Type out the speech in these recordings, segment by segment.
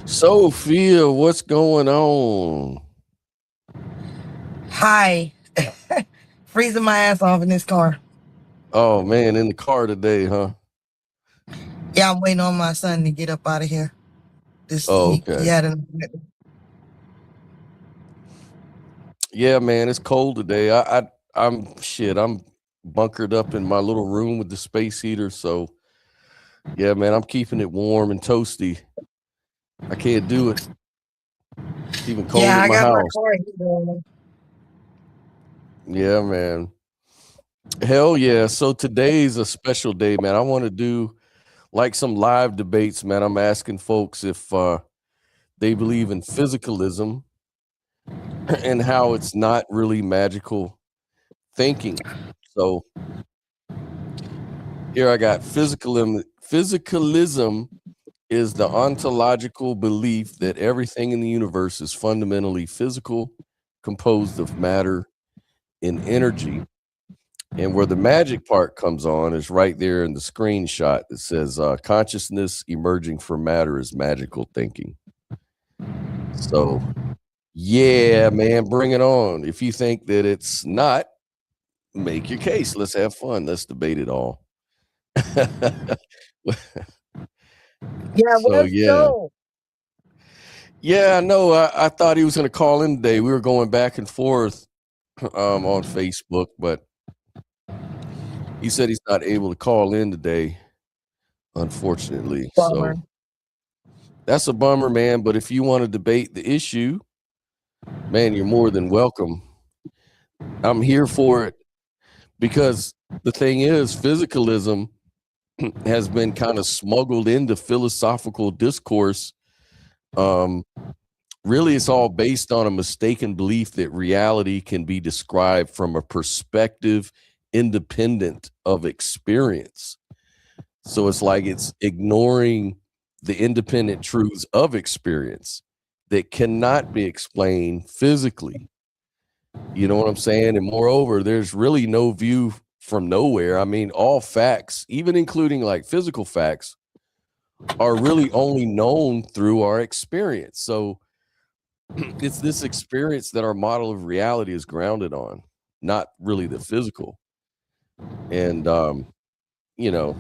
Sophia, what's going on? Hi. Freezing my ass off in this car. Oh man, in the car today, huh? Yeah, I'm waiting on my son to get up out of here. This Oh, he okay. had an Yeah, man, it's cold today. I'm bunkered up in my little room with the space heater, so yeah, man, I'm keeping it warm and toasty. I can't do it. It's even cold Yeah, at I my got my house. car heater on. Yeah, man. Hell yeah. So today's a special day, man. I want to do like some live debates, man. I'm asking folks if they believe in physicalism and how it's not really magical thinking. So here I got physicalism. Physicalism is the ontological belief that everything in the universe is fundamentally physical, composed of matter and energy. And where the magic part comes on is right there in the screenshot that says consciousness emerging from matter is magical thinking. So, yeah, man, bring it on. If you think that it's not, make your case. Let's have fun. Let's debate it all. Yeah, So let's yeah. go. Yeah, no, I thought he was gonna call in today. We were going back and forth on Facebook, but he said he's not able to call in today, unfortunately. Bummer. So that's a bummer, man. But if you want to debate the issue, man, you're more than welcome. I'm here for it because the thing is, physicalism has been kind of smuggled into philosophical discourse. Um, Really, it's all based on a mistaken belief that reality can be described from a perspective independent of experience. So it's like it's ignoring the independent truths of experience that cannot be explained physically. You know what I'm saying? And moreover, there's really no view from nowhere. I mean, all facts, even including like physical facts, are really only known through our experience. So it's this experience that our model of reality is grounded on, not really the physical. And you know,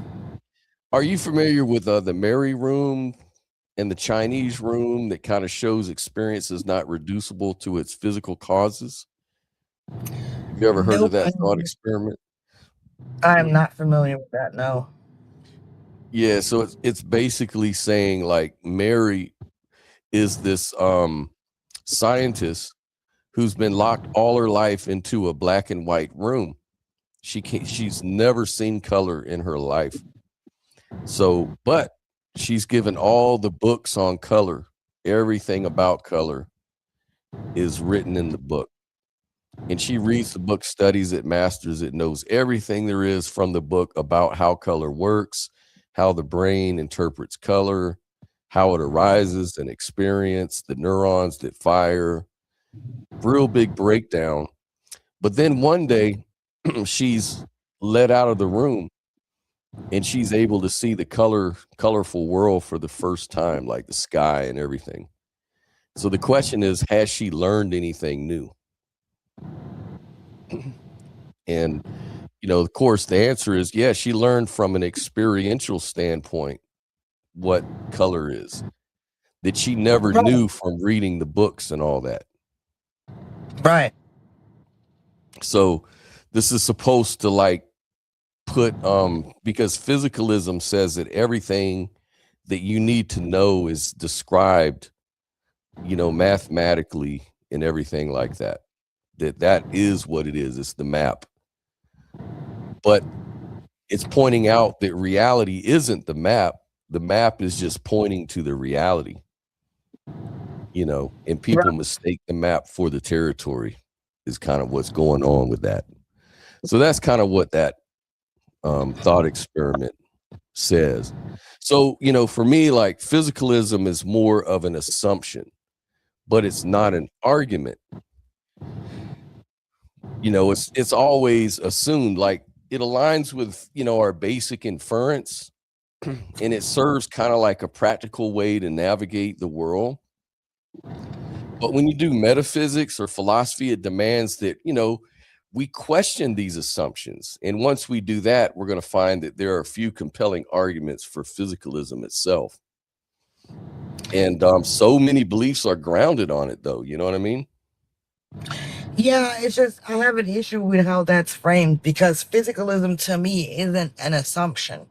are you familiar with the Mary room and the Chinese room that kind of shows experience is not reducible to its physical causes? Have you ever heard of Nope. that thought experiment? I'm not familiar with that. No. Yeah, so it's basically saying like Mary is this scientist who's been locked all her life into a black and white room. She's never seen color in her life. So, but she's given all the books on color. Everything about color is written in the book. And she reads the book, studies it, masters it, knows everything there is from the book about how color works, how the brain interprets color, how it arises and experience, the neurons that fire. Real big breakdown. But then one day she's let out of the room and she's able to see the colorful world for the first time, like the sky and everything. So the question is, has she learned anything new? And of course the answer is yes, she learned from an experiential standpoint what color is that she never Right. knew from reading the books and all that. Right. So this is supposed to like put because physicalism says that everything that you need to know is described mathematically and everything like that. That is what it is. It's the map. But it's pointing out that reality isn't the map. The map is just pointing to the reality, and people Right. mistake the map for the territory is kind of what's going on with that. So that's kind of what that thought experiment says. So, for me, like physicalism is more of an assumption, but it's not an argument. It's always assumed like it aligns with our basic inference and it serves kind of like a practical way to navigate the world. But when you do metaphysics or philosophy, it demands that, we question these assumptions. And once we do that, we're going to find that there are a few compelling arguments for physicalism itself. And so many beliefs are grounded on it, though. You know what I mean? Yeah, it's just I have an issue with how that's framed because physicalism to me isn't an assumption.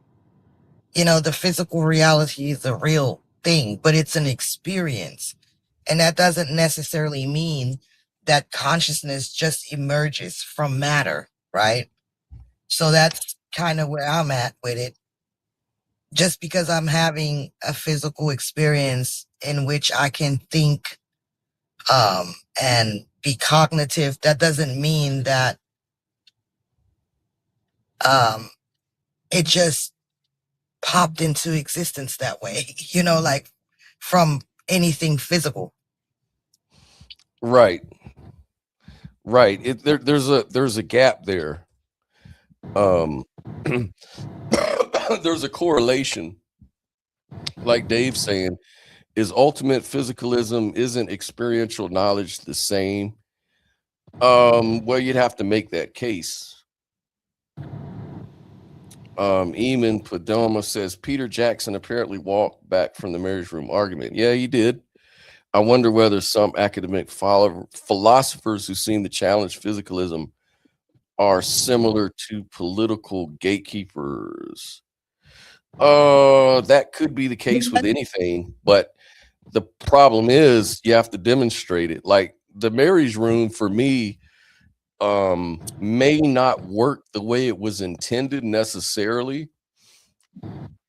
The physical reality is a real thing, but it's an experience. And that doesn't necessarily mean that consciousness just emerges from matter, right? So that's kind of where I'm at with it. Just because I'm having a physical experience in which I can think and be cognitive, that doesn't mean that it just popped into existence that way, like from anything physical. Right. Right. There's a gap there. There's a correlation, like Dave's saying, is ultimate physicalism, isn't experiential knowledge the same? Well, you'd have to make that case. Eamon Padoma says Peter Jackson apparently walked back from the marriage room argument. Yeah, he did. I wonder whether some academic philosophers who seem to challenge physicalism are similar to political gatekeepers. That could be the case with anything, but the problem is you have to demonstrate it. Like the marriage room for me may not work the way it was intended necessarily,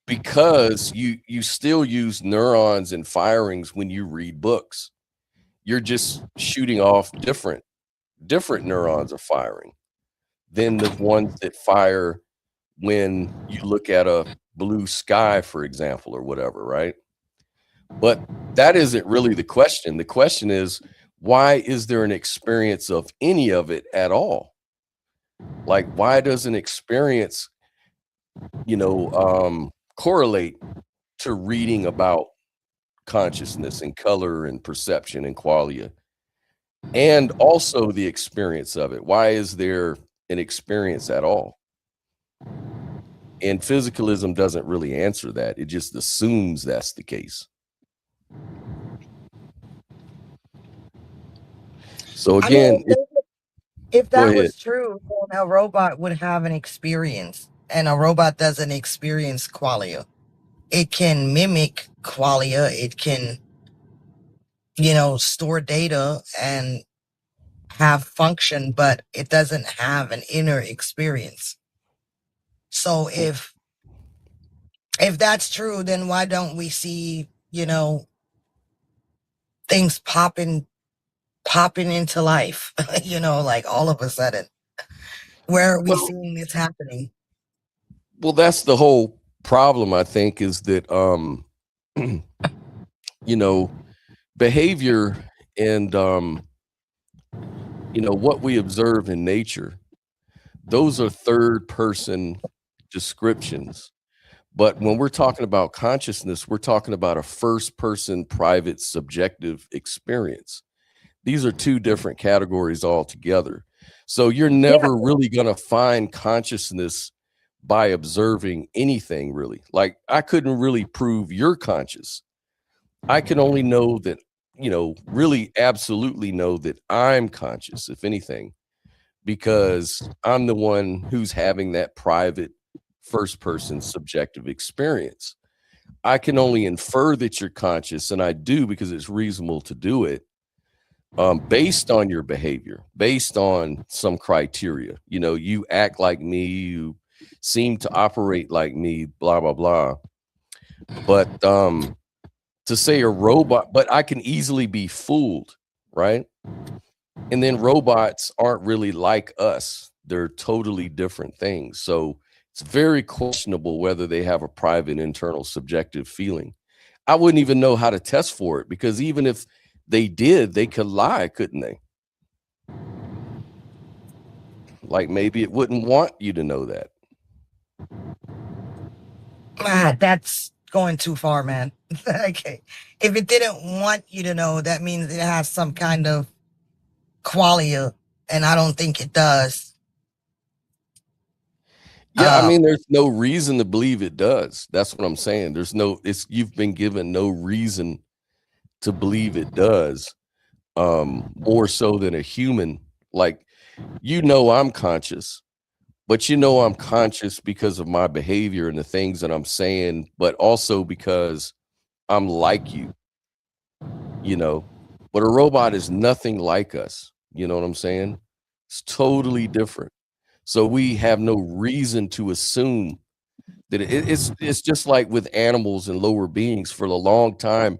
because you still use neurons and firings when you read books. You're just shooting off different neurons are firing than the ones that fire when you look at a blue sky, for example, or whatever, right? But that isn't really the question. The question is, why is there an experience of any of it at all? Like, why does an experience, correlate to reading about consciousness and color and perception and qualia, and also the experience of it? Why is there an experience at all? And physicalism doesn't really answer that. It just assumes that's the case. So again, if go that ahead. was true, then a robot would have an experience, and a robot doesn't experience qualia. It can mimic qualia. It can, store data and have function, but it doesn't have an inner experience. So if that's true, then why don't we see, things popping into life, like all of a sudden? Where are we seeing this happening? Well, that's the whole problem, I think, is that behavior and what we observe in nature, those are third person descriptions. But when we're talking about consciousness, we're talking about a first person private subjective experience. These are two different categories altogether. So you're never really going to find consciousness by observing anything, really. Like, I couldn't really prove you're conscious. I can only know that, really absolutely know that I'm conscious, if anything, because I'm the one who's having that private first person subjective experience. I can only infer that you're conscious, and I do because it's reasonable to do it, based on your behavior, based on some criteria. You act like me, you seem to operate like me, blah, blah, blah. But to say a robot, but I can easily be fooled, right? And then robots aren't really like us. They're totally different things. So it's very questionable whether they have a private internal subjective feeling. I wouldn't even know how to test for it, because even if they did, they could lie, couldn't they? Like, maybe it wouldn't want you to know that. That's going too far, man. Okay. If it didn't want you to know, that means it has some kind of qualia, and I don't think it does. Yeah, I mean, there's no reason to believe it does. That's what I'm saying. You've been given no reason to believe it does, more so than a human. Like, I'm conscious, but I'm conscious because of my behavior and the things that I'm saying, but also because I'm like you, you know. But a robot is nothing like us. You know what I'm saying? It's totally different. So we have no reason to assume that it's just like with animals and lower beings. For a long time,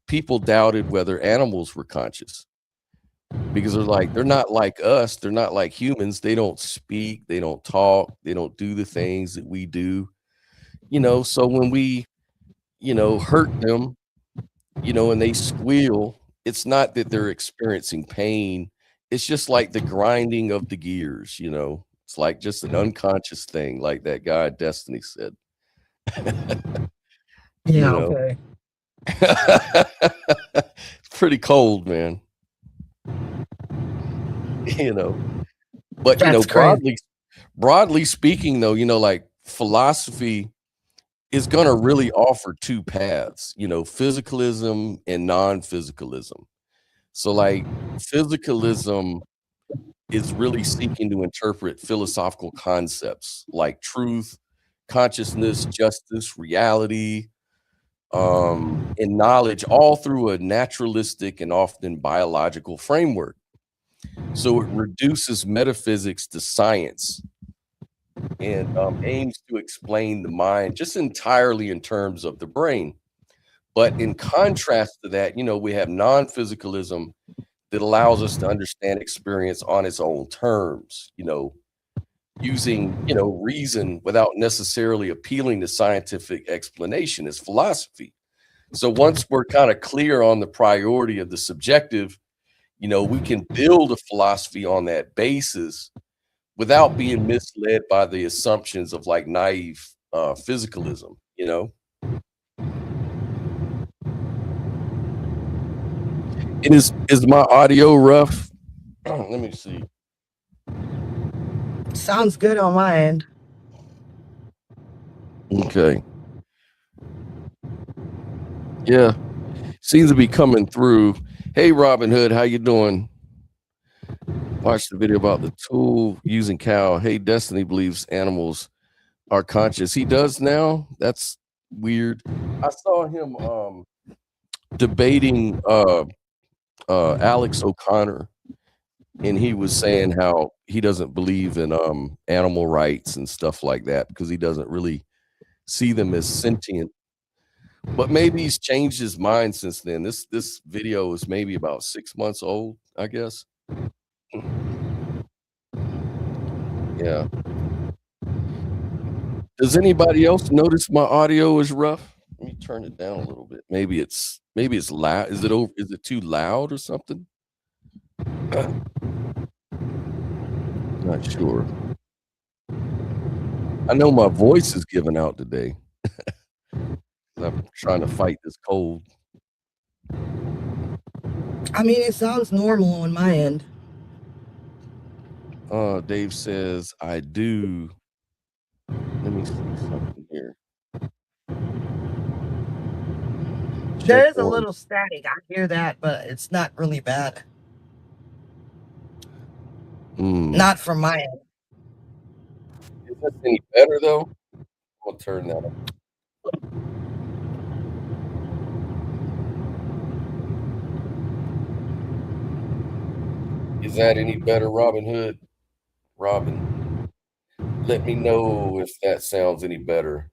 people doubted whether animals were conscious because they're not like us. They're not like humans. They don't speak. They don't talk. They don't do the things that we do. So when we, hurt them, and they squeal, it's not that they're experiencing pain. It's just like the grinding of the gears. It's like just an unconscious thing, like that guy Destiny said. you Yeah, know. okay. It's pretty cold, man. You know. But That's crazy. broadly speaking though, like philosophy is going to really offer two paths, physicalism and non-physicalism. So like physicalism is really seeking to interpret philosophical concepts like truth, consciousness, justice, reality, and knowledge all through a naturalistic and often biological framework. So it reduces metaphysics to science and aims to explain the mind just entirely in terms of the brain. But in contrast to that, we have non-physicalism that allows us to understand experience on its own terms, using, reason without necessarily appealing to scientific explanation as philosophy. So once we're kind of clear on the priority of the subjective, we can build a philosophy on that basis without being misled by the assumptions of like naive physicalism. And is my audio rough? Let me see. Sounds good on my end. Okay. Yeah. Seems to be coming through. Hey Robin Hood, how you doing? Watch the video about the tool using cow. Hey, Destiny believes animals are conscious. He does now? That's weird. I saw him debating Alex O'Connor, and he was saying how he doesn't believe in animal rights and stuff like that because he doesn't really see them as sentient. But maybe he's changed his mind since then. This video is maybe about 6 months old, I guess. Yeah. Does anybody else notice my audio is rough? Let me turn it down a little bit. Maybe it's loud. Is it too loud or something? Not sure. I know my voice is giving out today. I'm trying to fight this cold. I mean, it sounds normal on my end. Dave says I do. Let me see something here. Check There is a one. little static. I hear that, but it's not really bad. Not from my end. Is this any better though? I'll turn that up. Is that any better, Robin Hood? Robin, let me know if that sounds any better.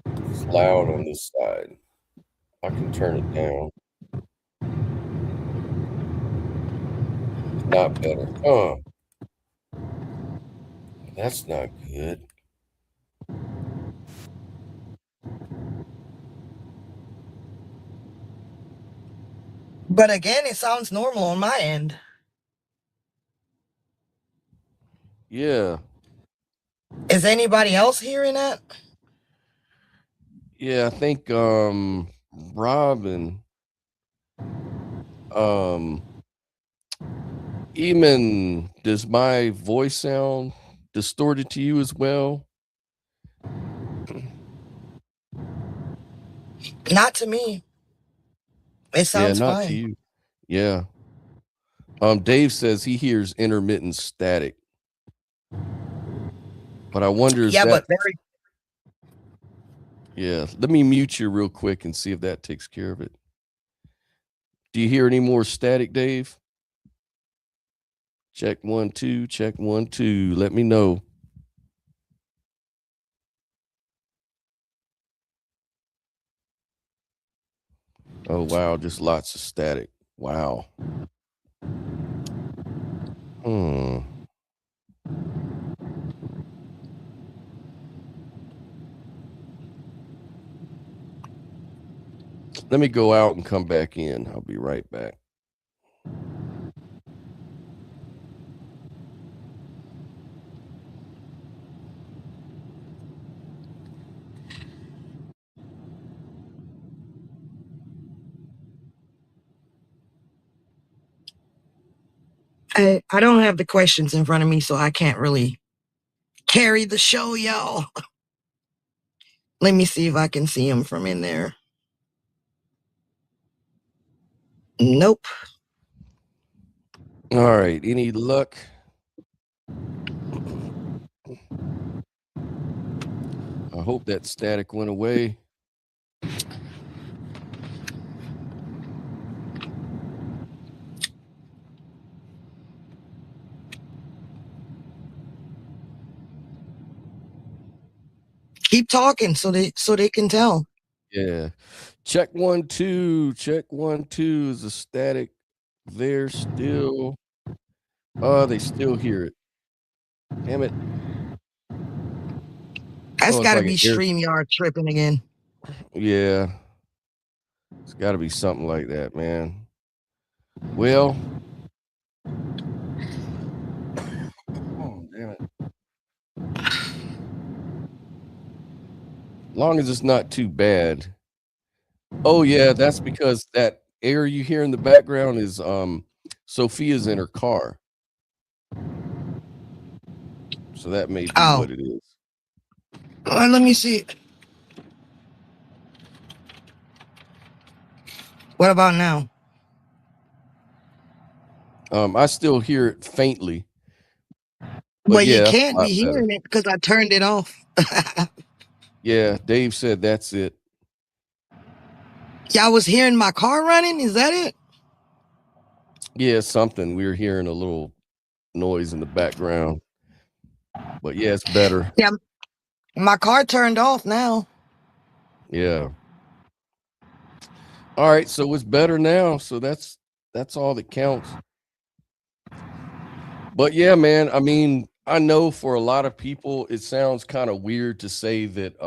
It's loud on this side. I can turn it down. It's not better. That's not good. But again, it sounds normal on my end. Yeah. Is anybody else hearing that? Yeah, I think Rob and um Eamon, does my voice sound distorted to you as well? Not to me. It Yeah, sounds not to fine. you. Yeah. Dave says he hears intermittent static, but I wonder is Yeah, that but very. yeah. Let me mute you real quick and see if that takes care of it. Do you hear any more static, Dave? Check 1 2, check 1 2. Let me know. Oh wow, just lots of static. Wow. Hmm. Let me go out and come back in. I'll be right back. I don't have the questions in front of me, so I can't really carry the show, y'all. Let me see if I can see them from in there. Nope. All right. Any luck? I hope that static went away. Keep talking so they can tell. Yeah. Check 1 2. Check 1 2. Is the static there still? Oh, they still hear it. Damn it. That's Oh, it's got to like an be air. StreamYard tripping again. Yeah. It's got to be something like that, man. Well, oh, damn it. Long as it's not too bad. Oh yeah, that's because that air you hear in the background is Sophia's in her car. So that may be Oh, what it is. let me see. What about now? I still hear it faintly. But Well, you yeah, that's a can't lot be better. hearing it because I turned it off. Yeah, Dave said that's it. Y'all was hearing my car running? Is that it? Yeah, something. We were hearing a little noise in the background. But yeah, it's better. Yeah, my car turned off now. Yeah. All right, so it's better now. So that's all that counts. But yeah, man, I mean, I know for a lot of people it sounds kind of weird to say that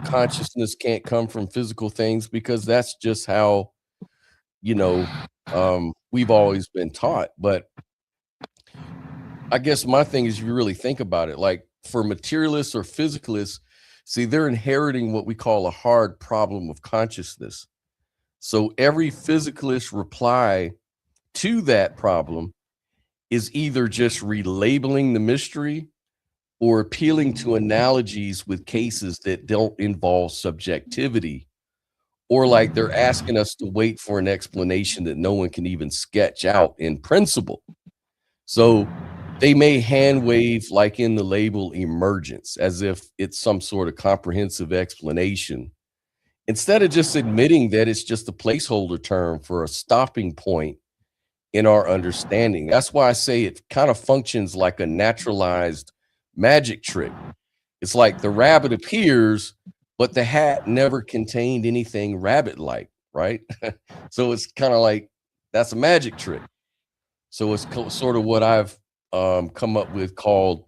consciousness can't come from physical things because that's just how, you know, we've always been taught. But I guess my thing is, if you really think about it, like for materialists or physicalists, see, they're inheriting what we call a hard problem of consciousness. So every physicalist reply to that problem is either just relabeling the mystery or appealing to analogies with cases that don't involve subjectivity, or like they're asking us to wait for an explanation that no one can even sketch out in principle. So they may hand wave like in the label emergence as if it's some sort of comprehensive explanation instead of just admitting that it's just a placeholder term for a stopping point in our understanding. That's why I say it kind of functions like a naturalized magic trick. It's like the rabbit appears, but the hat never contained anything rabbit like, right? So it's kind of like that's a magic trick. So it's sort of what I've come up with called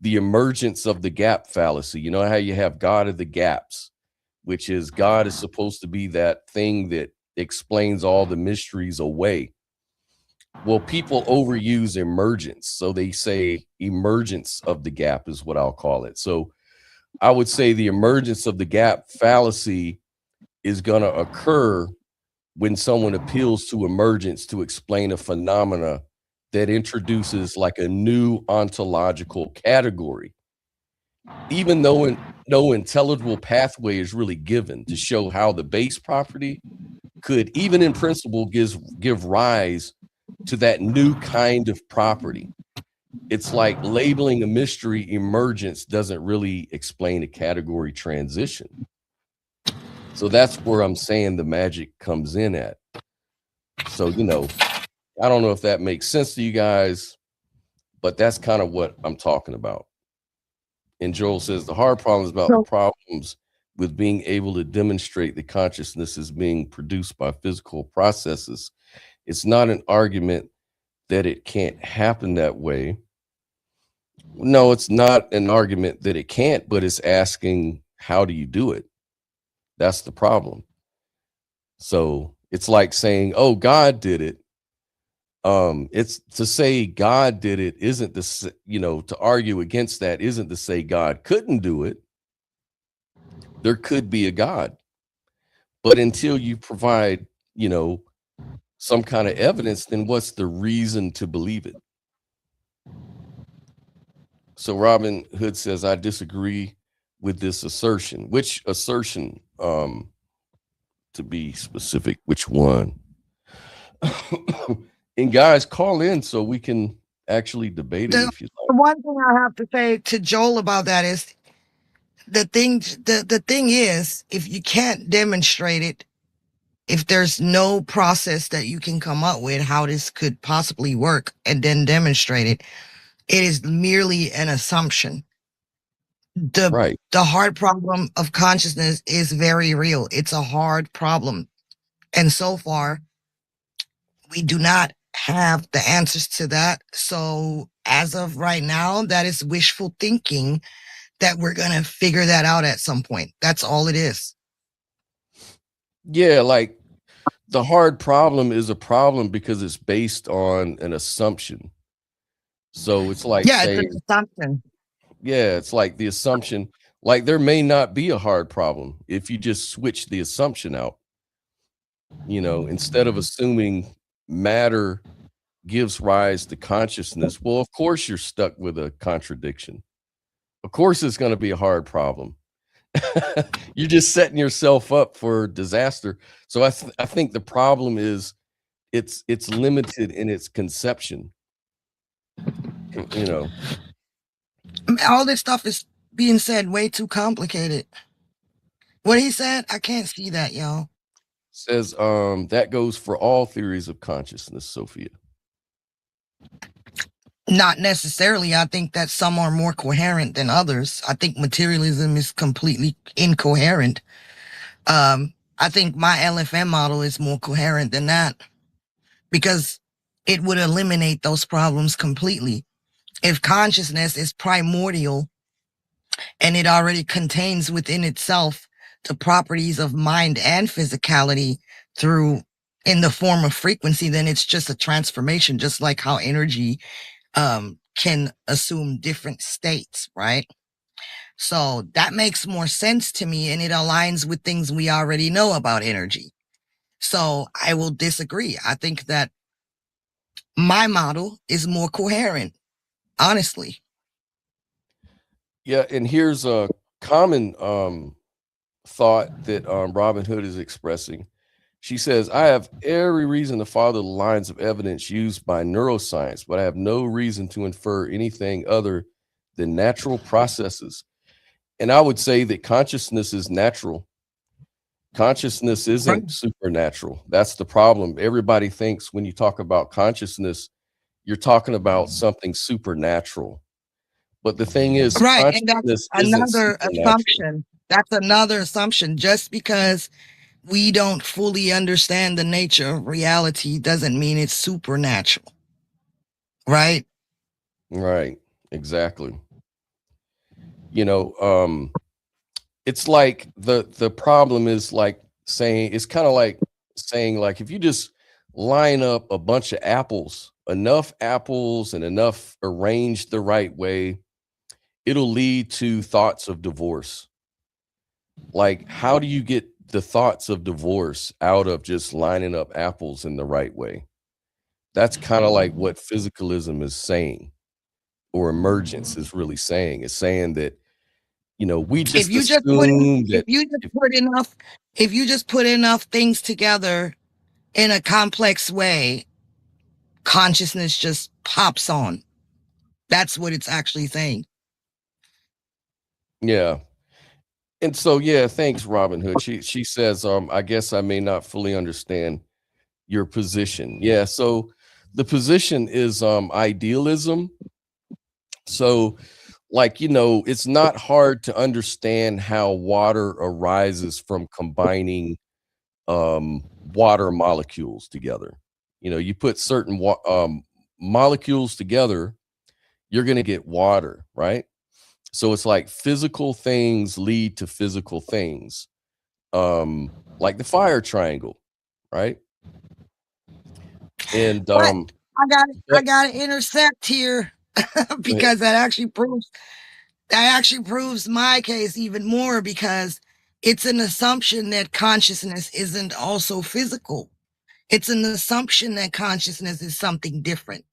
the emergence of the gap fallacy. You know how you have God of the gaps, which is God is supposed to be that thing that explains all the mysteries away. Well, people overuse emergence. So they say emergence of the gap is what I'll call it. So I would say the emergence of the gap fallacy is going to occur when someone appeals to emergence to explain a phenomena that introduces like a new ontological category, even though no intelligible pathway is really given to show how the base property could, even in principle, give rise to that new kind of property. It's like labeling a mystery emergence doesn't really explain a category transition. So that's where I'm saying the magic comes in at. So, I don't know if that makes sense to you guys, but that's kind of what I'm talking about. And Joel says the hard problem is about the So problems with being able to demonstrate that consciousness is being produced by physical processes. It's not an argument that it can't happen that way. No, it's not an argument that it can't, but it's asking, how do you do it? That's the problem. So it's like saying, oh, God did it. It's to say God did it isn't to argue against that isn't to say God couldn't do it. There could be a God, but until you provide, some kind of evidence, then what's the reason to believe it? So Robin Hood says, I disagree with this assertion. Which assertion, to be specific, which one? And guys, call in so we can actually debate it the if you one thing I have to say to Joel about that is the thing is, if you can't demonstrate it, if there's no process that you can come up with how this could possibly work and then demonstrate it, it is merely an assumption. The right. the hard problem of consciousness is very real. It's a hard problem. And so far, we do not have the answers to that. So as of right now, that is wishful thinking that we're going to figure that out at some point. That's all it is. Yeah, like the hard problem is a problem because it's based on an assumption. So it's like Yeah, it's an saying, assumption. yeah, it's like the assumption, like there may not be a hard problem if you just switch the assumption out. Instead of assuming matter gives rise to consciousness, well, of course you're stuck with a contradiction. Of course it's going to be a hard problem. You're just setting yourself up for disaster. So I think the problem is it's limited in its conception. All this stuff is being said way too complicated. What he said, I can't see that, y'all. Says that goes for all theories of consciousness, Sophia. Not necessarily. I think that some are more coherent than others. I think materialism is completely incoherent. I think my LFM model is more coherent than that because it would eliminate those problems completely. If consciousness is primordial and it already contains within itself the properties of mind and physicality in the form of frequency, then it's just a transformation, just like how energy can assume different states, right? So that makes more sense to me, and it aligns with things we already know about energy. So I will disagree. I think that my model is more coherent, honestly. Yeah, and here's a common thought that Robin Hood is expressing. She says, I have every reason to follow the lines of evidence used by neuroscience, but I have no reason to infer anything other than natural processes. And I would say that consciousness is natural. Consciousness isn't supernatural. That's the problem. Everybody thinks when you talk about consciousness, you're talking about something supernatural. But the thing is, Right. And that's consciousness isn't another supernatural. assumption. That's another assumption. Just because we don't fully understand the nature of reality doesn't mean it's supernatural. Right? Right. Exactly. It's like the problem is like saying, it's kind of like saying, like, if you just line up a bunch of enough apples and enough arranged the right way, it'll lead to thoughts of divorce. Like, how do you get the thoughts of divorce out of just lining up apples in the right way? That's kind of like what physicalism is saying, or emergence is really saying. It's saying that, we If just you just put assume if that. you just put enough if you just put enough things together in a complex way, consciousness just pops on. That's what it's actually saying. Yeah. And so, yeah, thanks, Robin Hood. She says, I guess I may not fully understand your position. Yeah, so the position is idealism. So, like, it's not hard to understand how water arises from combining water molecules together. You put certain molecules together, you're going to get water, right? So it's like physical things lead to physical things, like the fire triangle, right? And But I but got to intersect here go ahead. because that actually proves my case even more, because it's an assumption that consciousness isn't also physical. It's an assumption that consciousness is something different.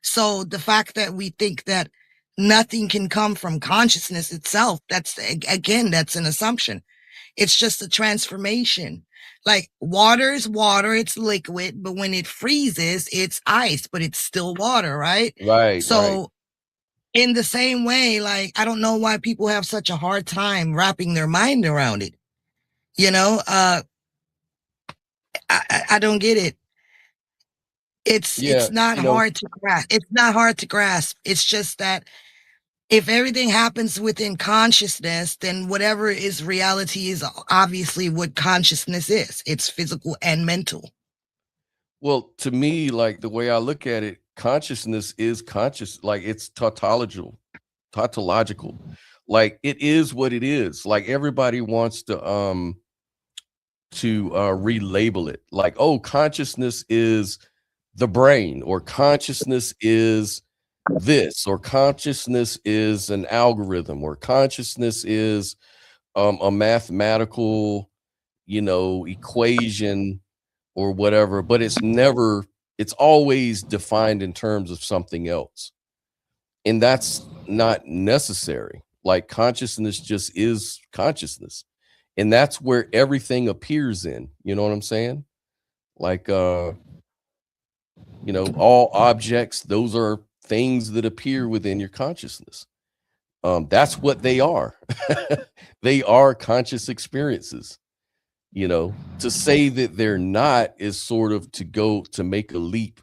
So the fact that we think that nothing can come from consciousness itself, that's an assumption. It's just a transformation. Like water is water, it's liquid, but when it freezes, it's ice, but it's still water, right? Right, right. So in the same way, like, I don't know why people have such a hard time wrapping their mind around it. You know, I don't get it. Yeah, It's not hard to grasp. It's not hard to grasp. It's just that if everything happens within consciousness, then whatever is reality is obviously what consciousness is. It's physical and mental. well, to me, like the way I look at it, consciousness is conscious, like it's tautological. Like it is what it is. Like everybody wants to relabel it. Like, oh, consciousness is the brain, or consciousness is this, or consciousness is an algorithm, or consciousness is a mathematical, equation or whatever, but it's always defined in terms of something else. And that's not necessary. Like consciousness just is consciousness. And that's where everything appears in. You know what I'm saying? Like all objects, those are things that appear within your consciousness. That's what they are. They are conscious experiences. To say that they're not is sort of to make a leap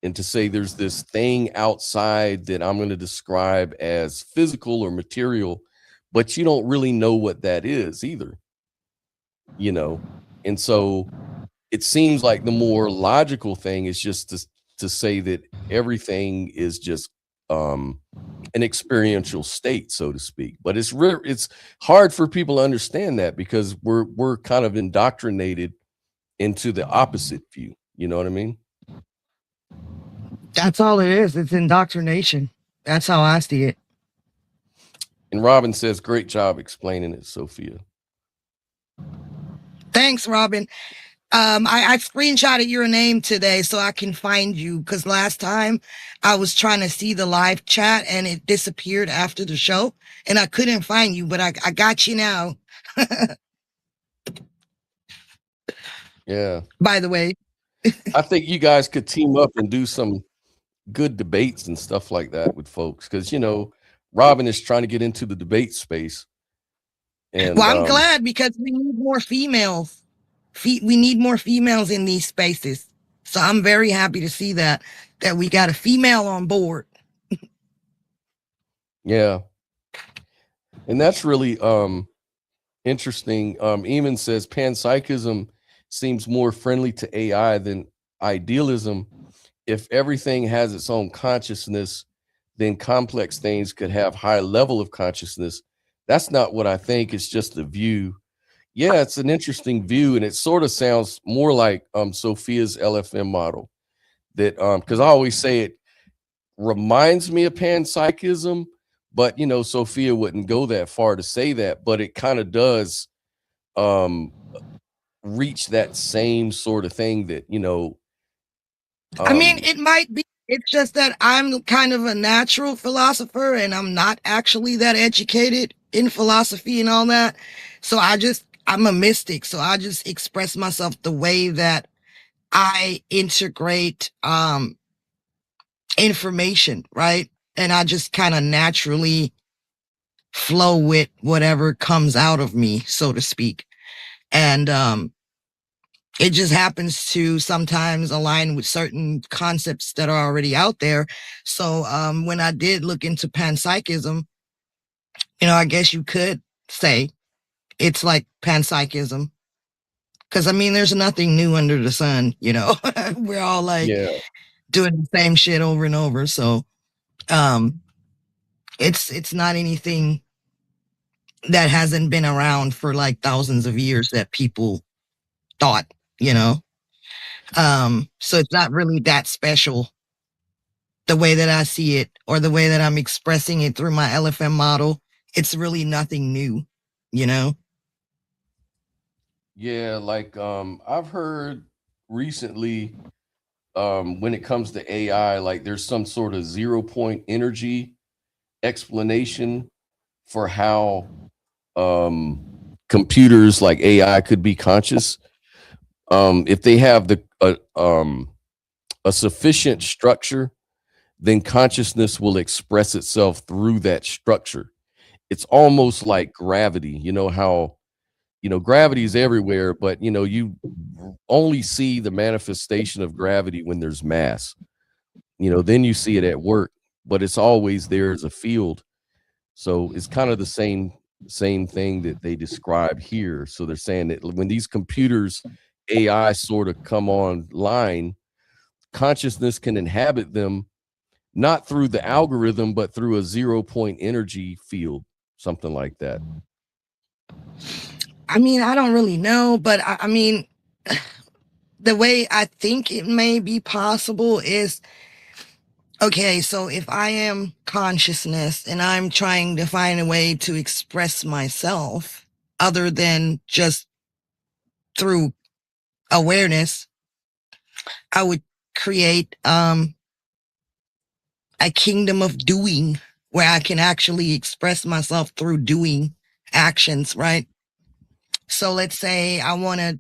and to say there's this thing outside that I'm going to describe as physical or material, but you don't really know what that is either, you know? And so it seems like the more logical thing is just to say that everything is just an experiential state, so to speak. But it's hard for people to understand that because we're kind of indoctrinated into the opposite view. You know what I mean? That's all it is. It's indoctrination. That's how I see it. And Robin says, "Great job explaining it, Sophia." Thanks, Robin. I screenshotted your name today so I can find you, because last time I was trying to see the live chat and it disappeared after the show and I couldn't find you, but I got you now. Yeah, By the way. I think you guys could team up and do some good debates and stuff like that with folks because Robin is trying to get into the debate space, and Well, I'm glad, because we need more females. We need more females in these spaces. So I'm very happy to see that we got a female on board. yeah, and that's really interesting. Eamon says panpsychism seems more friendly to AI than idealism. If everything has its own consciousness, then complex things could have high level of consciousness. That's not what I think. It's just a view. Yeah, it's an interesting view, and it sort of sounds more like Sophia's LFM model. That because I always say it reminds me of panpsychism, But Sophia wouldn't go that far to say that, but it kind of does um reach that same sort of thing that I mean, um it might be. It's just that I'm kind of a natural philosopher and I'm not actually that educated in philosophy and all that. So I'm a mystic. So I just express myself the way that I integrate information, right? And I just kind of naturally flow with whatever comes out of me, so to speak. And it just happens to sometimes align with certain concepts that are already out there. So when I did look into panpsychism, I guess you could say it's like panpsychism. Because I mean, there's nothing new under the sun, We're all like yeah. doing the same shit over and over. So um it's not anything that hasn't been around for like thousands of years that people thought, you know. So it's not really that special the way that I see it or the way that I'm expressing it through my LFM model. It's really nothing new, you know? Yeah, like I've heard recently when it comes to AI, like there's some sort of 0 point energy explanation for how computers like AI could be conscious. If they have a sufficient structure, then consciousness will express itself through that structure. It's almost like gravity. You know how gravity is everywhere, but you only see the manifestation of gravity when there's mass. Then you see it at work, but it's always there as a field. So it's kind of the same thing that they describe here. So they're saying that when these computers AI sort of come online, consciousness can inhabit them not through the algorithm but through a 0 point energy field, something like that. I mean, I don't really know, but I mean, the way I think it may be possible is okay, so if I am consciousness and I'm trying to find a way to express myself other than just through awareness, I would create a kingdom of doing where I can actually express myself through doing actions, right? So let's say I want to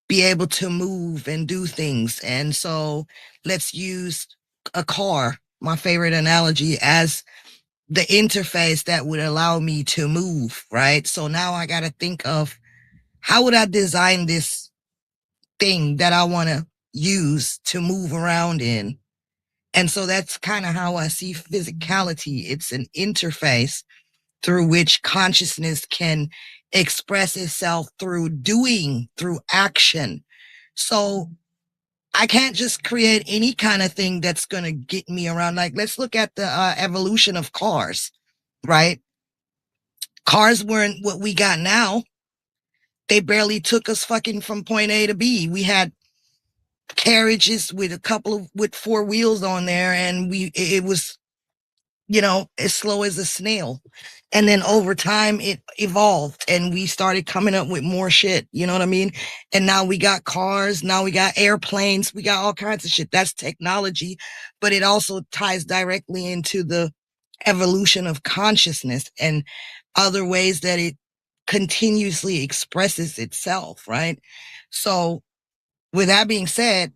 be able to move and do things. And so let's use a car, my favorite analogy, as the interface that would allow me to move, right? So now I got to think of how would I design this thing that I want to use to move around in. And so that's kind of how I see physicality. It's an interface through which consciousness can express itself through doing, through action. So I can't just create any kind of thing that's going to get me around. Like, let's look at the evolution of cars, right? Cars weren't what we got now. They barely took us fucking from point A to B. We had carriages with with 4 wheels on there, and it was as slow as a snail. And then over time it evolved and we started coming up with more shit. You know what I mean? And now we got cars, now we got airplanes, we got all kinds of shit. That's technology, but it also ties directly into the evolution of consciousness and other ways that it continuously expresses itself, right? So with that being said,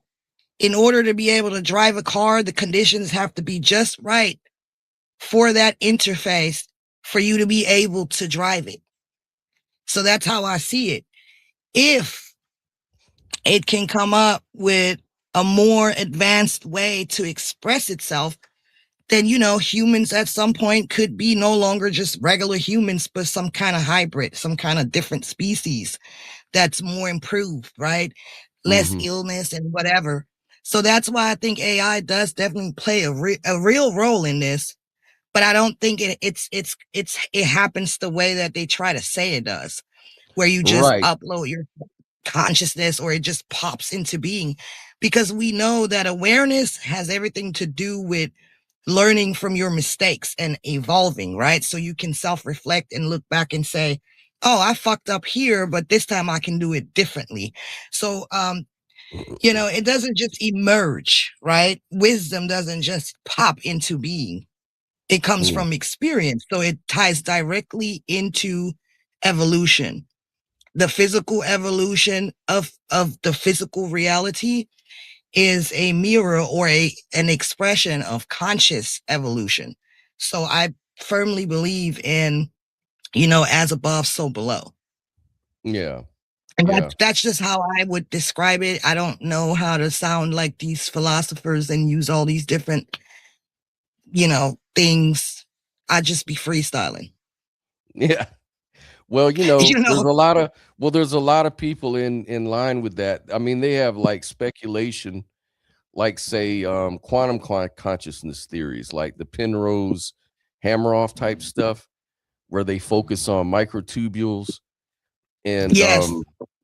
in order to be able to drive a car, the conditions have to be just right for that interface for you to be able to drive it. So that's how I see it. If it can come up with a more advanced way to express itself, then, humans at some point could be no longer just regular humans, but some kind of hybrid, some kind of different species that's more improved, right? Less Hmm. illness and whatever. So that's why I think AI does definitely play a real role in this. But I don't think it happens the way that they try to say it does, where you just Right. upload your consciousness or it just pops into being, because we know that awareness has everything to do with learning from your mistakes and evolving, right? So you can self-reflect and look back and say, oh, I fucked up here, but this time I can do it differently. So, it doesn't just emerge, right? Wisdom doesn't just pop into being. It comes Mm, from experience. So it ties directly into evolution. The physical evolution of the physical reality is a mirror or an expression of conscious evolution. So I firmly believe in, as above, so below. yeah, And yeah, that's just how I would describe it. I don't know how to sound like these philosophers and use all these different, things. I just be freestyling. yeah. Well, You know, there's a lot of people in line with that. I mean, they have like speculation, like say quantum consciousness theories, like the Penrose Hameroff type stuff, where they focus on microtubules, and yes,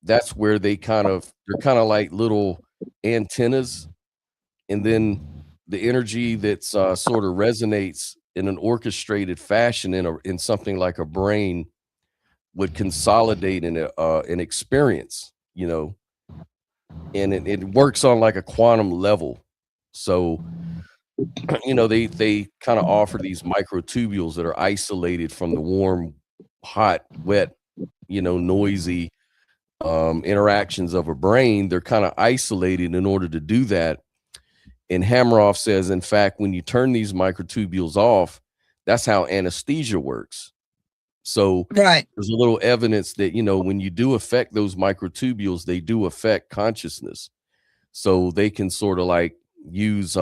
that's where they're kind of like little antennas, and then the energy that's sort of resonates in an orchestrated fashion in something like a brain would consolidate in an experience, and it works on like a quantum level. So, they kind of offer these microtubules that are isolated from the warm, hot, wet, noisy interactions of a brain. They're kind of isolated in order to do that. And Hameroff says, in fact, when you turn these microtubules off, that's how anesthesia works. So right. there's a little evidence that, when you do affect those microtubules, they do affect consciousness. So they can sort of like use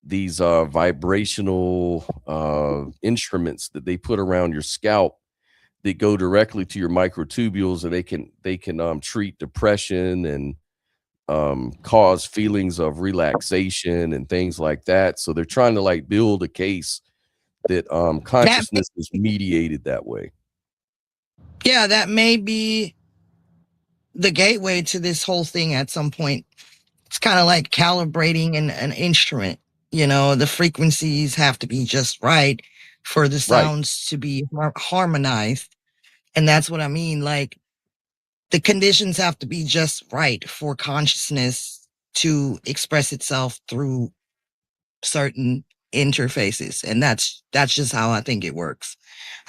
these vibrational instruments that they put around your scalp that go directly to your microtubules, and they can treat depression and cause feelings of relaxation and things like that. So they're trying to like build a case that That consciousness is mediated that way. yeah, that may be the gateway to this whole thing at some point. It's kind of like calibrating an instrument. The frequencies have to be just right for the Right. sounds to be harmonized. And that's what I mean. Like the conditions have to be just right for consciousness to express itself through certain interfaces. And that's just how I think it works.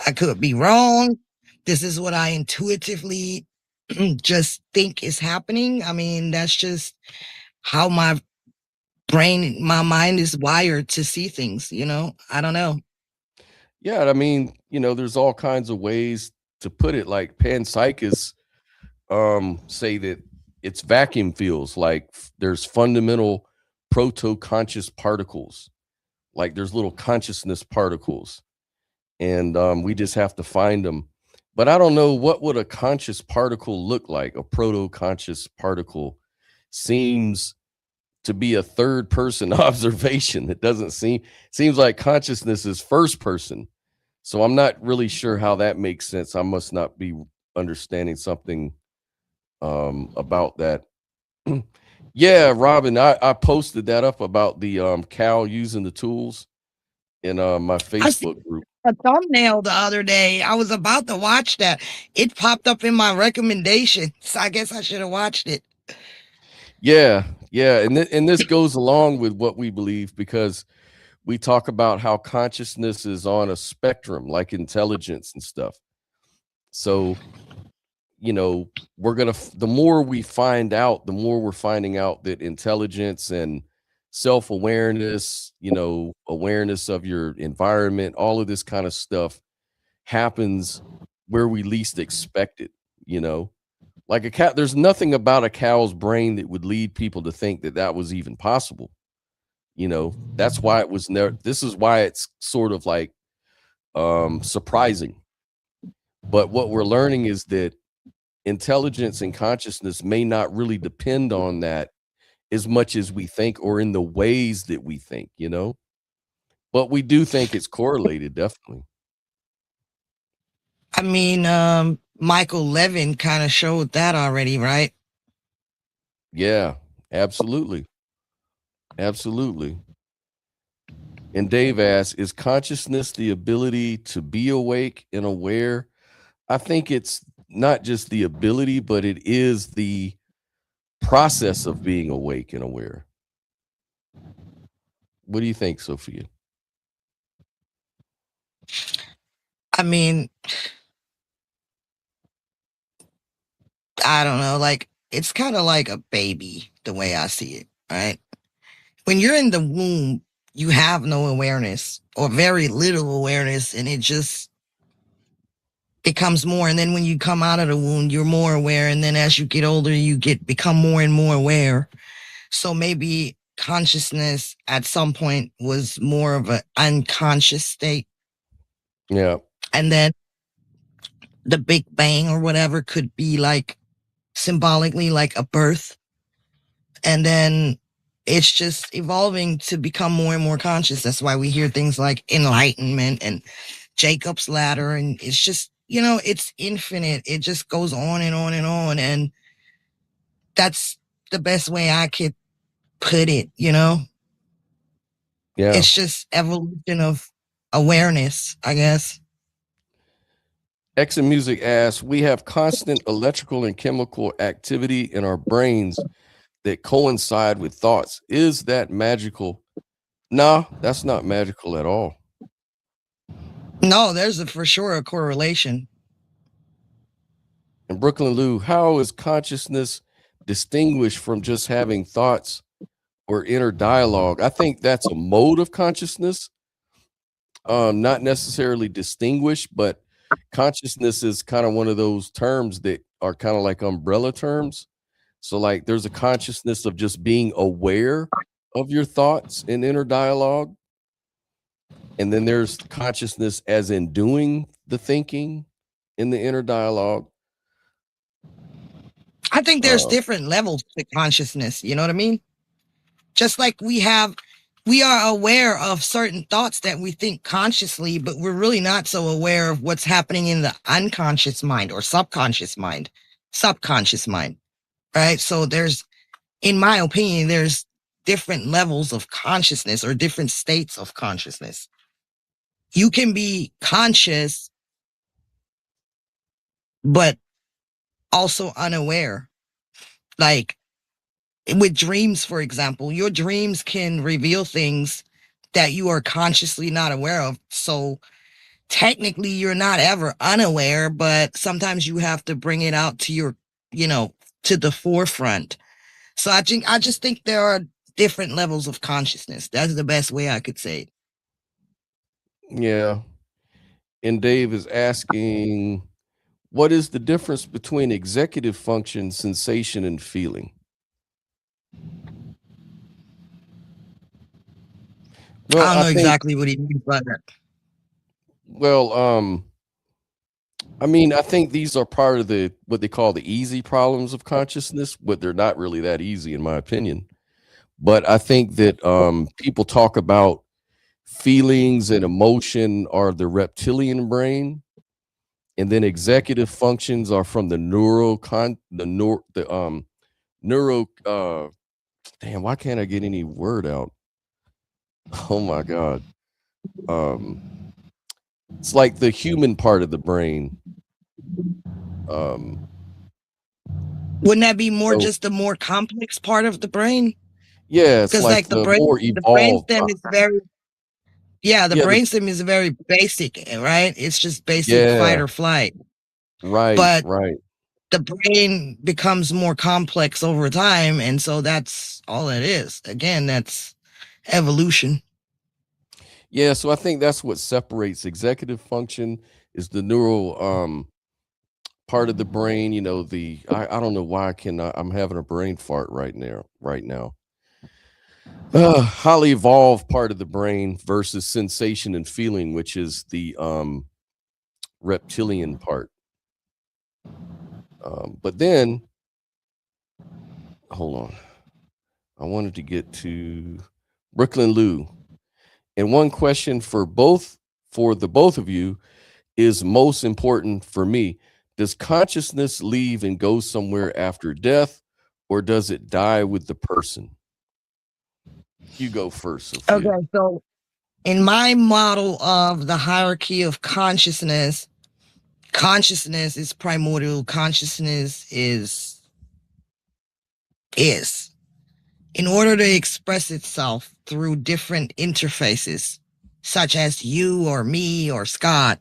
I could be wrong. This is what I intuitively just think is happening. I mean, that's just how my mind is wired to see things. I don't know. Yeah, I mean, there's all kinds of ways to put it. Like panpsychists say that it's vacuum fields, like there's fundamental proto-conscious particles, like there's little consciousness particles, and we just have to find them. But I don't know, what would a conscious particle look like. A proto-conscious particle seems to be a third person observation. It doesn't seems like consciousness is first person. So I'm not really sure how that makes sense. I must not be understanding something about that. Yeah, Robin, I posted that up about the cow using the tools in my I see Facebook group. a thumbnail the other day. I was about to watch that. It popped up in my recommendation. So I guess I should have watched it. Yeah, yeah, and this goes along with what we believe, because we talk about how consciousness is on a spectrum, like intelligence and stuff. So, we're gonna the more we find out, the more we're finding out that intelligence and self-awareness, awareness of your environment, all of this kind of stuff happens where we least expect it, you know? Like a cat, there's nothing about a cow's brain that would lead people to think that that was even possible. That's why it was never. This is why it's sort of like surprising. But what we're learning is that intelligence and consciousness may not really depend on that as much as we think, or in the ways that we think. But we do think it's correlated, definitely. I mean, Michael Levin kind of showed that already, right? Yeah, absolutely. Absolutely. And Dave asks, is consciousness the ability to be awake and aware? I think it's not just the ability, but it is the process of being awake and aware. What do you think, Sophia? I mean, I don't know. Like, it's kind of like a baby, the way I see it, right? When you're in the womb, you have no awareness or very little awareness, and it just becomes more. And then when you come out of the womb, you're more aware. And then as you get older, you become more and more aware. So maybe consciousness at some point was more of an unconscious state. Yeah. And then the Big Bang or whatever could be like symbolically like a birth. And then it's just evolving to become more and more conscious. That's why we hear things like enlightenment and Jacob's ladder. And it's just, it's infinite. It just goes on and on and on. And that's the best way I could put it, Yeah. It's just evolution of awareness, I guess. X and Music asks, we have constant electrical and chemical activity in our brains that coincide with thoughts. Is that magical? No, that's not magical at all. No, there's for sure a correlation. And Brooklyn Lou, how is consciousness distinguished from just having thoughts or inner dialogue? I think that's a mode of consciousness, not necessarily distinguished, but consciousness is kind of one of those terms that are kind of like umbrella terms. So like there's a consciousness of just being aware of your thoughts and inner dialogue. And then there's consciousness as in doing the thinking in the inner dialogue. I think there's different levels to consciousness. You know what I mean? Just like we are aware of certain thoughts that we think consciously, but we're really not so aware of what's happening in the unconscious mind or subconscious mind, right? So in my opinion, there's different levels of consciousness or different states of consciousness. You can be conscious, but also unaware. Like with dreams, for example, your dreams can reveal things that you are consciously not aware of. So technically you're not ever unaware, but sometimes you have to bring it out to to the forefront. So I just think there are different levels of consciousness. That's the best way I could say it. Yeah. And Dave is asking, what is the difference between executive function, sensation, and feeling? Well, I don't know think, exactly what he means by that. well, I mean, I think these are part of what they call the easy problems of consciousness, but they're not really that easy in my opinion. But I think that people talk about feelings and emotion are the reptilian brain, and then executive functions are from the neuro damn, why can't I get any word out? Oh my god. It's like the human part of the brain. Wouldn't that be more So just the more complex part of the brain? yeah, it's Because like like the more the brainstem evolved. is very the Yeah, brainstem is very basic, right? It's just basic fight yeah, or flight. right, But right. the brain becomes more complex over time, and so that's all it is. Again, that's evolution. Yeah, so I think that's what separates executive function is the neural part of the brain, I don't know why I'm having a brain fart right now. Highly evolved part of the brain versus sensation and feeling, which is the reptilian part. But then hold on. I wanted to get to Brooklyn Lou. And one question for the both of you is most important for me. Does consciousness leave and go somewhere after death, or does it die with the person? You go first, Sophia. Okay, so In my model of the hierarchy of consciousness, consciousness is primordial. Consciousness is. In order to express itself through different interfaces, such as you or me or Scott,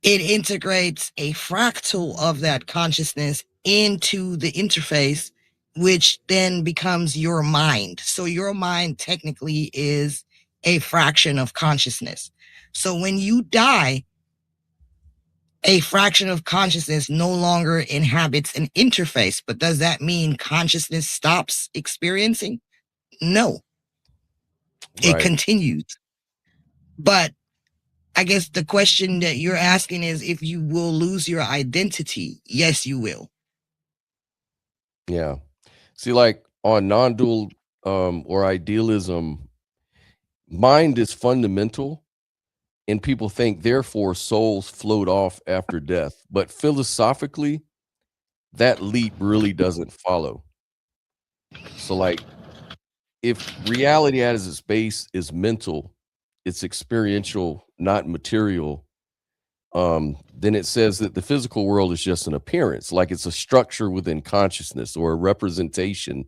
it integrates a fractal of that consciousness into the interface, which then becomes your mind. So your mind technically is a fraction of consciousness. So when you die, a fraction of consciousness no longer inhabits an interface. But does that mean consciousness stops experiencing? No, it Right. continues. But I guess the question that you're asking is if you will lose your identity. Yes, you will. Yeah. See, like on non-dual or idealism, mind is fundamental, and people think therefore souls float off after death. But philosophically, that leap really doesn't follow. So, like, if reality at its base is mental, it's experiential, not material, then it says that the physical world is just an appearance, like it's a structure within consciousness or a representation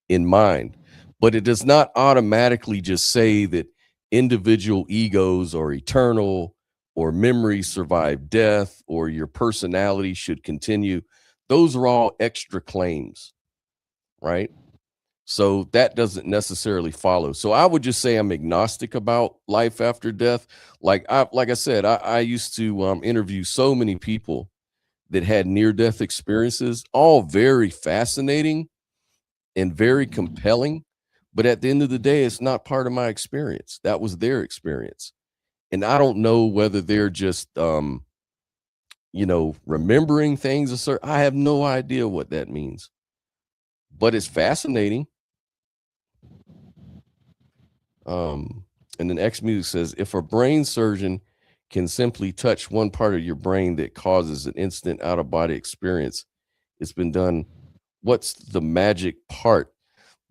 in mind. But it does not automatically just say that individual egos are eternal or memories survive death or your personality should continue. Those are all extra claims, right? So that doesn't necessarily follow. So I would just say I'm agnostic about life after death. Like I said, I used to interview so many people that had near death experiences, all very fascinating and very compelling. But at the end of the day, it's not part of my experience. That was their experience. And I don't know whether they're just remembering things a certain. I have no idea what that means. But it's fascinating. Um, and then X Music says, if a brain surgeon can simply touch one part of your brain that causes an instant out of body experience, it's been done. What's the magic part?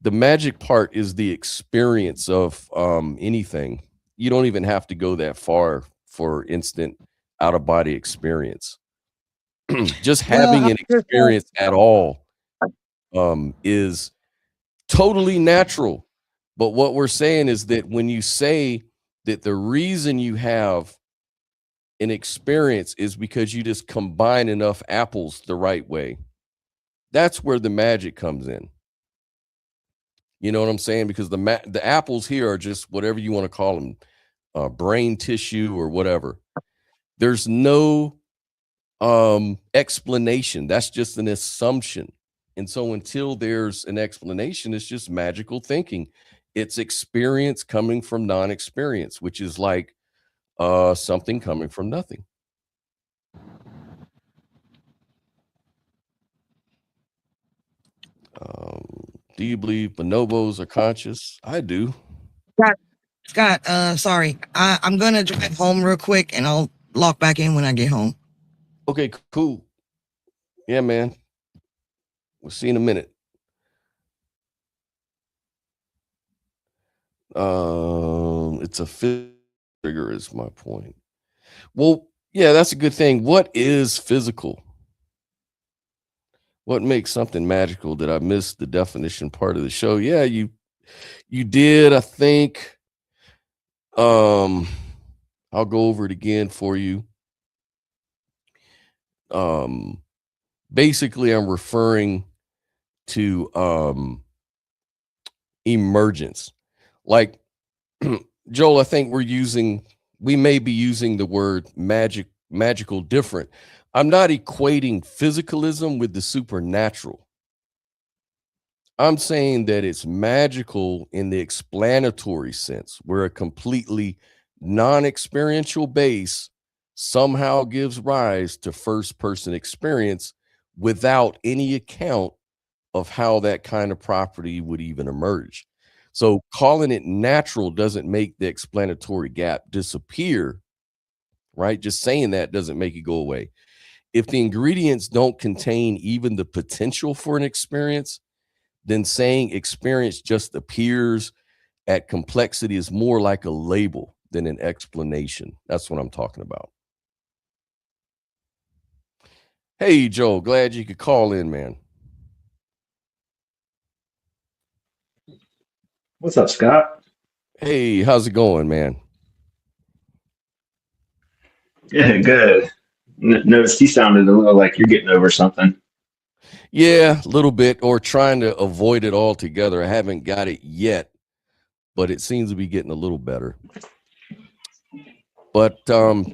The magic part is the experience of anything. You don't even have to go that far for instant out of body experience. Just Well, having an experience at all is totally natural. But what we're saying is that when you say that the reason you have an experience is because you just combine enough apples the right way, that's where the magic comes in. You know what I'm saying? Because the apples here are just whatever you want to call them, brain tissue or whatever. There's no explanation. That's just an assumption. And so until there's an explanation, it's just magical thinking. It's experience coming from non-experience, which is like something coming from nothing. Do you believe bonobos are conscious? I do. Scott, sorry. I'm gonna drive home real quick and I'll lock back in when I get home. Okay, cool. Yeah, man. We'll see in a minute. It's a trigger is my point. Well, yeah, that's a good thing. What is physical? What makes something magical? Did I miss the definition part of the show? Yeah, you did, I think. Um, I'll go over it again for you. Basically, I'm referring to emergence. Like Joel, I think we may be using the word magical different. I'm not equating physicalism with the supernatural. I'm saying that it's magical in the explanatory sense, where a completely non-experiential base somehow gives rise to first-person experience without any account of how that kind of property would even emerge. So calling it natural doesn't make the explanatory gap disappear, right? Just saying that doesn't make it go away. If the ingredients don't contain even the potential for an experience, then saying experience just appears at complexity is more like a label than an explanation. That's what I'm talking about. Hey, Joe, glad you could call in, man. What's up, Scott? Hey, how's it going, man? Yeah, good. Noticed you sounded a little like you're getting over something. Yeah, a little bit, or trying to avoid it altogether. I haven't got it yet, but it seems to be getting a little better. But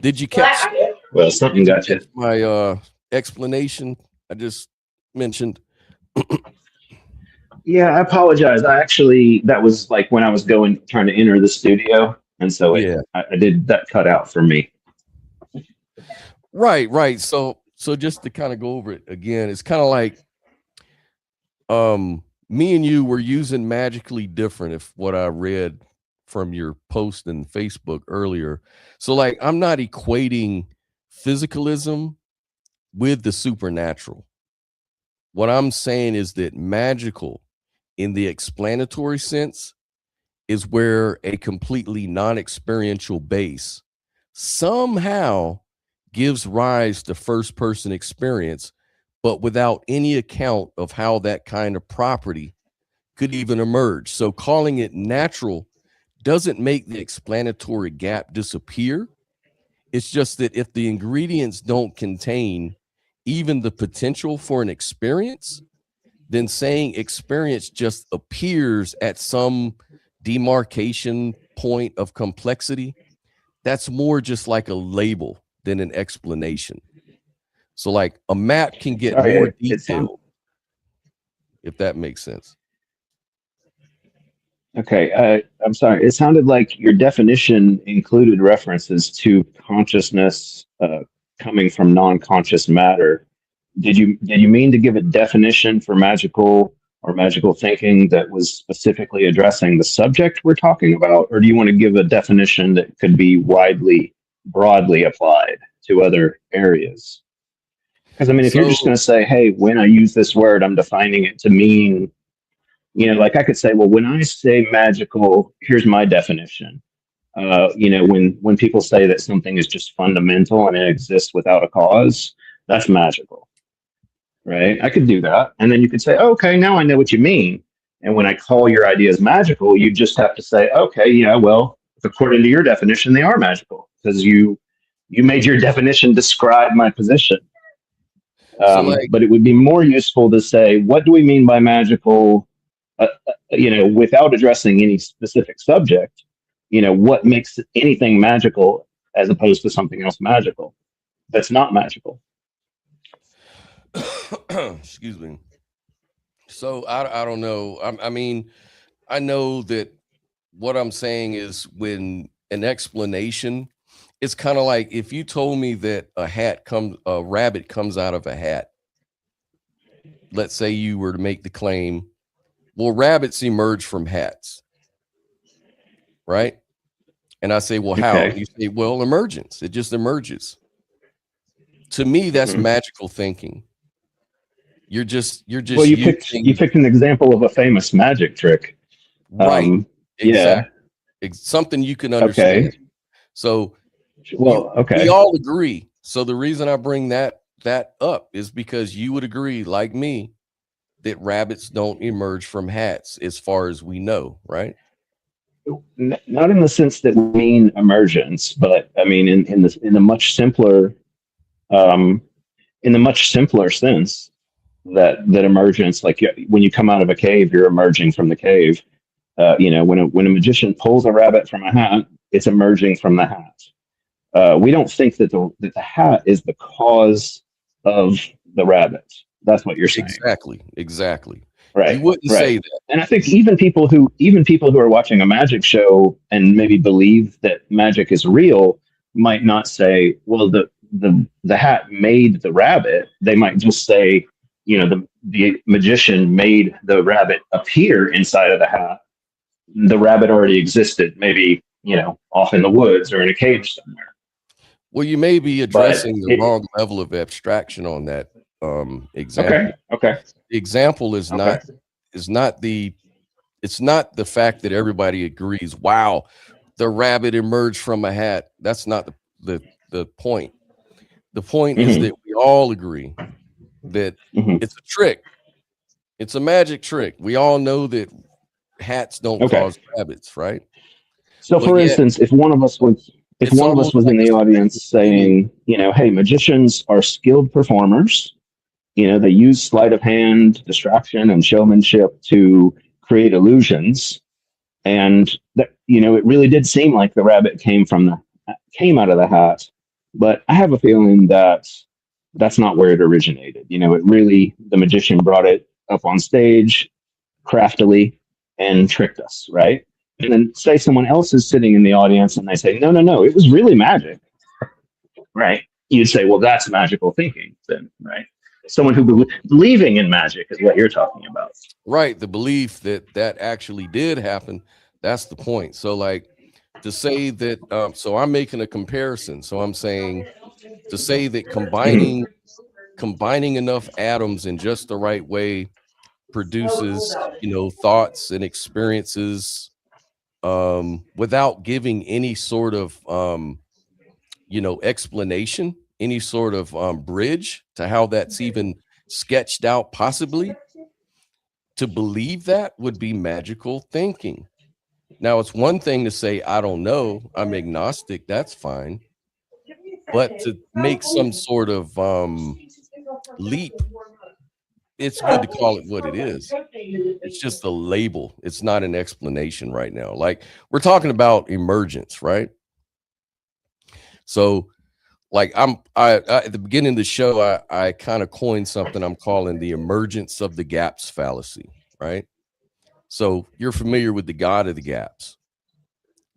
did you catch Well, something got you. my explanation I just mentioned? Yeah, I apologize. That was like when I was trying to enter the studio, and so Yeah. I did that cut out for me. Right. So just to kind of go over it again, it's kind of like me and you were using magically different, if what I read from your post in Facebook earlier. So like I'm not equating physicalism with the supernatural. What I'm saying is that magical in the explanatory sense is where a completely non-experiential base somehow gives rise to first person experience, but without any account of how that kind of property could even emerge. So calling it natural doesn't make the explanatory gap disappear. It's just that if the ingredients don't contain even the potential for an experience, then saying experience just appears at some demarcation point of complexity, that's more just like a label than an explanation. So like a map can get Sorry, more it sounds detailed, if that makes sense. okay. I'm sorry. It sounded like your definition included references to consciousness coming from non-conscious matter. Did you mean to give a definition for magical or magical thinking that was specifically addressing the subject we're talking about, or do you want to give a definition that could be broadly applied to other areas? Because I mean, if you're just So going to say, "Hey, when I use this word, I'm defining it to mean," like I could say, "Well, when I say magical, here's my definition." When people say that something is just fundamental and it exists without a cause, that's magical. Right? I could do that. And then you could say, oh, okay, now I know what you mean. And when I call your ideas magical, you just have to say, okay, yeah, well, according to your definition, they are magical because you made your definition describe my position. like But it would be more useful to say, what do we mean by magical, without addressing any specific subject, what makes anything magical as opposed to something else magical that's not magical. excuse me. So I don't know. I mean, I know that what I'm saying is when an explanation, it's kind of like if you told me that a rabbit comes out of a hat. Let's say you were to make the claim, well, rabbits emerge from hats, right? And I say, well, how? And Okay. you say, well, emergence. It just emerges. To me, that's magical thinking. You're just Well, you using picked an example of a famous magic trick. right. Yeah. Exactly. Something you can understand. Okay. So Well, we okay. all agree. So the reason I bring that up is because you would agree, like me, that rabbits don't emerge from hats as far as we know, right? Not in the sense that we mean emergence, but I mean in the much simpler sense that emergence, like when you come out of a cave, you're emerging from the cave. When a magician pulls a rabbit from a hat, it's emerging from the hat. We don't think that the hat is the cause of the rabbit. That's what you're saying. Exactly. Right. You wouldn't Right. say that. And I think even people who are watching a magic show and maybe believe that magic is real might not say, well, the hat made the rabbit. They might just say, the magician made the rabbit appear inside of the hat. The rabbit already existed, maybe, off in the woods or in a cage somewhere. Well, you may be addressing the wrong level of abstraction on that example. Okay. The example is not It's not the fact that everybody agrees, wow, the rabbit emerged from a hat. That's not the point. The point is that we all agree that it's a trick. It's a magic trick. We all know that hats don't cause rabbits, right? So, for instance, if one of us was in the audience saying, you know, hey, magicians are skilled performers. You know, they use sleight of hand, distraction, and showmanship to create illusions. And that, you know, it really did seem like the rabbit came out of the hat. But I have a feeling that that's not where it originated. You know, the magician brought it up on stage craftily and tricked us, right? And then say someone else is sitting in the audience and they say, no, it was really magic, right? You'd say, well, that's magical thinking then, right? Someone who believing in magic is what you're talking about. Right. The belief that actually did happen. That's the point. So like to say that, so I'm making a comparison. So I'm saying to say that combining enough atoms in just the right way produces, you know, thoughts and experiences without giving any sort of, you know, explanation, any sort of bridge to how that's even sketched out possibly. To believe that would be magical thinking. Now, it's one thing to say, I don't know, I'm agnostic, that's fine. But to make some sort of leap, it's good to call it what it is. It's just a label. It's not an explanation right now. Like we're talking about emergence, right? So like I at the beginning of the show, I kind of coined something I'm calling the emergence of the gaps fallacy, right? So you're familiar with the God of the gaps.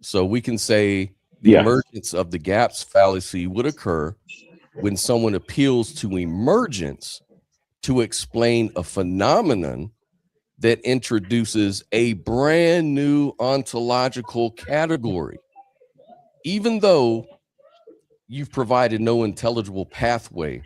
So we can say the emergence of the gaps fallacy would occur when someone appeals to emergence to explain a phenomenon that introduces a brand new ontological category, even though you've provided no intelligible pathway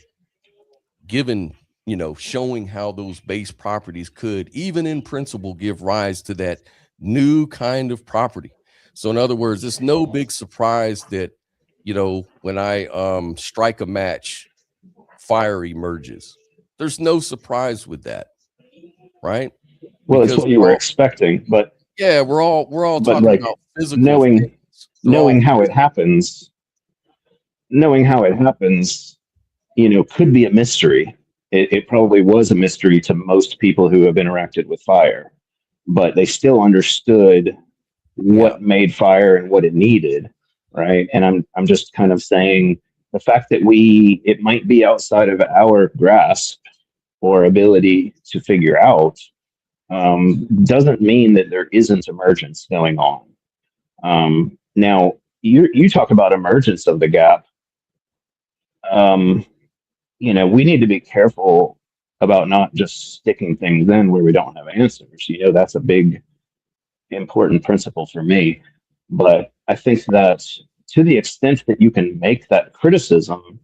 given, you know, showing how those base properties could even in principle give rise to that new kind of property. So in other words, it's no big surprise that, you know, when I strike a match, fire emerges. There's no surprise with that, right? Well, because it's what you were expecting, but yeah, we're all talking like about physical knowing how it happens, you know, could be a mystery. It probably was a mystery to most people who have interacted with fire, but they still understood what made fire and what it needed, right? And I'm just kind of saying the fact that it might be outside of our grasp or ability to figure out doesn't mean that there isn't emergence going on. Now, you talk about emergence of the gap. You know, we need to be careful about not just sticking things in where we don't have answers. You know, that's a big, important principle for me. But I think that to the extent that you can make that criticism,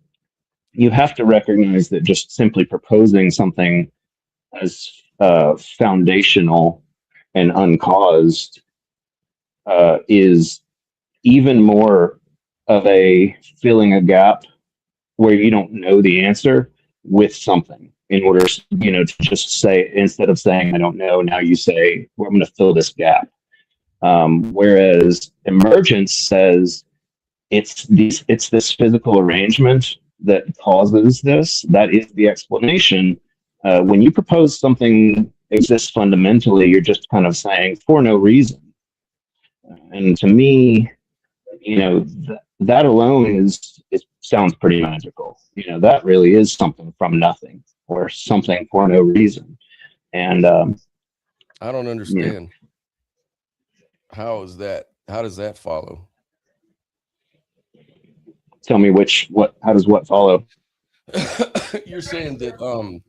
you have to recognize that just simply proposing something as foundational and uncaused is even more of a filling a gap where you don't know the answer with something in order, you know, to just say, instead of saying, I don't know, now you say, well, I'm going to fill this gap. Whereas emergence says it's this physical arrangement that causes this. That is the explanation. When you propose something exists fundamentally, you're just kind of saying for no reason. And to me, you know, that alone it sounds pretty magical. You know, that really is something from nothing or something for no reason. And I don't understand. How is that? How does that follow? Tell me how does what follow? You're saying that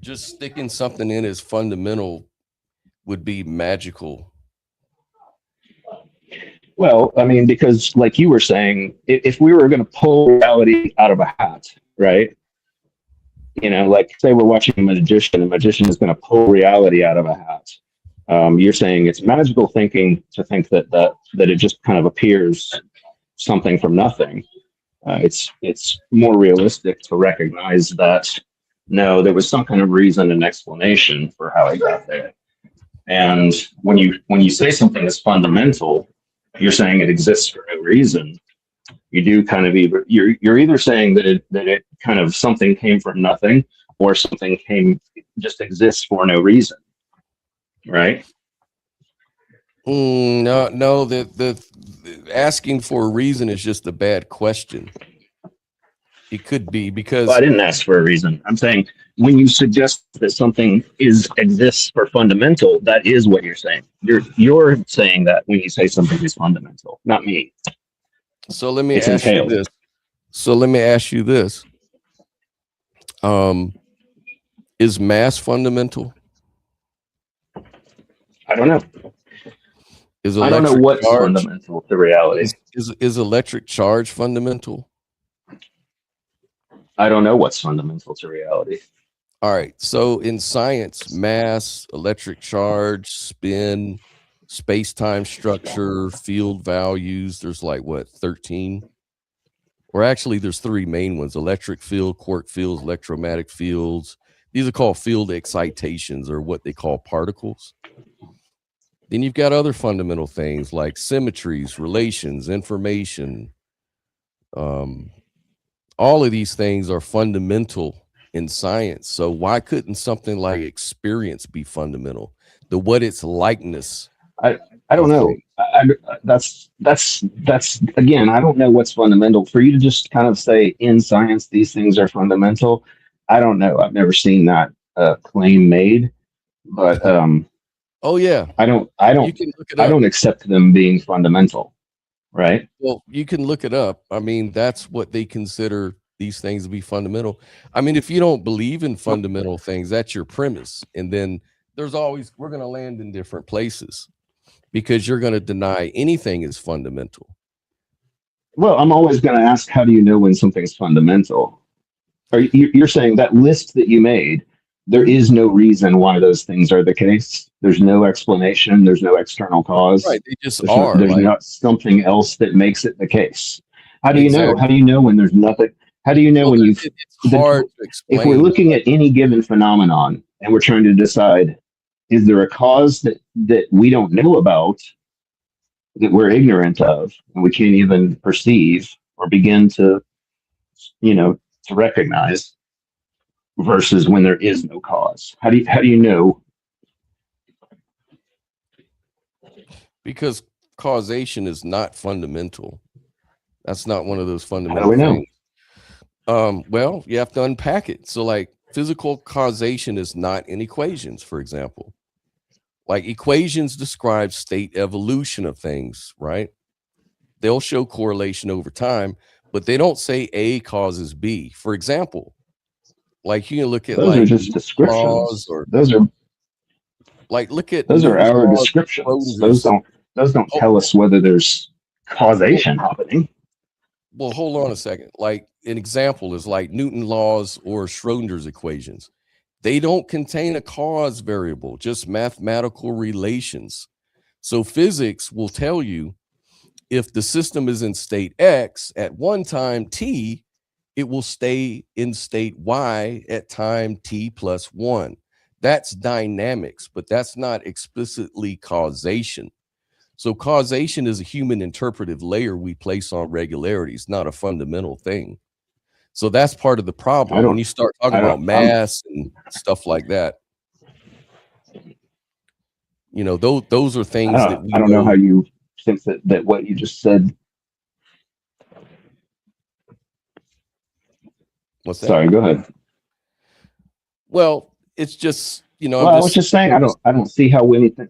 just sticking something in as fundamental would be magical. Well, I mean, because like you were saying, if we were going to pull reality out of a hat, right? You know, like say we're watching a magician is going to pull reality out of a hat. You're saying it's magical thinking to think that it just kind of appears something from nothing. It's more realistic to recognize that no, there was some kind of reason and explanation for how it got there. And when you say something is fundamental, you're saying it exists for no reason. You do kind of you're either saying that it kind of something came from nothing, or something came just exists for no reason, right? No. The asking for a reason is just a bad question. It could be because Well, I didn't ask for a reason. I'm saying when you suggest that something exists for fundamental, that is what you're saying. You're saying that when you say something is fundamental, not me. so let me It's ask you entailed. this. So let me ask you this. Is mass fundamental? I don't know. Is I don't know electric what's charge fundamental to reality. is electric charge fundamental? I don't know what's fundamental to reality. All right. So in science, mass, electric charge, spin, space-time structure, field values, there's like what, 13? Or actually there's three main ones: electric field, quark fields, electromagnetic fields. These are called field excitations, or what they call particles. Then you've got other fundamental things like symmetries, relations, information. All of these things are fundamental in science. So why couldn't something like experience be fundamental? The what its likeness I don't of know. things. That's again. I don't know what's fundamental. For you to just kind of say in science these things are fundamental, I don't know. I've never seen that claim made, but Oh yeah, I don't. you can look it I up. don't accept them being fundamental, right? Well, you can look it up. I mean, that's what they consider these things to be fundamental. I mean, if you don't believe in fundamental things, that's your premise. And then there's always, we're going to land in different places because you're going to deny anything is fundamental. Well, I'm always going to ask, how do you know when something's fundamental? You're saying that list that you made, there is no reason why those things are the case. There's no explanation. There's no external cause. Right. They just There's are. there's Like, not something else that makes it the case. How do you know? exactly. How do you know when there's nothing? How do you know Well, when it's hard to if we're explain. looking at any given phenomenon and we're trying to decide, is there a cause that we don't know about, that we're ignorant of, and we can't even perceive or begin to, to recognize, versus when there is no cause? How do you know? Because causation is not fundamental. That's not one of those How do fundamental we know? things. Well, you have to unpack it. So, like, physical causation is not in equations, for example. Like, equations describe state evolution of things, right? They'll show correlation over time, but they don't say A causes B. For example, like you can look at Those are like just Newton's laws, descriptions. or Those are like look at those are Newton's our laws, descriptions. Schrodinger's. Those don't Oh, tell us whether there's well, causation happening. well, hold on a second. Like an example is like Newton laws or Schrodinger's equations. They don't contain a cause variable, just mathematical relations. So physics will tell you if the system is in state X at one time T, it will stay in state Y at time T plus 1. That's dynamics, but that's not explicitly causation. So causation is a human interpretive layer we place on regularities, not a fundamental thing. So that's part of the I problem. When don't. you start talking I about don't. I'm. mass and stuff like that, those are things that we I don't know how know. you think that what you just said. What's that? Sorry. Go ahead. Well, it's just, I'm Well, I was just, just saying. I'm just, I don't see how anything.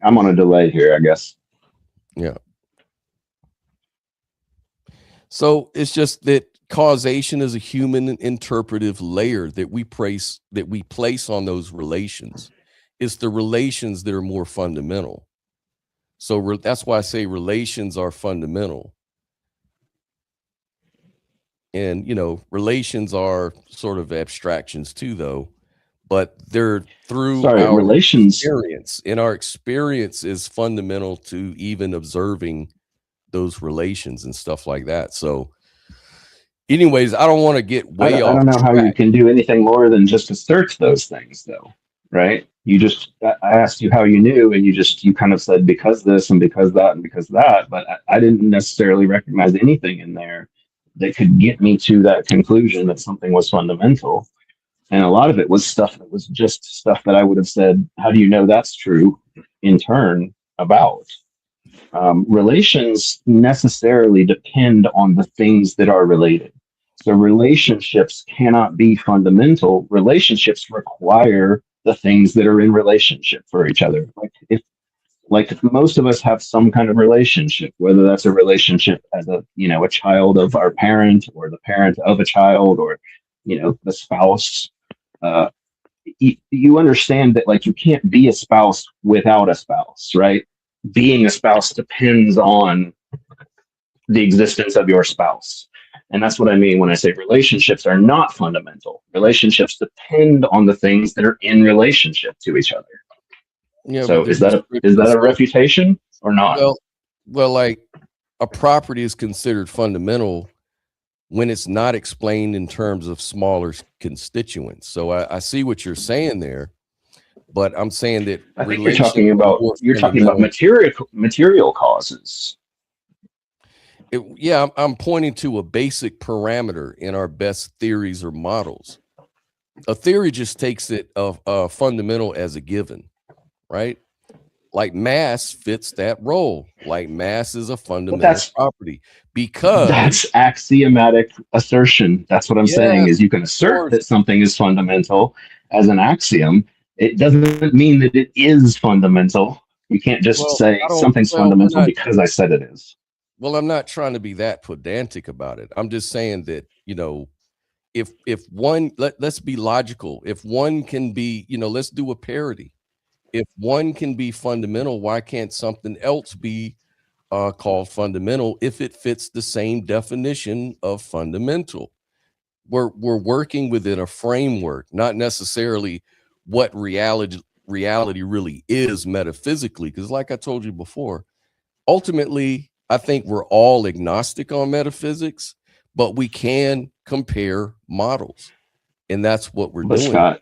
I'm on a delay here, I guess. yeah. So it's just that causation is a human interpretive layer that we place on those relations. It's the relations that are more fundamental. So that's why I say relations are fundamental. And relations are sort of abstractions too, though. but they're through Sorry, our relations. experience. And our experience is fundamental to even observing those relations and stuff like that. So anyways, I don't want to get I way don't, I off don't know how you track. can do anything more than just assert those things, though, right? I asked you how you knew, and you kind of said because this and because that and because that, but I didn't necessarily recognize anything in there that could get me to that conclusion that something was fundamental. And a lot of it was stuff that was just stuff that I would have said, how do you know that's true in turn about? Relations necessarily depend on the things that are related. So relationships cannot be fundamental. Relationships require the things that are in relationship for each other. If most of us have some kind of relationship, whether that's a relationship as a child of our parent or the parent of a child or the spouse, uh, you understand that like you can't be a spouse without a spouse, right? Being a spouse depends on the existence of your spouse. And that's what I mean when I say relationships are not fundamental. Relationships depend on the things that are in relationship to each other. Yeah, So but the is that a so, refutation or not? well, like a property is considered fundamental when it's not explained in terms of smaller constituents. So I see what you're saying there, but I'm saying that I think relations are more you're talking about fundamental. material causes. I'm pointing to a basic parameter in our best theories or models. A theory just takes it of fundamental as a given, right? Like mass fits that role. Like mass is a fundamental property because that's axiomatic assertion. That's what I'm saying is you can assert that something is fundamental as an axiom. It doesn't mean that it is fundamental. You can't just say something's fundamental because I said it is. Well, I'm not trying to be that pedantic about it. I'm just saying that, if one, let's be logical. If one can be, let's do a parity. If one can be fundamental, why can't something else be called fundamental if it fits the same definition of fundamental? We're working within a framework, not necessarily what reality really is metaphysically. Because like I told you before, ultimately, I think we're all agnostic on metaphysics, but we can compare models. And that's what we're doing. Scott,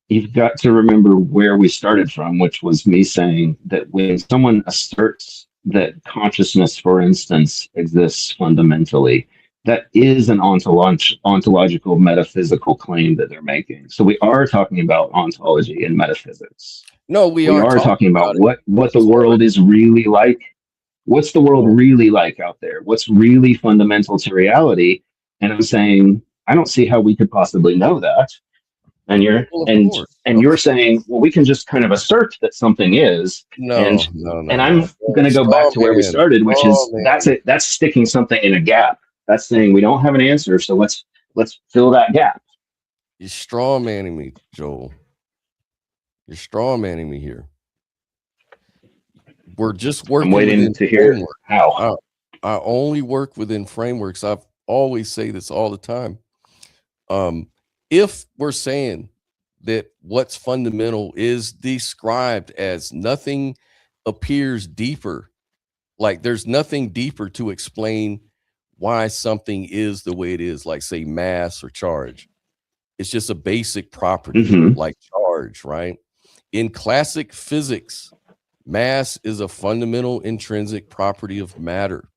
you've got to remember where we started from, which was me saying that when someone asserts that consciousness, for instance, exists fundamentally, that is an ontological metaphysical claim that they're making. So we are talking about ontology and metaphysics. No, we are talking about what the world is really like. What's the world really like out there? What's really fundamental to reality? And I'm saying, I don't see how we could possibly know that. And you're saying, well, we can just kind of assert that something is. No. And I'm going to go back to where we started, which is that's sticking something in a gap. That's saying we don't have an answer, so let's fill that gap. You're straw manning me, Joel. You're straw manning me here. We're just working. I'm waiting to hear framework. How. I only work within frameworks. I've always say this all the time. If we're saying that what's fundamental is described as nothing appears deeper, like there's nothing deeper to explain why something is the way it is, like say mass or charge. It's just a basic property like charge, right? In classic physics, mass is a fundamental intrinsic property of matter.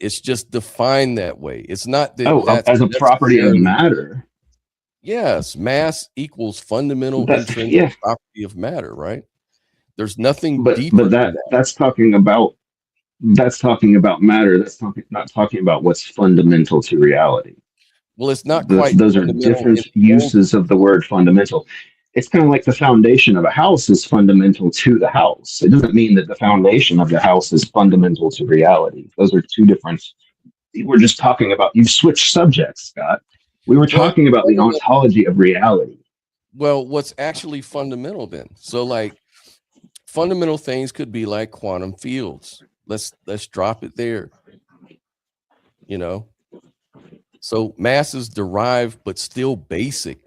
It's just defined that way. It's not that that's as a property of matter. Yes, mass equals fundamental intrinsic property of matter, right? There's nothing deeper. But that's talking about matter. That's not talking about what's fundamental to reality. Well, it's not quite. Those are different uses of the word fundamental. It's kind of like the foundation of a house is fundamental to the house. It doesn't mean that the foundation of the house is fundamental to reality. Those are two different. We're just talking about. You've switched subjects, Scott. We were talking about the ontology of reality. Well, what's actually fundamental then? So, like, fundamental things could be like quantum fields. Let's drop it there. So mass is derived, but still basic.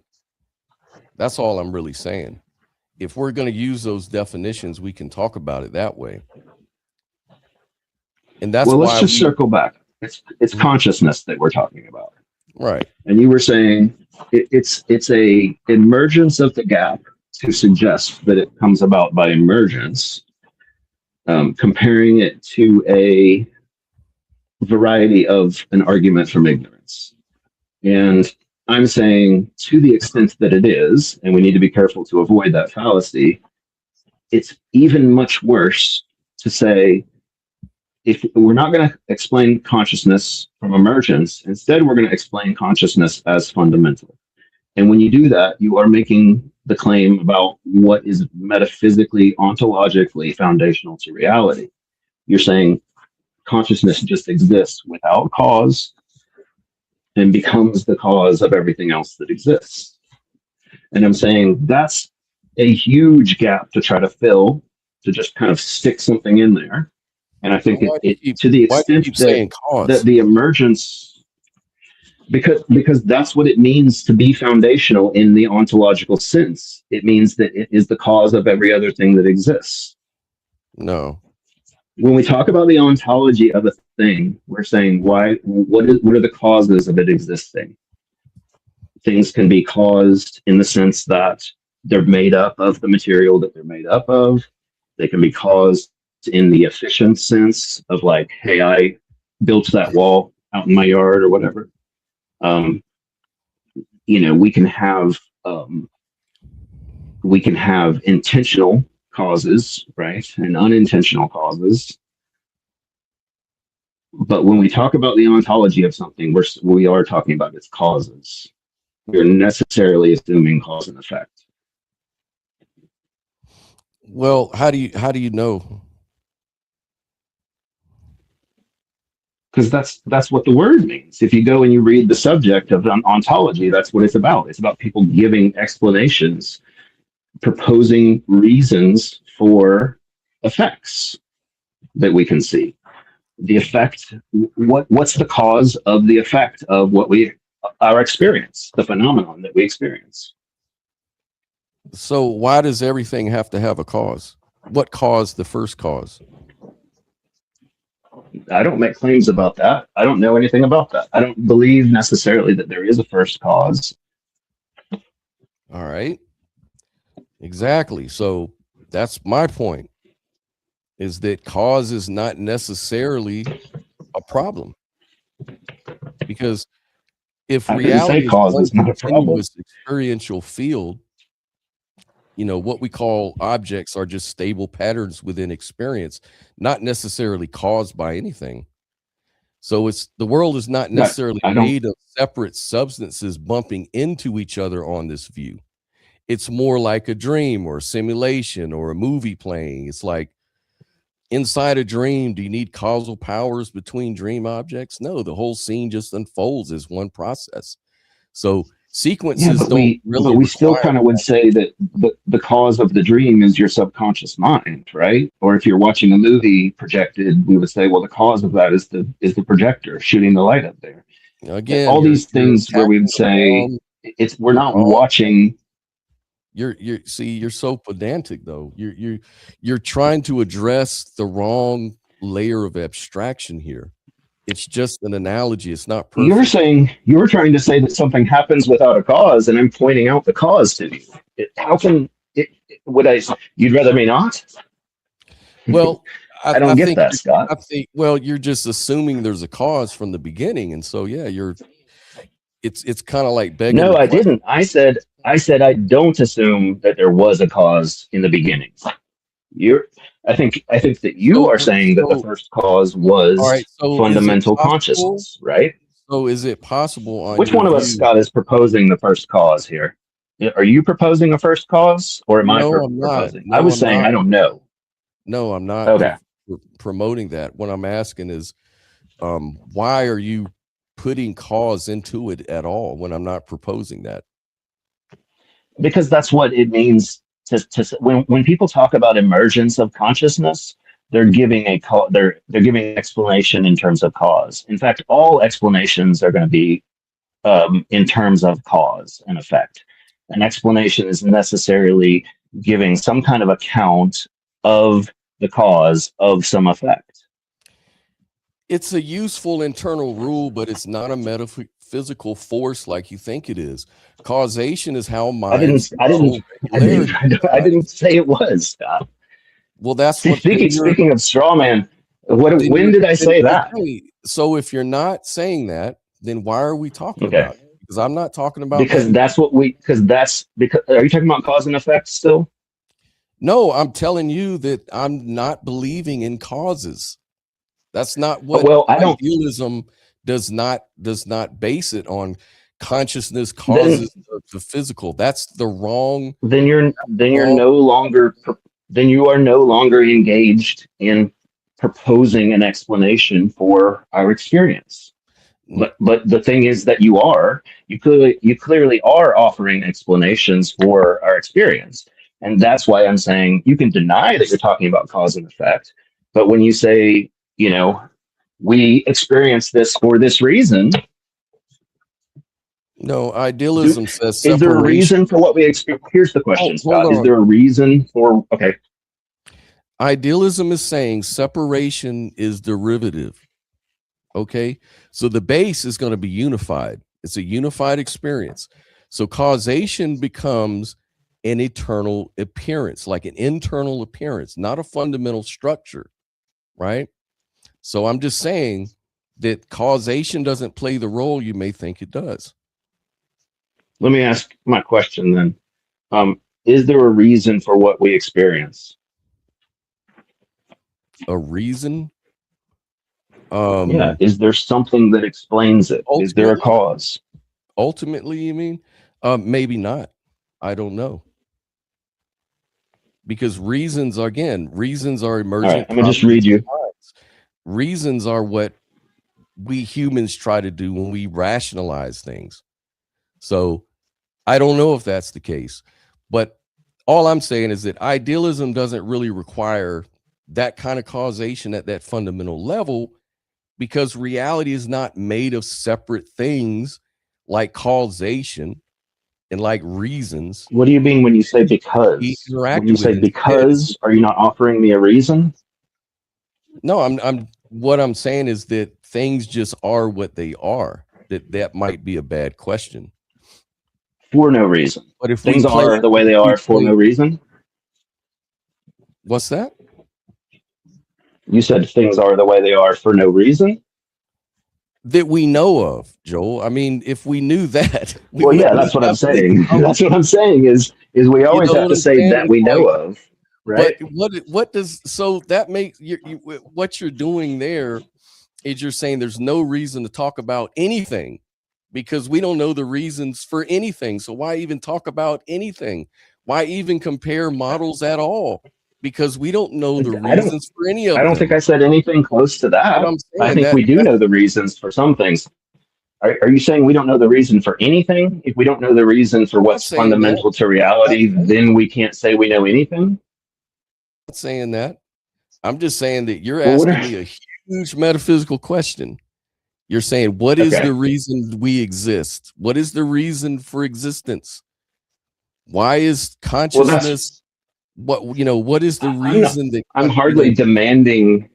That's all I'm really saying. If we're going to use those definitions, we can talk about it that way. And that's Well, why let's just circle back. It's consciousness that we're talking about. Right. And you were saying it's a emergence of the gap to suggest that it comes about by emergence, comparing it to a variety of an argument from ignorance. And I'm saying to the extent that it is, and we need to be careful to avoid that fallacy, it's even much worse to say, if we're not going to explain consciousness from emergence, instead we're going to explain consciousness as fundamental. And when you do that, you are making the claim about what is metaphysically, ontologically foundational to reality. You're saying consciousness just exists without cause and becomes the cause of everything else that exists. And I'm saying that's a huge gap to try to fill, to just kind of stick something in there. And I think to the extent that the emergence, because that's what it means to be foundational in the ontological sense. It means that it is the cause of every other thing that exists. No. When we talk about the ontology of a thing, we're saying what are the causes of it existing? Things can be caused in the sense that they're made up of the material that they're made up of. They can be caused in the efficient sense of like, hey, I built that wall out in my yard or whatever. We can have intentional causes, right, and unintentional causes. But when we talk about the ontology of something, we are talking about its causes. We're necessarily assuming cause and effect. Well, how do you know? Because that's what the word means. If you go and you read the subject of ontology, that's what it's about. It's about people giving explanations, proposing reasons for effects that we can see. The effect, what's the cause of the effect of our experience, the phenomenon that we experience? So why does everything have to have a cause? What caused the first cause? I don't make claims about that. I don't know anything about that. I don't believe necessarily that there is a first cause. All right. Exactly. So that's my point, is that cause is not necessarily a problem. Because if reality is not a continuous experiential field, what we call objects are just stable patterns within experience, not necessarily caused by anything. So the world is not necessarily made of separate substances bumping into each other on this view. It's more like a dream or a simulation or a movie playing. It's like inside a dream, do you need causal powers between dream objects? No, the whole scene just unfolds as one process. So sequences but we still kind of would say that the cause of the dream is your subconscious mind, right? Or if you're watching a movie projected, we would say, well, the cause of that is the projector shooting the light up there. Again, all these things where we would say we're not watching. You're so pedantic though. You're trying to address the wrong layer of abstraction here. It's just an analogy. It's not perfect. You were trying to say that something happens without a cause, and I'm pointing out the cause to you. How can you'd rather me not? Well, I don't get that, Scott. I think, well, you're just assuming there's a cause from the beginning. And so, yeah, it's kind of like begging. No, I didn't. I said I don't assume that there was a cause in the beginning. I think that you are saying that the first cause was fundamental consciousness, right? So is it possible? Which one of us, Scott, is proposing the first cause here? Are you proposing a first cause, or am I proposing? No, I was saying I don't know. No, I'm not promoting that. What I'm asking is, why are you putting cause into it at all when I'm not proposing that? Because that's what it means. When people talk about emergence of consciousness, they're giving they're giving an explanation in terms of cause. In fact, all explanations are going to be in terms of cause and effect. an explanation is necessarily giving some kind of account of the cause of some effect. It's a useful internal rule, but it's not a metaphysical force like you think it is. Causation is how I didn't say it was, Scott. Well, that's See, what. Speaking of straw man, when did I say that? Okay, so if you're not saying that, then why are we talking about it? Because I'm not talking about because are you talking about cause and effect still? No, I'm telling you that I'm not believing in causes. That's not what idealism does not base it on. Consciousness causes the physical. That's the wrong. Then you are no longer engaged in proposing an explanation for our experience. But the thing is that you clearly are offering explanations for our experience. And that's why I'm saying you can deny that you're talking about cause and effect. But when you say, we experience this for this reason. No, idealism says separation. Is there a reason for what we experience? Here's the question, Scott. Is there a reason for, okay. Idealism is saying separation is derivative. Okay, so the base is going to be unified. It's a unified experience. So causation becomes an eternal appearance, like an internal appearance, not a fundamental structure, right? So I'm just saying that causation doesn't play the role you may think it does. Let me ask my question then. Is there a reason for what we experience? A reason? Yeah. Is there something that explains it? Is there a cause? Ultimately, you mean? Maybe not. I don't know. Because reasons are emergent. All right, I'm gonna just read you. Reasons are what we humans try to do when we rationalize things. So I don't know if that's the case, but all I'm saying is that idealism doesn't really require that kind of causation at that fundamental level, because reality is not made of separate things like causation and like reasons. What do you mean when you say because? When you say because, are you not offering me a reason? No, what I'm saying is that things just are what they are. That might be a bad question. For no reason. But if things are the way they are for no reason. What's that? You said things are the way they are for no reason? That we know of, Joel. I mean, if we knew that. That's what I'm saying. That's what I'm saying is we always have to say that we know of, right? But what does, so that makes what you're doing there is you're saying there's no reason to talk about anything because we don't know the reasons for anything. So why even talk about anything? Why even compare models at all? Because we don't know the reasons for any of them. I don't think I said anything close to that. I think we do know the reasons for some things. Are you saying we don't know the reason for anything? If we don't know the reason for what's fundamental to reality, then we can't say we know anything? I'm not saying that. I'm just saying that you're asking me a huge metaphysical question. You're saying, what is the reason we exist? What is the reason for existence? Why is consciousness... what is the reason that I'm hardly demanding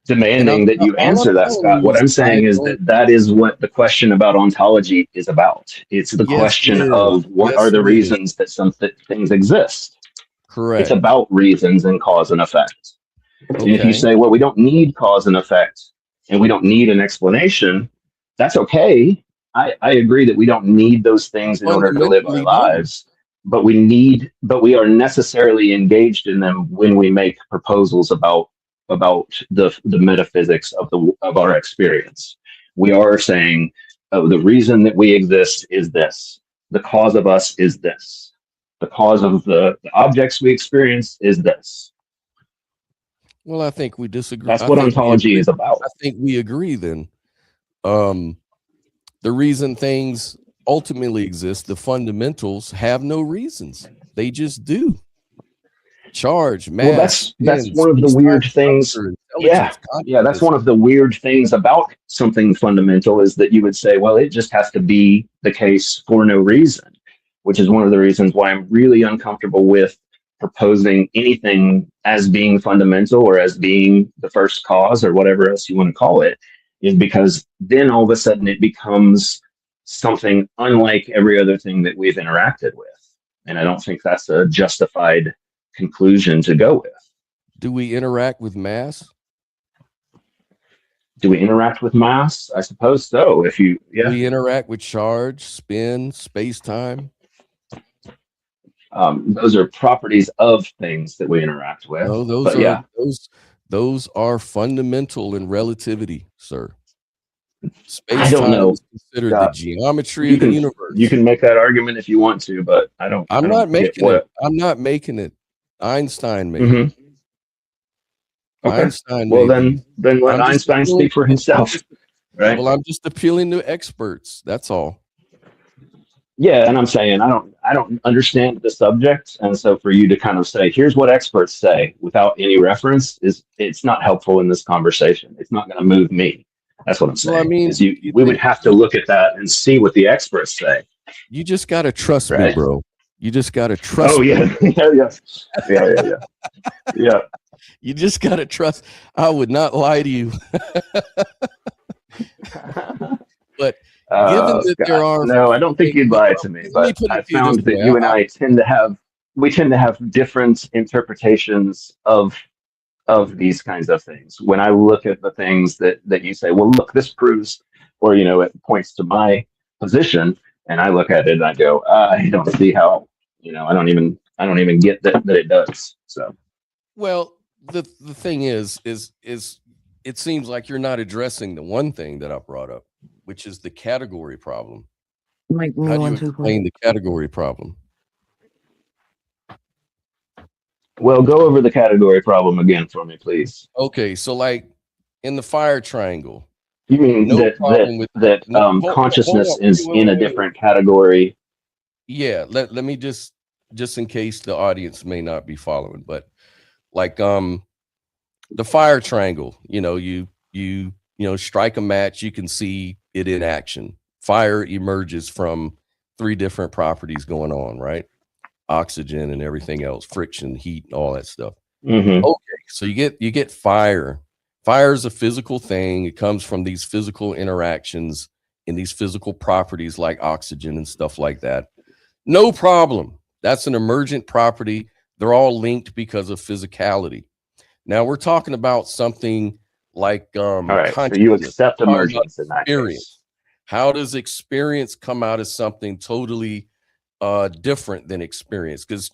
that you answer that, Scott? What I'm saying is that is what the question about ontology is about. It's the question of what are the reasons that some things exist. Correct. It's about reasons and cause and effect. And if you say, well, we don't need cause and effect and we don't need an explanation, that's okay. I agree that we don't need those things in order to live our lives. But we are necessarily engaged in them when we make proposals about the metaphysics of our experience. We are saying, oh, the reason that we exist is this. The cause of us is this. The cause of the objects we experience is this. Well, I think we disagree. That's what ontology is about. I think we agree then. The reason things ultimately exist, the fundamentals have no reasons. They just do. Charge, mass. Well, that's one of the weird things. Yeah, that's one of the weird things about something fundamental is that you would say, well, it just has to be the case for no reason. which is one of the reasons why I'm really uncomfortable with proposing anything as being fundamental or as being the first cause or whatever else you want to call it, is because then all of a sudden it becomes something unlike every other thing that we've interacted with. And I don't think that's a justified conclusion to go with. Do we interact with mass? Do we interact with mass? I suppose so. If you, yeah. We interact with charge, spin, space-time. Those are properties of things that we interact with. No, those are fundamental in relativity, sir. Space-time is considered the geometry of the universe. You can make that argument if you want to, but I'm not making it. I'm not making it. Einstein made it. Okay. Einstein. Well, then let Einstein speak for himself, right? Well, I'm just appealing to experts. That's all. Yeah, and I'm saying I don't understand the subject, and so for you to kind of say, here's what experts say without any reference it's not helpful in this conversation. It's not going to move me. That's what I'm saying. Well, I mean, we would have to look at that and see what the experts say. You just got to trust me, bro. You just got to trust me. Yeah. Yeah. You just got to trust. I would not lie to you. But given that there are... No, I don't think you'd lie to me, but I found that you and I tend to have different interpretations of these kinds of things. When I look at the things that you say, well, look, this proves, or, it points to my position, and I look at it and I go, I don't see how, I don't even get that it does. So, well, the thing is it seems like you're not addressing the one thing that I brought up, which is the category problem. How do you explain the category problem? Well, go over the category problem again for me, please. Okay, so like in the fire triangle. You mean that consciousness is in a different category? Yeah, let me just in case the audience may not be following, but like the fire triangle, you strike a match, you can see it in action. Fire emerges from 3 different properties going on, right? Oxygen and everything else, friction, heat, and all that stuff. Mm-hmm. Okay, so you get fire. Fire is a physical thing. It comes from these physical interactions and these physical properties like oxygen and stuff like that. No problem. That's an emergent property. They're all linked because of physicality. Now we're talking about something like all right, so you accept emergence in that case. How does experience come out as something totally different than experience? Because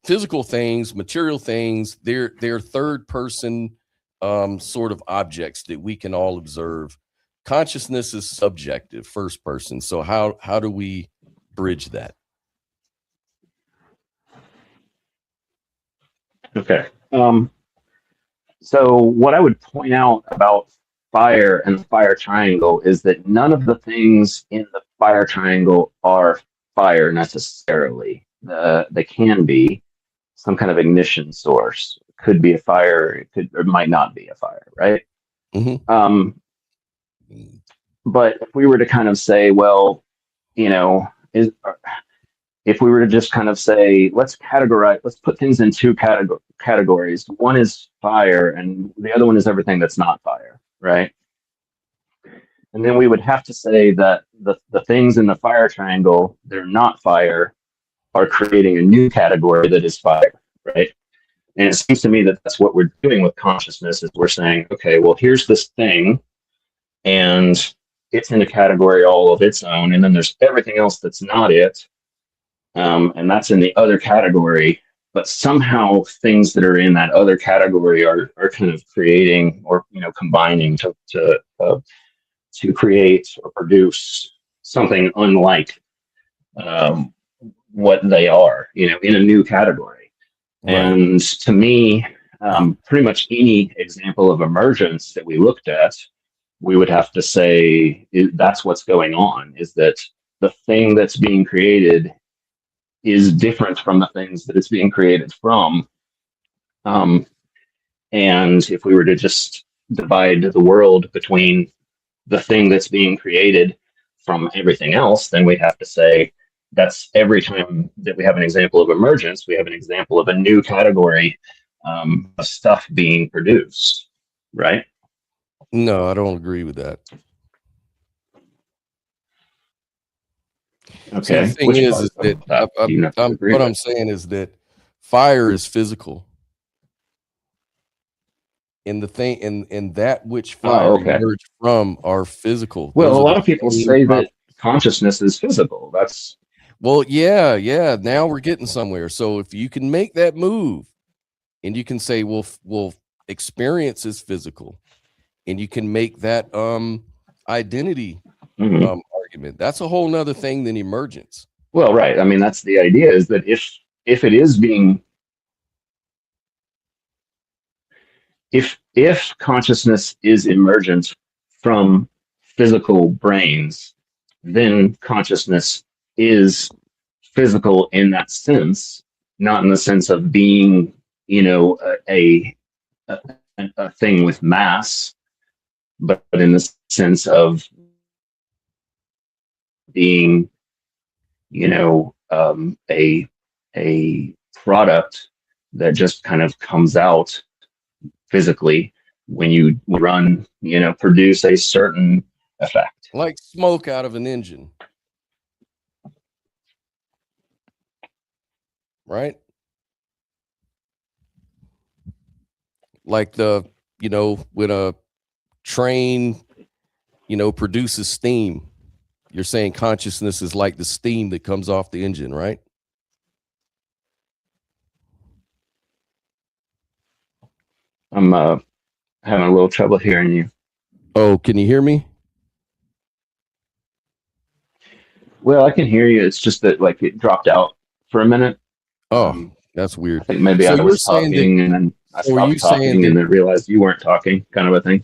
physical things, material things, they're third person sort of objects that we can all observe. Consciousness is subjective, first person. So how do we bridge that? Okay. So what I would point out about fire and the fire triangle is that none of the things in the fire triangle are fire necessarily. They can be some kind of ignition source. It could be a fire. It could or might not be a fire, right? Mm-hmm. But if we were to kind of say, well, if we were to just kind of say, let's put things in 2 categories. One is fire, and the other one is everything that's not fire, right? And then we would have to say that the things in the fire triangle, they're not fire, are creating a new category that is fire, right? And it seems to me that that's what we're doing with consciousness, is we're saying, okay, well, here's this thing, and it's in a category all of its own, and then there's everything else that's not it, and that's in the other category. But somehow things that are in that other category are kind of creating or combining to create or produce something unlike what they are, in a new category. Right. And to me, pretty much any example of emergence that we looked at, we would have to say that's what's going on, is that the thing that's being created is different from the things that it's being created from. And if we were to just divide the world between the thing that's being created from everything else, then we'd have to say that's every time that we have an example of emergence, we have an example of a new category of stuff being produced, right? No, I don't agree with that. Okay. See, the thing Which is part that do you not agree what with? I'm saying is that fire is physical. And the thing and that which fire okay. emerged from are physical. Well, Those a are lot the of people same say that consciousness is physical. That's well, yeah. Now we're getting somewhere. So if you can make that move, and you can say, well, experience is physical, and you can make that identity argument. That's a whole nother thing than emergence. Well, right. I mean, that's the idea, is that if it is being, if consciousness is emergent from physical brains, then consciousness is physical in that sense, not in the sense of being, a thing with mass, but in the sense of being, a product that just kind of comes out physically when you run, produce a certain effect. Like smoke out of an engine. Right? Like when a train, produces steam, you're saying consciousness is like the steam that comes off the engine, right? I'm having a little trouble hearing you. Oh, can you hear me? Well, I can hear you. It's just that like it dropped out for a minute. Oh, that's weird. I think maybe So I was talking and then I stopped talking and then realized you weren't talking, kind of a thing.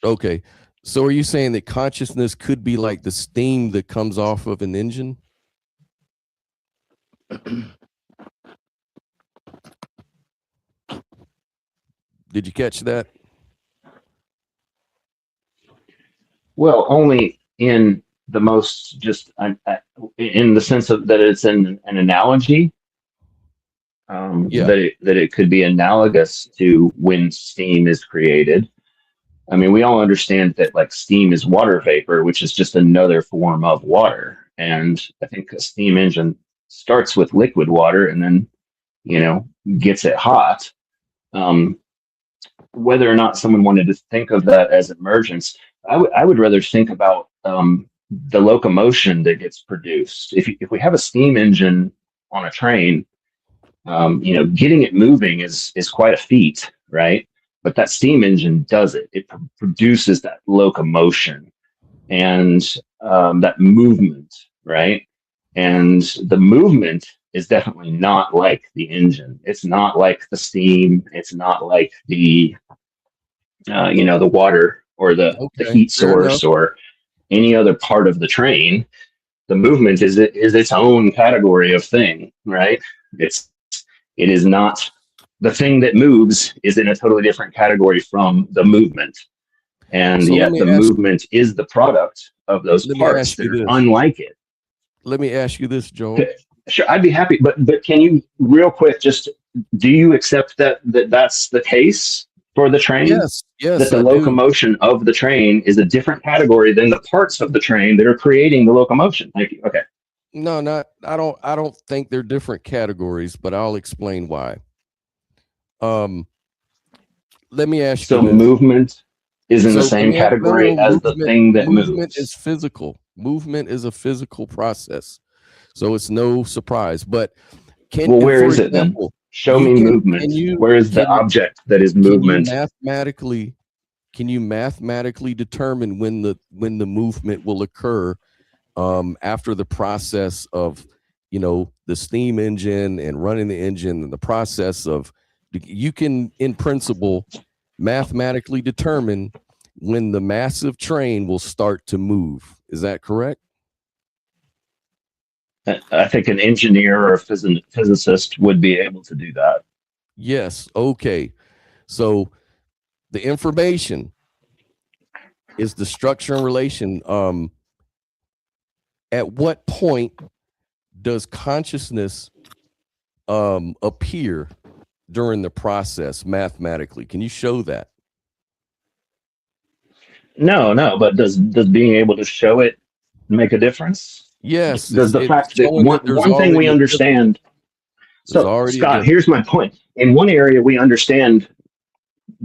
Okay. So are you saying that consciousness could be like the steam that comes off of an engine? Did you catch that? Well, only in the most just in the sense of that it's an analogy. That it could be analogous to when steam is created. I mean, we all understand that like steam is water vapor, which is just another form of water. And I think a steam engine starts with liquid water and then, gets it hot. Whether or not someone wanted to think of that as emergence, I would rather think about the locomotion that gets produced. If we have a steam engine on a train, getting it moving is quite a feat, right? But that steam engine does it. It produces that locomotion and that movement, right? And the movement is definitely not like the engine. It's not like the steam. It's not like the the water or the heat source or any other part of the train. The movement is its own category of thing, right? It is not the thing that moves is in a totally different category from the movement. And yet the movement is the product of those parts that are unlike it. Let me ask you this, Joel. Sure, I'd be happy, but can you real quick just do you accept that's the case for the train? Yes, that the locomotion of the train is a different category than the parts of the train that are creating the locomotion. Thank you. Okay. No, I don't think they're different categories, but I'll explain why. Let me ask you. So movement is in the same category as the thing that moves. Movement is physical. Movement is a physical process. So it's no surprise. But where is it then? Show me movement. Where is the object that is movement? Can you mathematically determine when the movement will occur after the process of the steam engine and running the engine and the process of you can in principle mathematically determine when the massive train will start to move. Is that correct? I think an engineer or a physicist would be able to do that. Yes. Okay. So the information is the structure and relation. At what point does consciousness appear during the process mathematically? Can you show that? No, but does being able to show it make a difference? Yes, Does the it's fact that showing that there's one thing we already a difference. understand? There's So, already a Scott, difference. here's my point. In one area, we understand,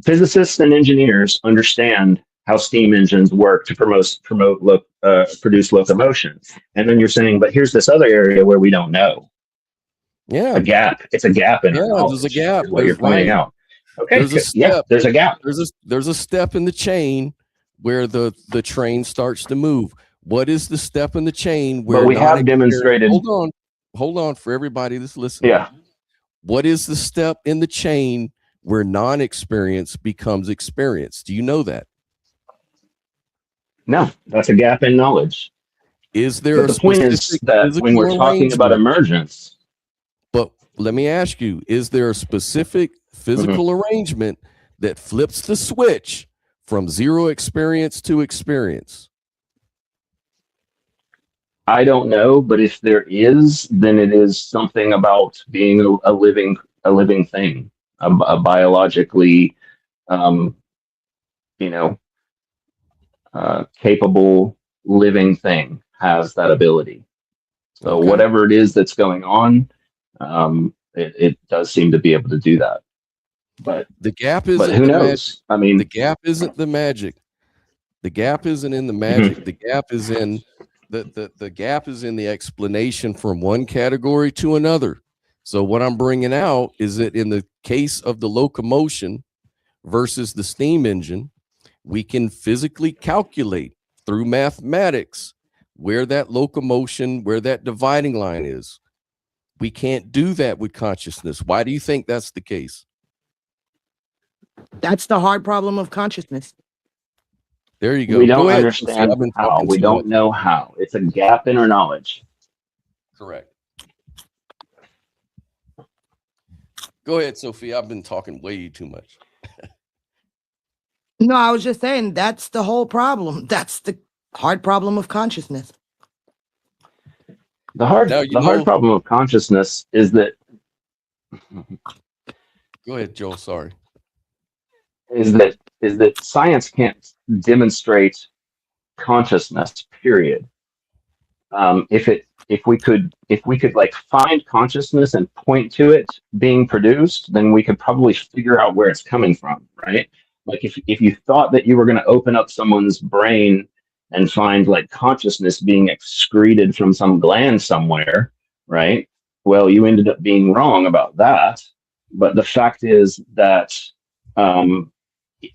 physicists and engineers understand how steam engines work to produce locomotion. And then you're saying, but here's this other area where we don't know. Yeah, A gap. It's a gap in our there's a knowledge, gap. is what you're pointing out. Okay, There's a yeah, step. there's a gap. There's a step in the chain where the train starts to move. What is the step in the chain where But we have demonstrated. Hold on for everybody that's listening. Yeah. What is the step in the chain where non-experience becomes experience? Do you know that? No, that's a gap in knowledge. Is there But the point is that when we're talking about emergence. But let me ask you, is there a specific physical arrangement that flips the switch from zero experience to experience? I don't know, but if there is, then it is something about being a living thing, a biologically, capable living thing has that ability. So whatever it is that's going on, it does seem to be able to do that. But the gap isn't. But who knows? Magic. I mean, the gap isn't the magic. The gap isn't in the magic. The gap is in the gap is in the explanation from one category to another. So what I'm bringing out is that in the case of the locomotion versus the steam engine, we can physically calculate through mathematics where that locomotion, where that dividing line is. We can't do that with consciousness. Why do you think that's the case? That's the hard problem of consciousness. There you go. We don't understand how. We don't know how. It's a gap in our knowledge. Correct. Go ahead, Sophie. I've been talking way too much. No, I was just saying that's the whole problem. That's the hard problem of consciousness. The hard problem of consciousness is that. Go ahead, Joel. Sorry. Is that science can't demonstrate consciousness, period. If we could like find consciousness and point to it being produced, then we could probably figure out where it's coming from, right? Like if you thought that you were going to open up someone's brain and find like consciousness being excreted from some gland somewhere, right? Well, you ended up being wrong about that. But the fact is that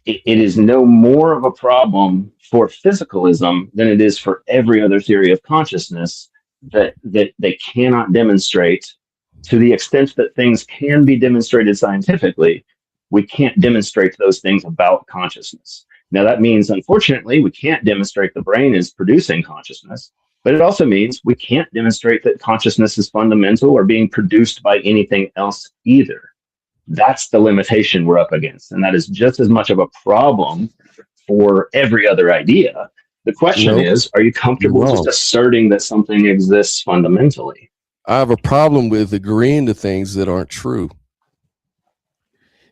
it is no more of a problem for physicalism than it is for every other theory of consciousness that they cannot demonstrate to the extent that things can be demonstrated scientifically. We can't demonstrate those things about consciousness. Now, that means, unfortunately, we can't demonstrate the brain is producing consciousness, but it also means we can't demonstrate that consciousness is fundamental or being produced by anything else either. That's the limitation we're up against. And that is just as much of a problem for every other idea. The question is, are you comfortable just asserting that something exists fundamentally? I have a problem with agreeing to things that aren't true.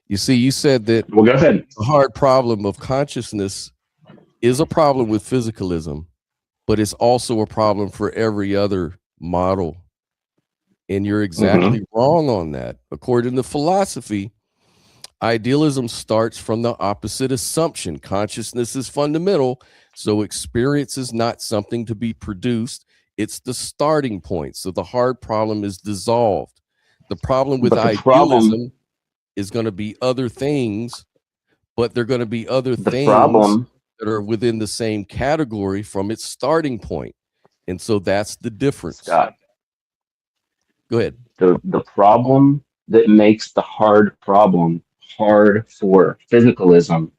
You see, you said that well, go ahead. The hard problem of consciousness is a problem with physicalism, but it's also a problem for every other model. And you're exactly wrong on that. According to philosophy, idealism starts from the opposite assumption. Consciousness is fundamental, so experience is not something to be produced. It's the starting point. So the hard problem is dissolved. The problem with idealism is going to be other things, but they're going to be other things that are within the same category from its starting point. And so that's the difference. Scott. Go ahead. The problem that makes the hard problem hard for physicalism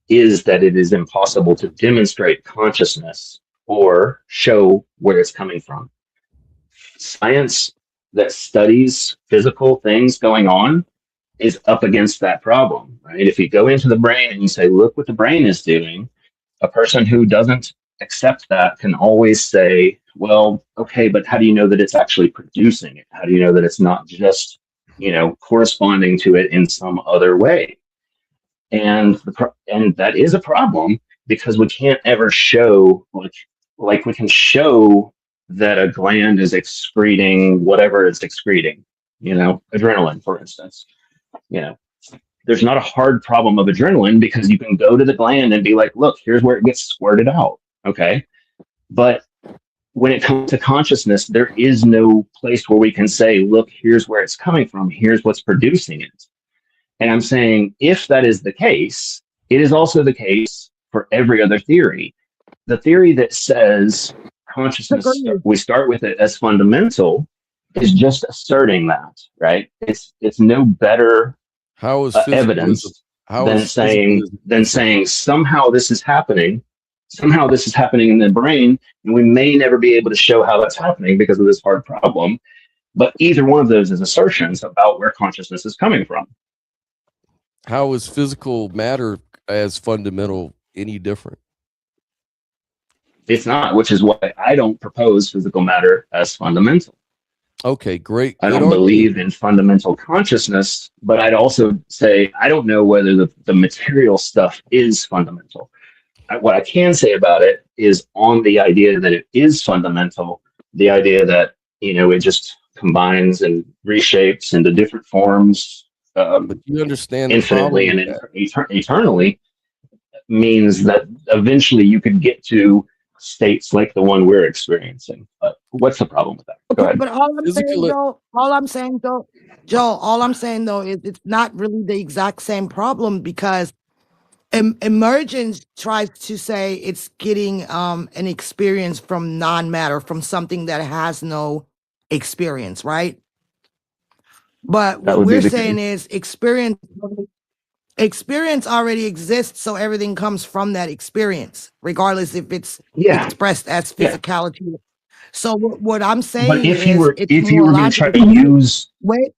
is that it is impossible to demonstrate consciousness or show where it's coming from. Science that studies physical things going on is up against that problem, right? If you go into the brain and you say, look what the brain is doing, a person who doesn't accept that can always say, well, okay, but how do you know that it's actually producing it? How do you know that it's not just, corresponding to it in some other way? And and that is a problem, because we can't ever show, like we can show that a gland is excreting whatever it's excreting, adrenaline, for instance. There's not a hard problem of adrenaline, because you can go to the gland and be like, look, here's where it gets squirted out. Okay. But when it comes to consciousness, there is no place where we can say, look, here's where it's coming from. Here's what's producing it. And I'm saying, if that is the case, it is also the case for every other theory. The theory that says consciousness, we start with it as fundamental, is just asserting that, right? It's no better evidence than saying somehow this is happening. Somehow this is happening in the brain, and we may never be able to show how that's happening because of this hard problem. But either one of those is assertions about where consciousness is coming from. How is physical matter as fundamental any different? It's not, which is why I don't propose physical matter as fundamental. Okay, great. I don't believe in fundamental consciousness, but I'd also say I don't know whether the material stuff is fundamental. What I can say about it is, on the idea that it is fundamental, the idea that, it just combines and reshapes into different forms, but you understand infinitely and eternally, means that eventually you could get to states like the one we're experiencing. But what's the problem with that? Go ahead. But all I'm saying though, is it's not really the exact same problem, because Emergence tries to say it's getting an experience from non-matter, from something that has no experience, right? But what we're saying is experience already exists, so everything comes from that experience, regardless if it's expressed as physicality. Yeah. So what I'm saying but if is, you were going to try to use a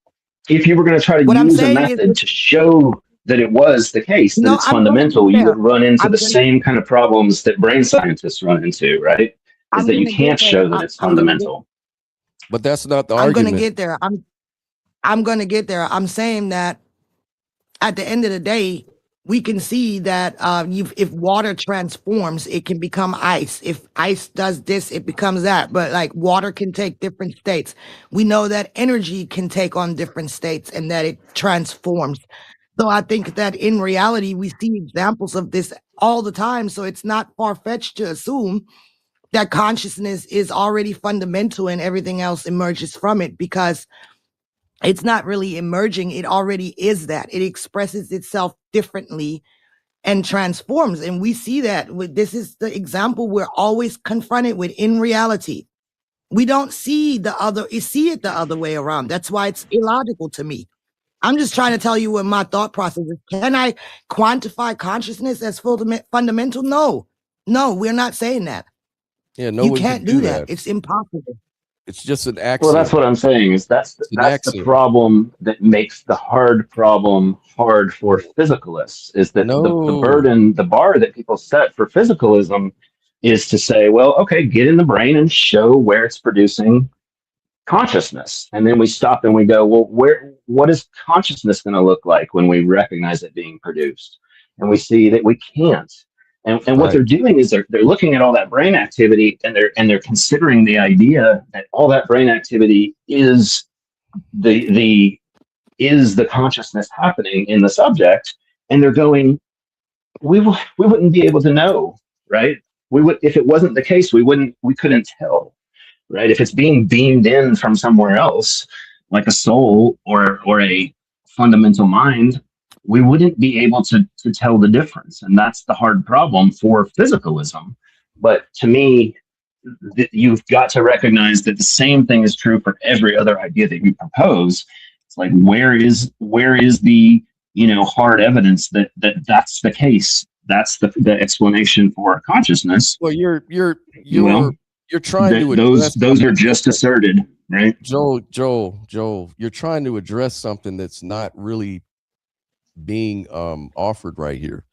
method to show that it was the case, that it's fundamental, you would run into the same kind of problems that brain scientists run into, right? Is that you can't show that it's fundamental. But that's not the argument. I'm going to get there. I'm saying that at the end of the day, we can see that if water transforms, it can become ice. If ice does this, it becomes that. But like water can take different states. We know that energy can take on different states and that it transforms. So I think that in reality, we see examples of this all the time. So it's not far-fetched to assume that consciousness is already fundamental and everything else emerges from it, because it's not really emerging. It already is that. It expresses itself differently and transforms. And we see that. This is the example we're always confronted with in reality. We don't see it the other way around. That's why it's illogical to me. I'm just trying to tell you what my thought process is. Can I quantify consciousness as fundamental? No, we're not saying that. Yeah, no, you can't do that. It's impossible. It's just an axiom. Well, that's what I'm saying. Is that's the problem that makes the hard problem hard for physicalists. Is that the bar that people set for physicalism is to say, well, okay, get in the brain and show where it's producing consciousness, and then we stop and we go, well, what is consciousness going to look like when we recognize it being produced? And we see that we can't. And what they're doing is they're looking at all that brain activity, and they're considering the idea that all that brain activity is the consciousness happening in the subject, and they're going, we wouldn't be able to know, right? If it wasn't the case, we couldn't tell, right? If it's being beamed in from somewhere else, like a soul or a fundamental mind, we wouldn't be able to tell the difference. And that's the hard problem for physicalism. But to me, you've got to recognize that the same thing is true for every other idea that you propose. It's like, where is the hard evidence that that's the case? That's the explanation for consciousness. Well, you're trying to address those are just asserted, right? Joel, you're trying to address something that's not really being offered right here.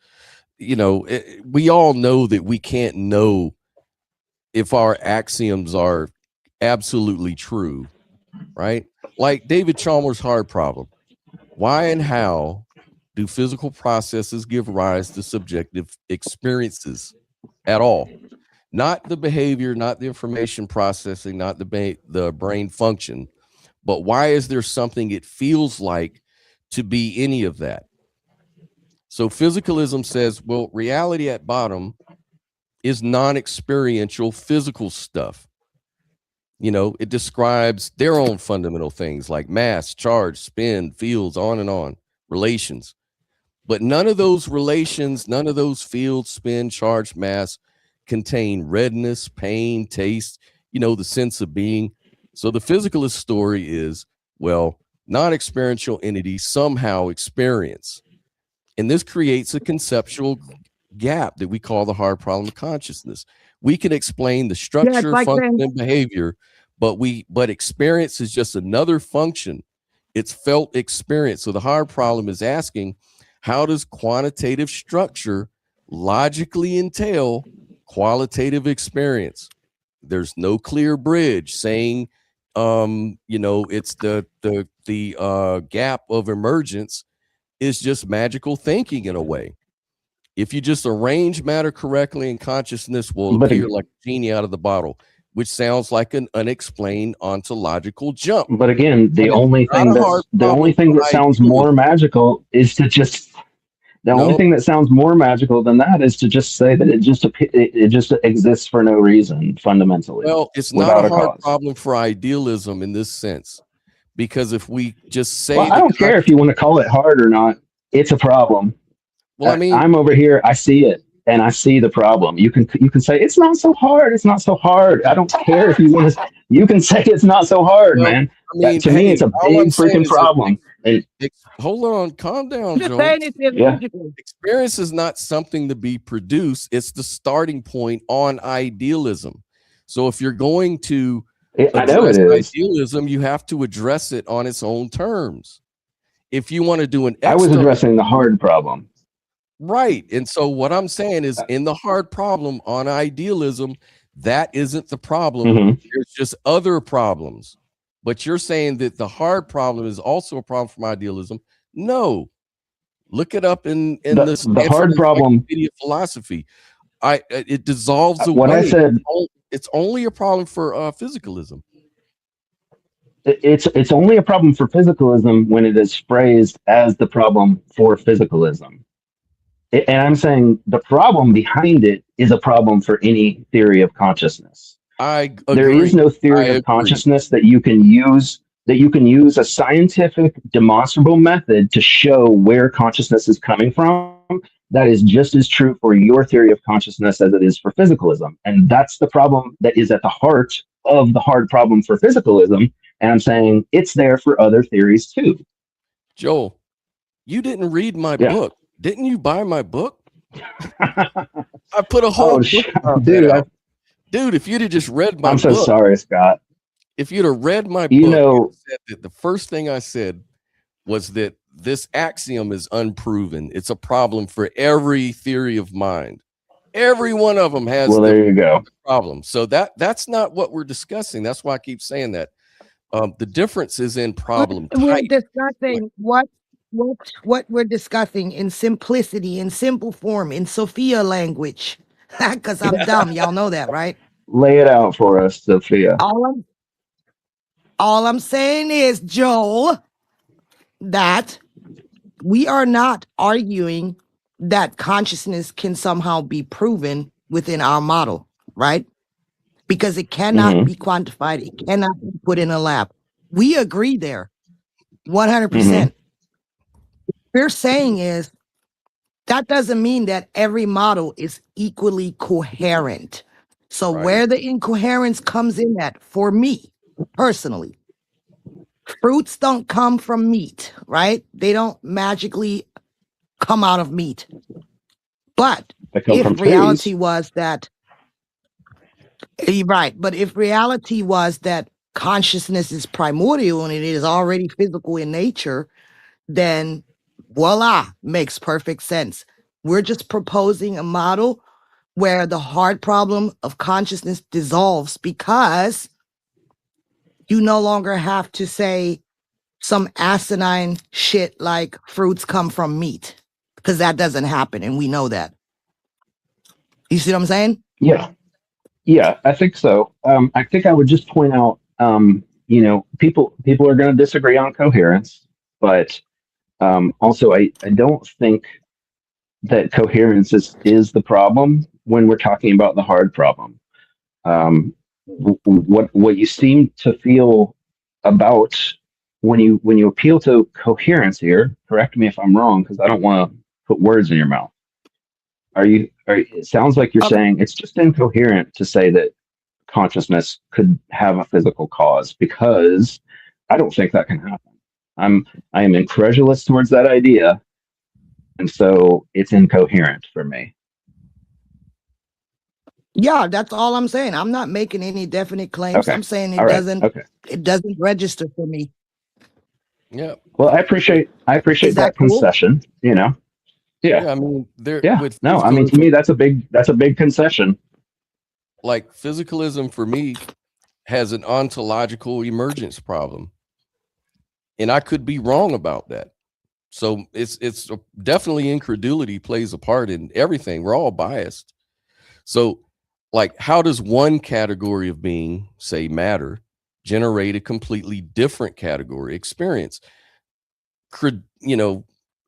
We all know that we can't know if our axioms are absolutely true, right? Like David Chalmers' hard problem. Why and how do physical processes give rise to subjective experiences at all? Not the behavior, not the information processing, not the brain function, but why is there something it feels like to be any of that? So physicalism says, well, reality at bottom is non-experiential physical stuff. You know, it describes their own fundamental things like mass, charge, spin, fields, on and on, relations. But none of those relations, none of those fields, spin, charge, mass contain redness, pain, taste, you know, the sense of being. So the physicalist story is, well, non-experiential entities somehow experience. And this creates a conceptual gap that we call the hard problem of consciousness. We can explain the structure, like function, saying, and behavior, but experience is just another function. It's felt experience. So the hard problem is asking, how does quantitative structure logically entail qualitative experience? There's no clear bridge saying, you know, it's the gap of emergence is just magical thinking in a way. If you just arrange matter correctly, and consciousness will But appear like a genie out of the bottle, which sounds like an unexplained ontological jump. but again, But it's not a hard the problem only thing for that sounds idealism. more magical is to just the only No, thing that sounds more magical than that is to just say that it just exists for no reason fundamentally well, it's not a without a hard cause. problem for idealism in this sense, because if we just say Well, I that don't care if you want to call it hard or not. It's a problem. well, I mean, I'm over here. I see it, and I see the problem. You can say it's not so hard. It's not so hard. I don't care if you want to. You can say it's not so hard, well, man. I mean, To me, hey, it's a all I'm big saying freaking is that problem. And hold on, calm down, just Joe. saying it's illogical. Experience is not something to be produced. It's the starting point on idealism. So if you're going to I know address it is. idealism, you have to address it on its own terms. If you want to do an I was external, addressing the hard problem. right. And so what I'm saying is, in the hard problem on idealism, that isn't the problem. Mhm. There's just other problems. But you're saying that the hard problem is also a problem from idealism. No, look it up in the The Stanford hard problem. Encyclopedia of Philosophy. It dissolves What I away. said. It's only a problem for physicalism. It's only a problem for physicalism when it is phrased as the problem for physicalism. And I'm saying the problem behind it is a problem for any theory of consciousness. I There agree. is no theory of consciousness that you can use a scientific demonstrable method to show where consciousness is coming from. That is just as true for your theory of consciousness as it is for physicalism. And that's the problem that is at the heart of the hard problem for physicalism. And I'm saying it's there for other theories too. Joel, you didn't read my Yeah. book. Didn't you buy my book? I put a whole book about dude, that out. Dude, if you'd have just read my I'm so book, sorry, Scott. if you'd have read my You book, know, said that the first thing I said was that this axiom is unproven. It's a problem for every theory of mind. Every one of them has there you go. problem. So that's not what we're discussing. That's why I keep saying that. The difference is in problem We're type. discussing what we're discussing in simplicity, in simple form, in Sophia language. Because I'm dumb. Y'all know that, right? Lay it out for us, Sophia. All I'm saying is, Joel, that we are not arguing that consciousness can somehow be proven within our model, right? Because it cannot be quantified. It cannot be put in a lab. We agree there, 100%. We're saying is that doesn't mean that every model is equally coherent. So where the incoherence comes in at, for me personally, fruits don't come from meat, right? They don't magically come out of meat. But if reality was that, right, but if reality was that consciousness is primordial and it is already physical in nature, then voila, makes perfect sense. We're just proposing a model where the hard problem of consciousness dissolves because you no longer have to say some asinine shit like fruits come from meat, because that doesn't happen, and we know that. You see what I'm saying? Yeah. Yeah, I think so. I think I would just point out, people are going to disagree on coherence, but also I don't think that coherence is the problem when we're talking about the hard problem. What you seem to feel about when you appeal to coherence here, correct me if I'm wrong, because I don't want to put words in your mouth. It sounds like you're saying it's just incoherent to say that consciousness could have a physical cause, because I don't think that can happen. I am incredulous towards that idea, and so it's incoherent for me. Yeah, that's all I'm saying. I'm not making any definite claims. Okay. I'm saying All right. it doesn't register for me. Yeah. Well, I appreciate Is that that cool? concession, Yeah. Yeah. I mean, with No, I mean, to me, that's a big concession. like physicalism for me has an ontological emergence problem, and I could be wrong about that. So it's definitely incredulity plays a part in everything. We're all biased. So, like, how does one category of being, say matter, generate a completely different category experience?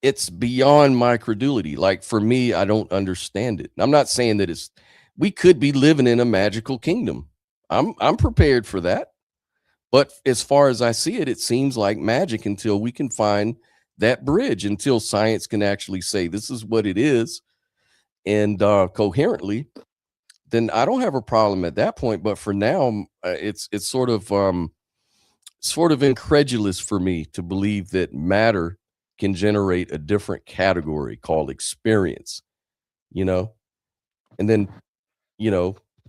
It's beyond my credulity. Like, for me, I don't understand it. I'm not saying that we could be living in a magical kingdom. I'm prepared for that. But as far as I see it, it seems like magic until we can find that bridge, until science can actually say this is what it is, and coherently, then I don't have a problem at that point. But for now, it's sort of incredulous for me to believe that matter can generate a different category called experience, and then,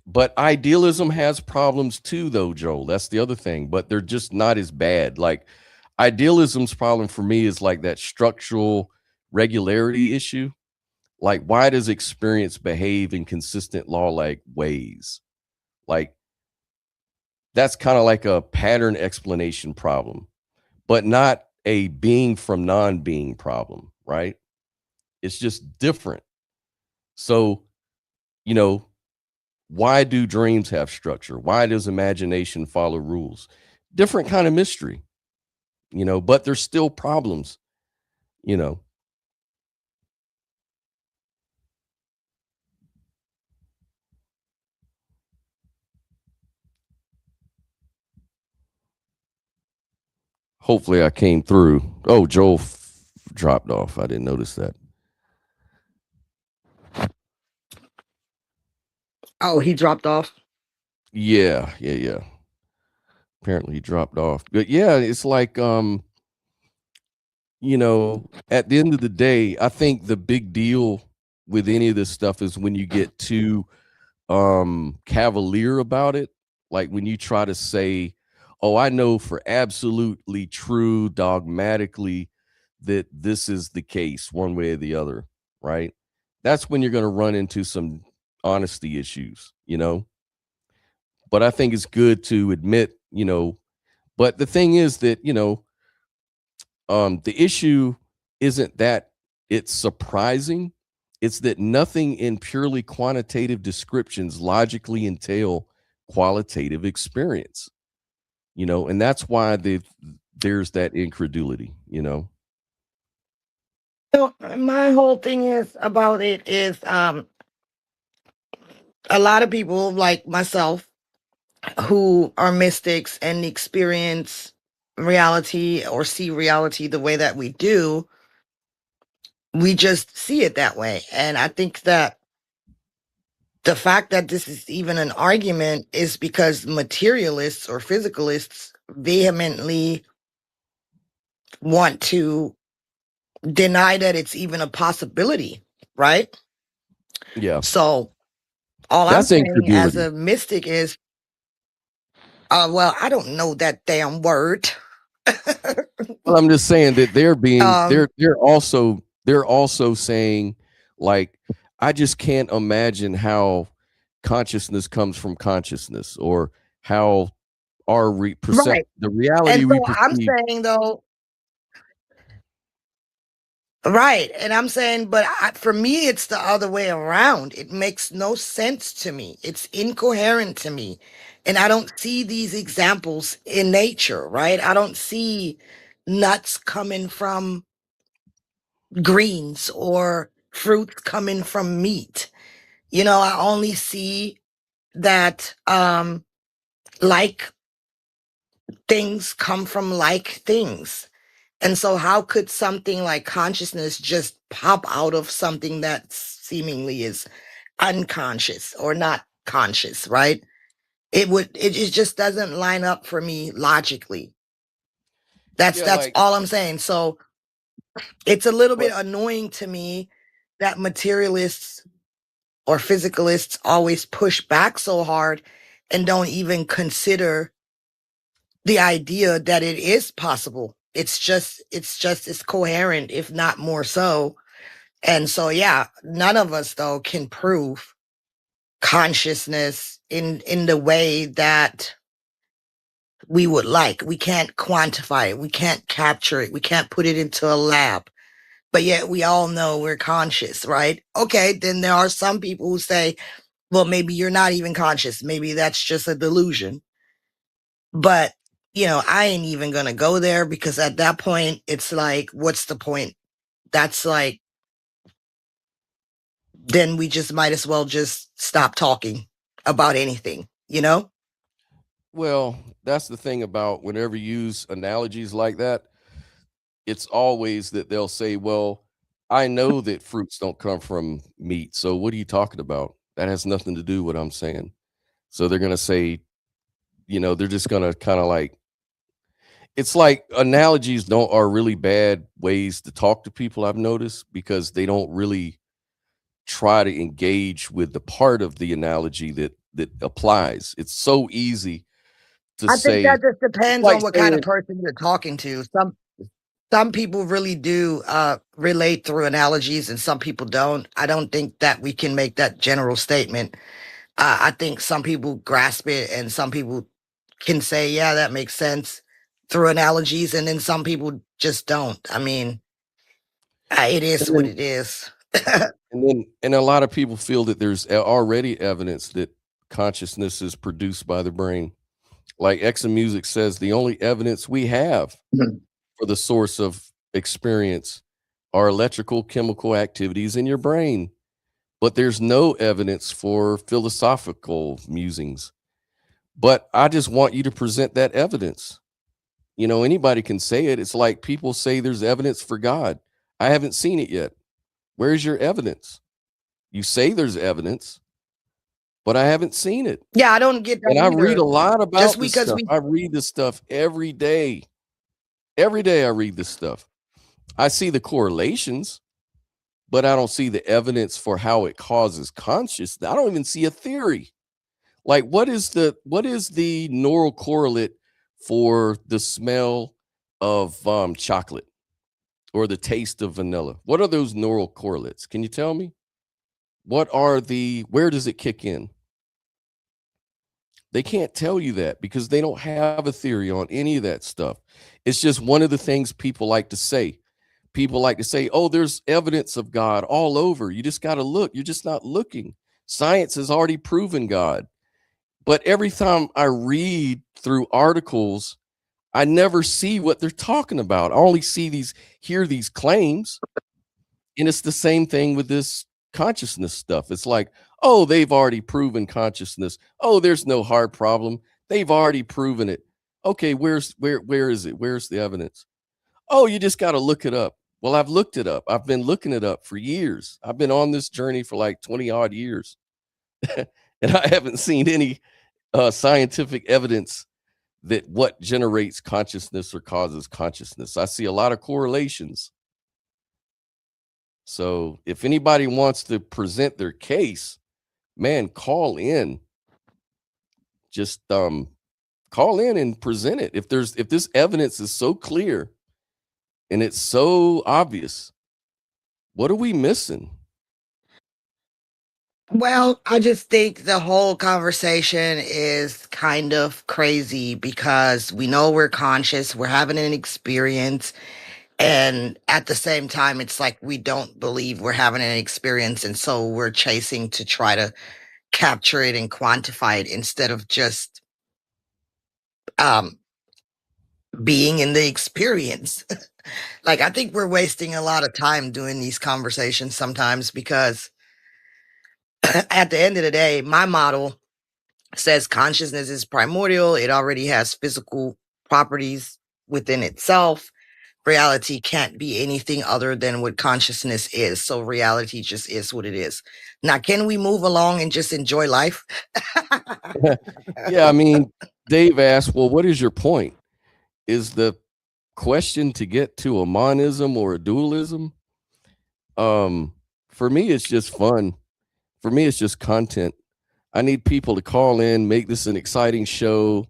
but idealism has problems too, though, Joel. That's the other thing, but they're just not as bad. Like, idealism's problem for me is like that structural regularity issue. Like, why does experience behave in consistent law-like ways? Like, that's kind of like a pattern explanation problem, but not a being from non-being problem, right? It's just different. So, why do dreams have structure? Why does imagination follow rules? Different kind of mystery, but there's still problems, Hopefully I came through. Oh, Joel dropped off. I didn't notice that. Oh, he dropped off. Yeah. Apparently he dropped off. But yeah, it's like at the end of the day, I think the big deal with any of this stuff is when you get too cavalier about it. Like when you try to say, oh, I know for absolutely true dogmatically that this is the case one way or the other, right? That's when you're going to run into some honesty issues, but I think it's good to admit, but the thing is that, the issue isn't that it's surprising. It's that nothing in purely quantitative descriptions logically entail qualitative experience, and that's why there's that incredulity, So my whole thing is about it is a lot of people like myself who are mystics and experience reality or see reality the way that we do, we just see it that way. And I think that the fact that this is even an argument is because materialists or physicalists vehemently want to deny that it's even a possibility, right? Yeah. So all I'm That's saying as incredulity. a mystic is, well, I don't know that damn word. Well, I'm just saying that they're Um, also saying, like, I just can't imagine how consciousness comes from consciousness, or how our Right. the reality And we so I'm perceive. saying though, right. And I'm saying, but for me, it's the other way around. It makes no sense to me. It's incoherent to me. And I don't see these examples in nature, right? I don't see nuts coming from greens or fruits coming from meat. I only see that like things come from like things. And so, how could something like consciousness just pop out of something that seemingly is unconscious or not conscious, right? It just doesn't line up for me logically. That's Yeah, that's like, all I'm saying. So it's a little bit but annoying to me that materialists or physicalists always push back so hard and don't even consider the idea that it is possible. It's coherent, if not more so. And so, yeah, none of us though can prove consciousness in the way that we would like. We can't quantify it. We can't capture it. We can't put it into a lab. But yet we all know we're conscious, right? Okay, then there are some people who say, well, maybe you're not even conscious. Maybe that's just a delusion. But, I ain't even going to go there, because at that point, it's like, what's the point? That's like, then we just might as well just stop talking about anything, you know? well, that's the thing about whenever you use analogies like that, it's always that they'll say, "Well, I know that fruits don't come from meat, so what are you talking about? That has nothing to do with what I'm saying." So they're gonna say, they're just gonna kind of like, it's like analogies don't are really bad ways to talk to people, I've noticed, because they don't really try to engage with the part of the analogy that applies. It's so easy to I think say. that just It's depends like on what kind of saying, person you're talking to. Some people really do relate through analogies and some people don't. I don't think that we can make that general statement. I think some people grasp it and some people can say, yeah, that makes sense through analogies, and then some people just don't. I mean, it and is what then it is. and a lot of people feel that there's already evidence that consciousness is produced by the brain. Like Exum Music says, the only evidence we have for the source of experience are electrical chemical activities in your brain. But there's no evidence for philosophical musings. But I just want you to present that evidence. Anybody can say it. It's like people say there's evidence for God. I haven't seen it yet. Where's your evidence? You say there's evidence, but I haven't seen it. Yeah, I don't get that And I read either. a lot Just about this because stuff. we I read this stuff every day. Every day I read this stuff. I see the correlations, but I don't see the evidence for how it causes consciousness. I don't even see a theory. Like, what is the neural correlate for the smell of chocolate or the taste of vanilla? What are those neural correlates? Can you tell me? Where does it kick in? They can't tell you that because they don't have a theory on any of that stuff. It's just one of the things people like to say. People like to say, "Oh, there's evidence of God all over. You just got to look. You're just not looking. Science has already proven God." But every time I read through articles, I never see what they're talking about. I only hear these claims. And it's the same thing with this consciousness stuff. It's like, oh, they've already proven consciousness. Oh, there's no hard problem. They've already proven it. Okay, where is it? Where's the evidence? Oh, you just got to look it up. Well, I've looked it up. I've been looking it up for years. I've been on this journey for like 20 odd years. And I haven't seen any scientific evidence that what generates consciousness or causes consciousness. I see a lot of correlations. So if anybody wants to present their case, man, call in. Just call in and present it. If this evidence is so clear and it's so obvious, what are we missing? Well, I just think the whole conversation is kind of crazy because we know we're conscious, we're having an experience, and at the same time, it's like we don't believe we're having an experience, and so we're chasing to try to capture it and quantify it instead of just um, being in the experience. Like, I think we're wasting a lot of time doing these conversations sometimes because at the end of the day, my model says consciousness is primordial. It already has physical properties within itself. Reality can't be anything other than what consciousness is. So reality just is what it is. Now, can we move along and just enjoy life? Yeah, I mean, Dave asked, well, what is your point? Is the question to get to a monism or a dualism? For me, it's just fun. For me, it's just content. I need people to call in, make this an exciting show.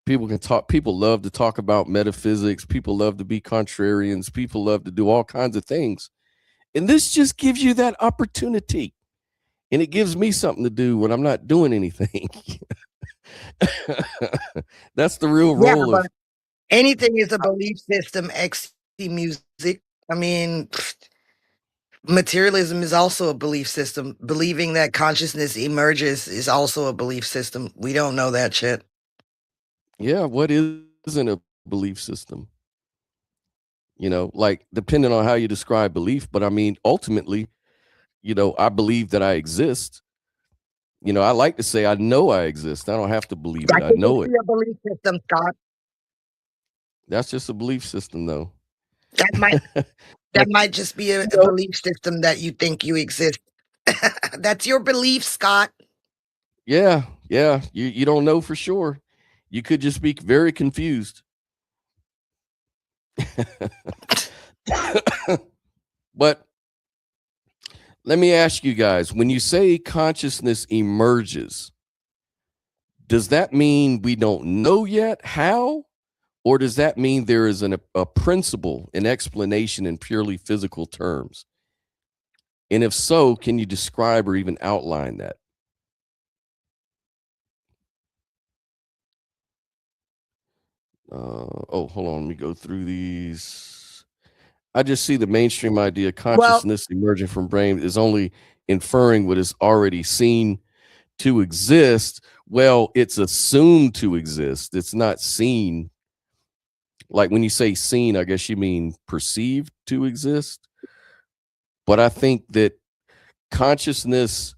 People can talk. People love to talk about metaphysics. People love to be contrarians. People love to do all kinds of things. And this just gives you that opportunity. And it gives me something to do when I'm not doing anything. That's the real Yeah, role but of, anything is a belief system, music. I mean, materialism is also a belief system. Believing that consciousness emerges is also a belief system. We don't know that shit. yeah, what isn't a belief system? You know, like depending on how you describe belief. But I mean, ultimately, you know, I believe that I exist. You know, I like to say I know I exist. I don't have to believe That it. I could just know be it. a belief system, Scott. That's just a belief system, though. That might that But might just be you a know, belief system that you think you exist. That's your belief, Scott. yeah, yeah. You don't know for sure. You could just be very confused. But let me ask you guys, when you say consciousness emerges, does that mean we don't know yet how? Or does that mean there is a principle, an explanation in purely physical terms? And if so, can you describe or even outline that? Hold on. Let me go through these. I just see the mainstream idea Well, consciousness emerging from brain is only inferring what is already seen to exist. Well, it's assumed to exist. It's not seen. Like when you say seen, I guess you mean perceived to exist. But I think that consciousness,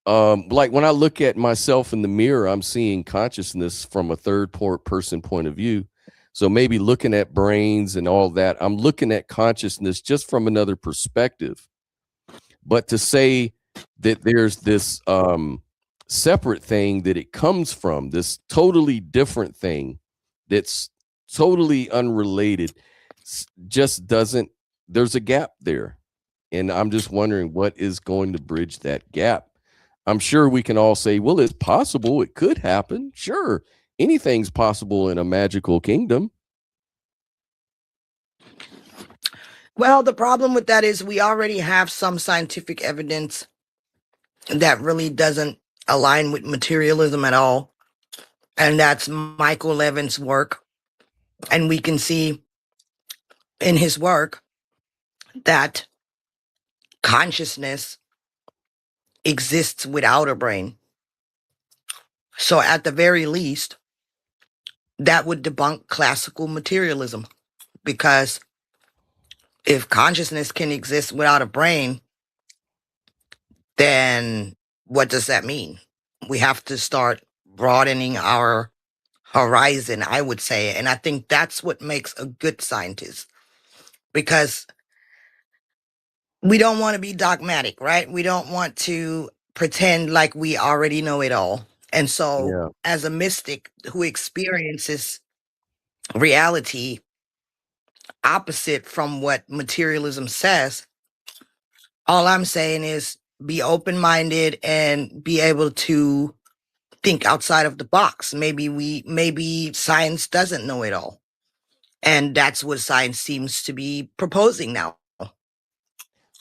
like when I look at myself in the mirror, I'm seeing consciousness from a person point of view. So maybe looking at brains and all that, I'm looking at consciousness just from another perspective. But to say that there's this separate thing that it comes from, this totally different thing that's totally unrelated, just doesn't, there's a gap there. And I'm just wondering what is going to bridge that gap. I'm sure we can all say, well, it's possible. It could happen. Sure. Anything's possible in a magical kingdom. well, the problem with that is we already have some scientific evidence that really doesn't align with materialism at all. And that's Michael Levin's work. And we can see in his work that consciousness exists without a brain. So, at the very least, that would debunk classical materialism because if consciousness can exist without a brain, then what does that mean? We have to start broadening our horizon, I would say. And I think that's what makes a good scientist because we don't want to be dogmatic, right? We don't want to pretend like we already know it all. And so, Yeah. as a mystic who experiences reality opposite from what materialism says, all I'm saying is be open minded and be able to think outside of the box. Maybe science doesn't know it all. And that's what science seems to be proposing now.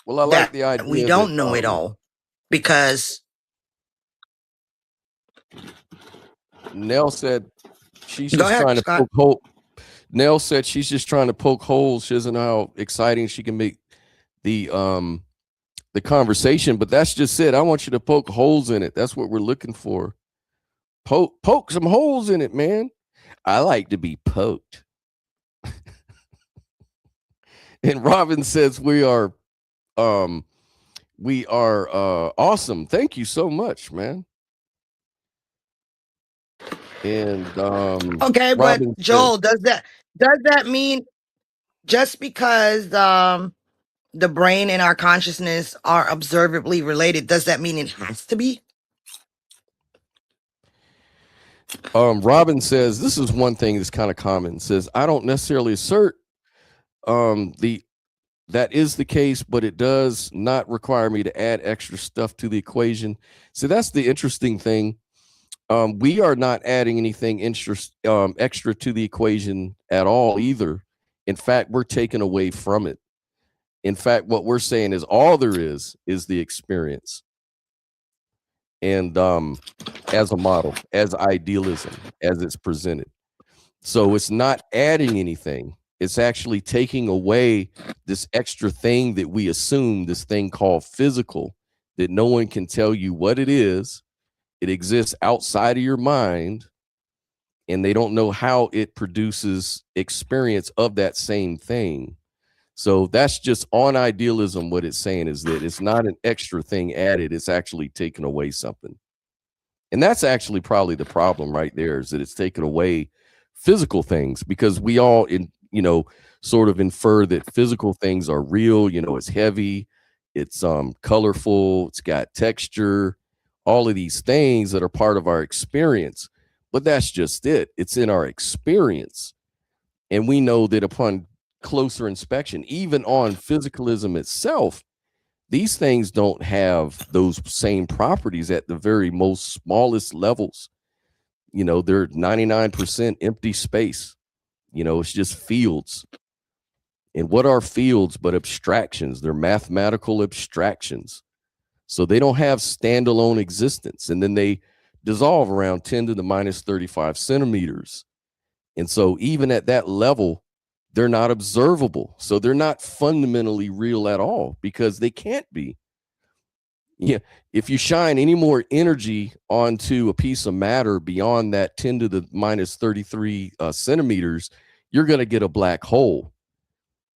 Well, I like That the we idea that don't know it all because Nell said she's Go just ahead, trying to Scott. poke hole. Nell said she's just trying to poke holes. She doesn't know how exciting she can make the conversation, but that's just it. I want you to poke holes in it. That's what we're looking for. Poke some holes in it, man. I like to be poked. And Robin says we are awesome. Thank you so much, man. And Okay, but Robin Joel, does that mean just because the brain and our consciousness are observably related, does that mean it has to be? Robin says this is one thing that's kind of common. Says I don't necessarily assert that is the case, but it does not require me to add extra stuff to the equation. So that's the interesting thing. We are not adding anything extra to the equation at all either. In fact, we're taking away from it. In fact, what we're saying is all there is the experience. And as a model, as idealism, as it's presented. So it's not adding anything. It's actually taking away this extra thing that we assume, this thing called physical, that no one can tell you what it is. It exists outside of your mind, and they don't know how it produces experience of that same thing. So that's just on idealism. What it's saying is that it's not an extra thing added. It's actually taking away something. And that's actually probably the problem right there, is that it's taken away physical things, because we all sort of infer that physical things are real. It's heavy, it's colorful, it's got texture, all of these things that are part of our experience. But that's just it. It's in our experience. And we know that upon closer inspection, even on physicalism itself, these things don't have those same properties at the very most smallest levels. They're 99% empty space. It's just fields. And what are fields but abstractions? They're mathematical abstractions. So they don't have standalone existence. And then they dissolve around 10 to the minus 35 centimeters. And so even at that level, they're not observable. So they're not fundamentally real at all, because they can't be. Yeah, if you shine any more energy onto a piece of matter beyond that 10 to the minus 33 centimeters, you're going to get a black hole.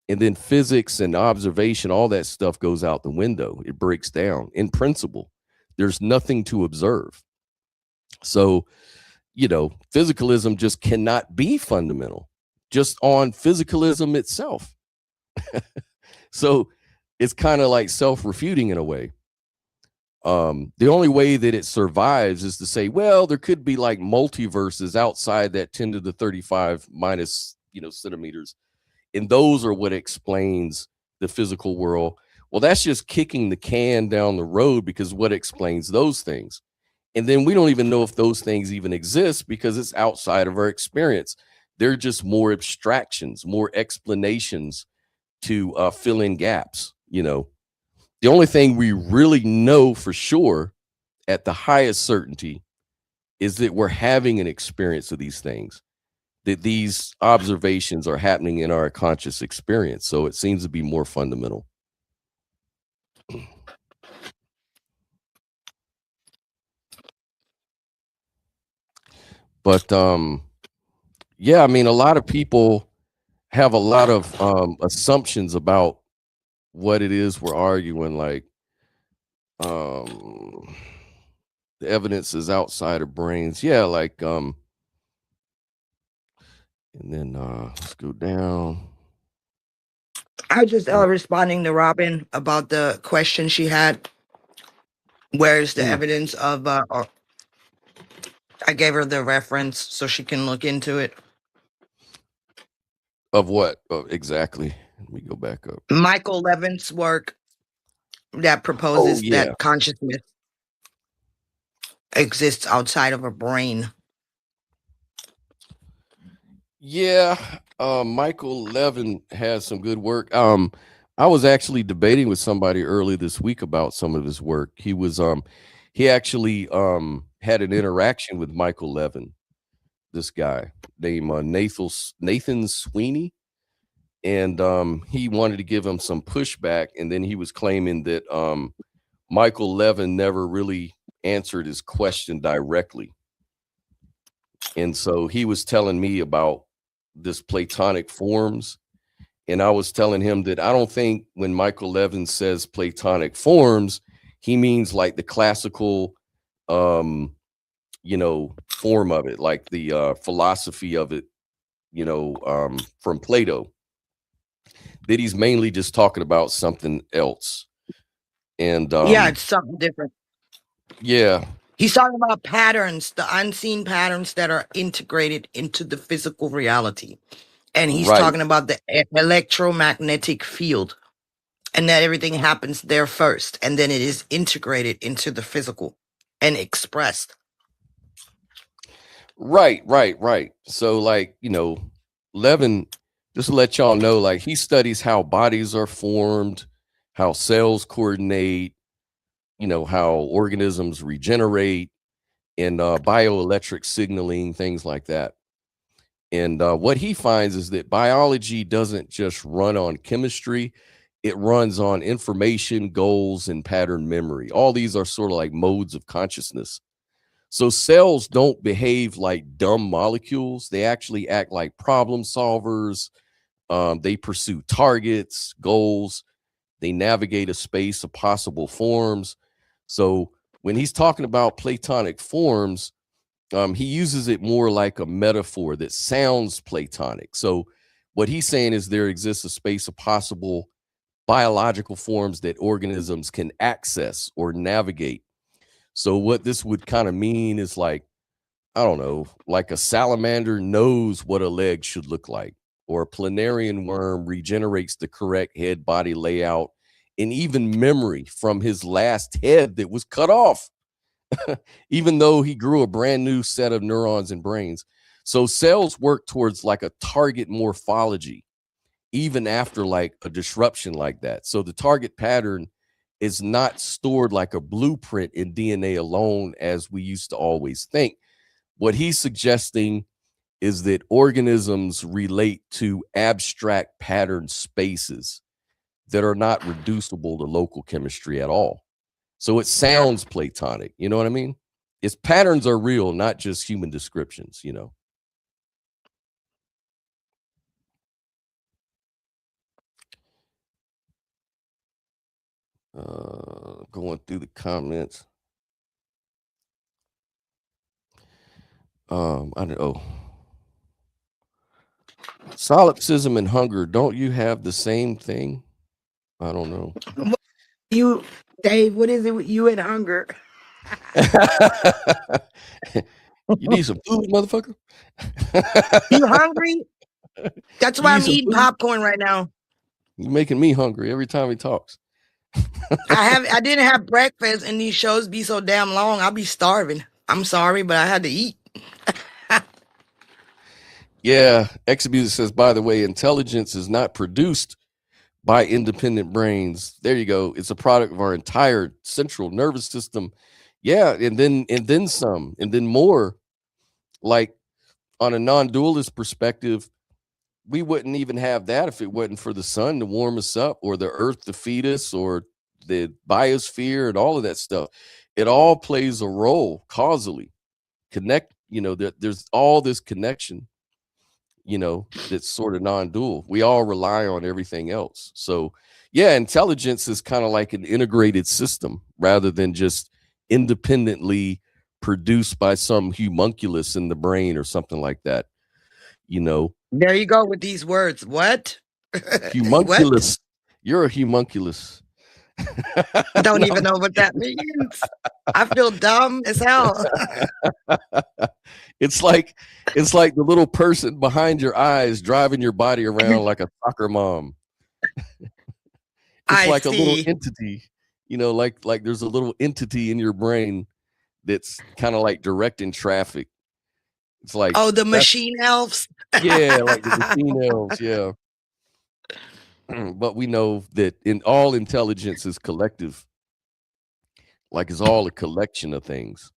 And then physics and observation, all that stuff goes out the window. It breaks down. In principle, there's nothing to observe. So, physicalism just cannot be fundamental just on physicalism itself. So it's kind of like self-refuting in a way. The only way that it survives is to say, well, there could be like multiverses outside that 10 to the 35 minus, centimeters. And those are what explains the physical world. Well, that's just kicking the can down the road, because what explains those things? And then we don't even know if those things even exist, because it's outside of our experience. They're just more abstractions, more explanations to fill in gaps. The only thing we really know for sure at the highest certainty is that we're having an experience of these things, that these observations are happening in our conscious experience. So it seems to be more fundamental. But yeah, I mean, a lot of people have a lot of assumptions about what it is we're arguing. Like, the evidence is outside of brains. Yeah, like and then let's go down. I was just responding to Robin about the question she had. Where's the evidence of or I gave her the reference so she can look into it. Of what? Exactly. Let me go back up. Michael Levin's work that proposes that consciousness exists outside of a brain. Yeah, Michael Levin has some good work. I was actually debating with somebody early this week about some of his work. He was he actually had an interaction with Michael Levin, this guy named Nathan Sweeney, and he wanted to give him some pushback, and then he was claiming that Michael Levin never really answered his question directly. And so he was telling me about this Platonic forms, and I was telling him that I don't think when Michael Levin says Platonic forms, he means like the classical form of it, like the philosophy of it, from Plato. That he's mainly just talking about something else. And Yeah, it's something different. yeah, He's talking about patterns, the unseen patterns that are integrated into the physical reality. And he's right. talking about the electromagnetic field, and that everything happens there first, and then it is integrated into the physical and expressed. Right. So, like, Levin, just to let y'all know, like, he studies how bodies are formed, how cells coordinate, how organisms regenerate, and bioelectric signaling, things like that. And what he finds is that biology doesn't just run on chemistry, it runs on information, goals, and pattern memory. All these are sort of like modes of consciousness. So cells don't behave like dumb molecules. They actually act like problem solvers. They pursue targets, goals. They navigate a space of possible forms. So when he's talking about Platonic forms, he uses it more like a metaphor that sounds Platonic. So what he's saying is there exists a space of possible biological forms that organisms can access or navigate. So what this would kind of mean is like, I don't know, like a salamander knows what a leg should look like, or a planarian worm regenerates the correct head body layout and even memory from his last head that was cut off, even though he grew a brand new set of neurons and brains. So cells work towards like a target morphology, even after like a disruption like that. So the target pattern is not stored like a blueprint in DNA alone, as we used to always think. What he's suggesting is that organisms relate to abstract pattern spaces that are not reducible to local chemistry at all. So it sounds Platonic, you know what I mean? Its patterns are real, not just human descriptions, Going through the comments. I don't know. Solipsism and hunger, don't you have the same thing? I don't know. You, Dave, what is it with you and hunger? You need some food, motherfucker? You hungry? That's You why need I'm some eating food? popcorn right now. You're making me hungry every time he talks. I didn't have breakfast, and these shows be so damn long. I'll be starving. I'm sorry, but I had to eat. Yeah, Exabuser says, by the way, intelligence is not produced by independent brains. There you go. It's a product of our entire central nervous system. Yeah, and then some, and then more. Like on a non-dualist perspective, we wouldn't even have that if it wasn't for the sun to warm us up, or the earth to feed us, or the biosphere and all of that stuff. It all plays a role causally. There's all this connection, that's sort of non-dual. We all rely on everything else. So yeah, intelligence is kind of like an integrated system rather than just independently produced by some homunculus in the brain or something like that. There you go with these words. What? What? Homunculus. You're a homunculus. Don't even know what that means. I feel dumb as hell. It's like the little person behind your eyes driving your body around like a soccer mom. It's like a little entity, like there's a little entity in your brain that's kind of like directing traffic. It's like, oh, the machine elves. Yeah, like the machine elves, yeah. But we know that in all intelligence is collective. Like it's all a collection of things.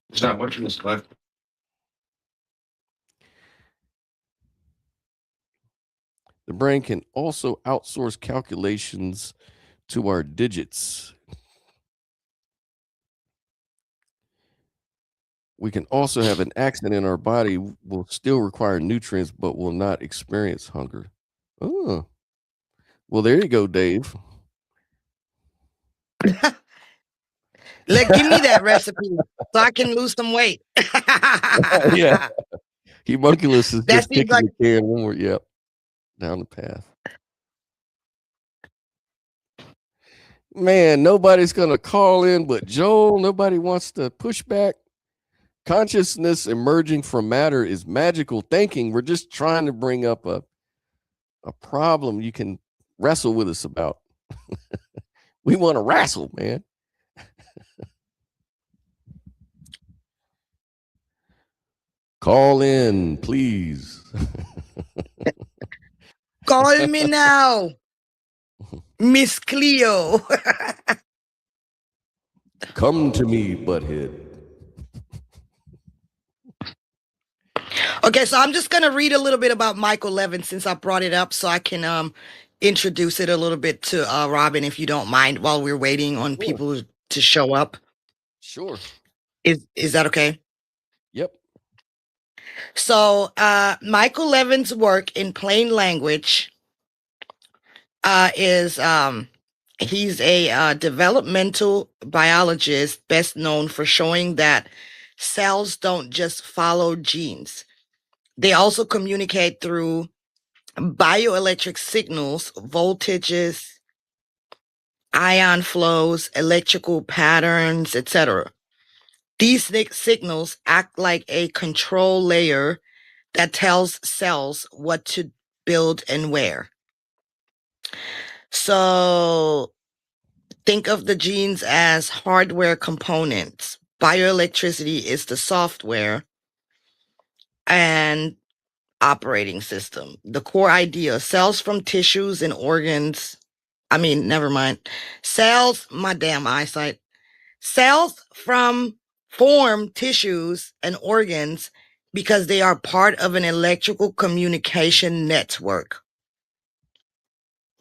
There's not much in this left. The brain can also outsource calculations to our digits. We can also have an accident in our body, will still require nutrients, but will not experience hunger. Oh, well, there you go, Dave. Give me that recipe so I can lose some weight. Yeah. Homunculus is That just seems kicking like the can one more, yep, down the path. Man, nobody's gonna call in but Joel. Nobody wants to push back. Consciousness emerging from matter is magical thinking. We're just trying to bring up a problem you can wrestle with us about. We want to wrestle, man. Call in, please. call me now, Miss Cleo. Come to me, butthead. Okay, so I'm just gonna read a little bit about Michael Levin since I brought it up, so I can introduce it a little bit to Robin, if you don't mind, while we're waiting on Sure. people to show up. Sure. Is that okay? Yep. So Michael Levin's work in plain language is he's a developmental biologist best known for showing that cells don't just follow genes. They also communicate through bioelectric signals, voltages, ion flows, electrical patterns, etc. These signals act like a control layer that tells cells what to build and where. So think of the genes as hardware components. Bioelectricity is the software and operating system. The core idea, cells from tissues and organs. Never mind. Cells, my damn eyesight. Cells form tissues and organs because they are part of an electrical communication network.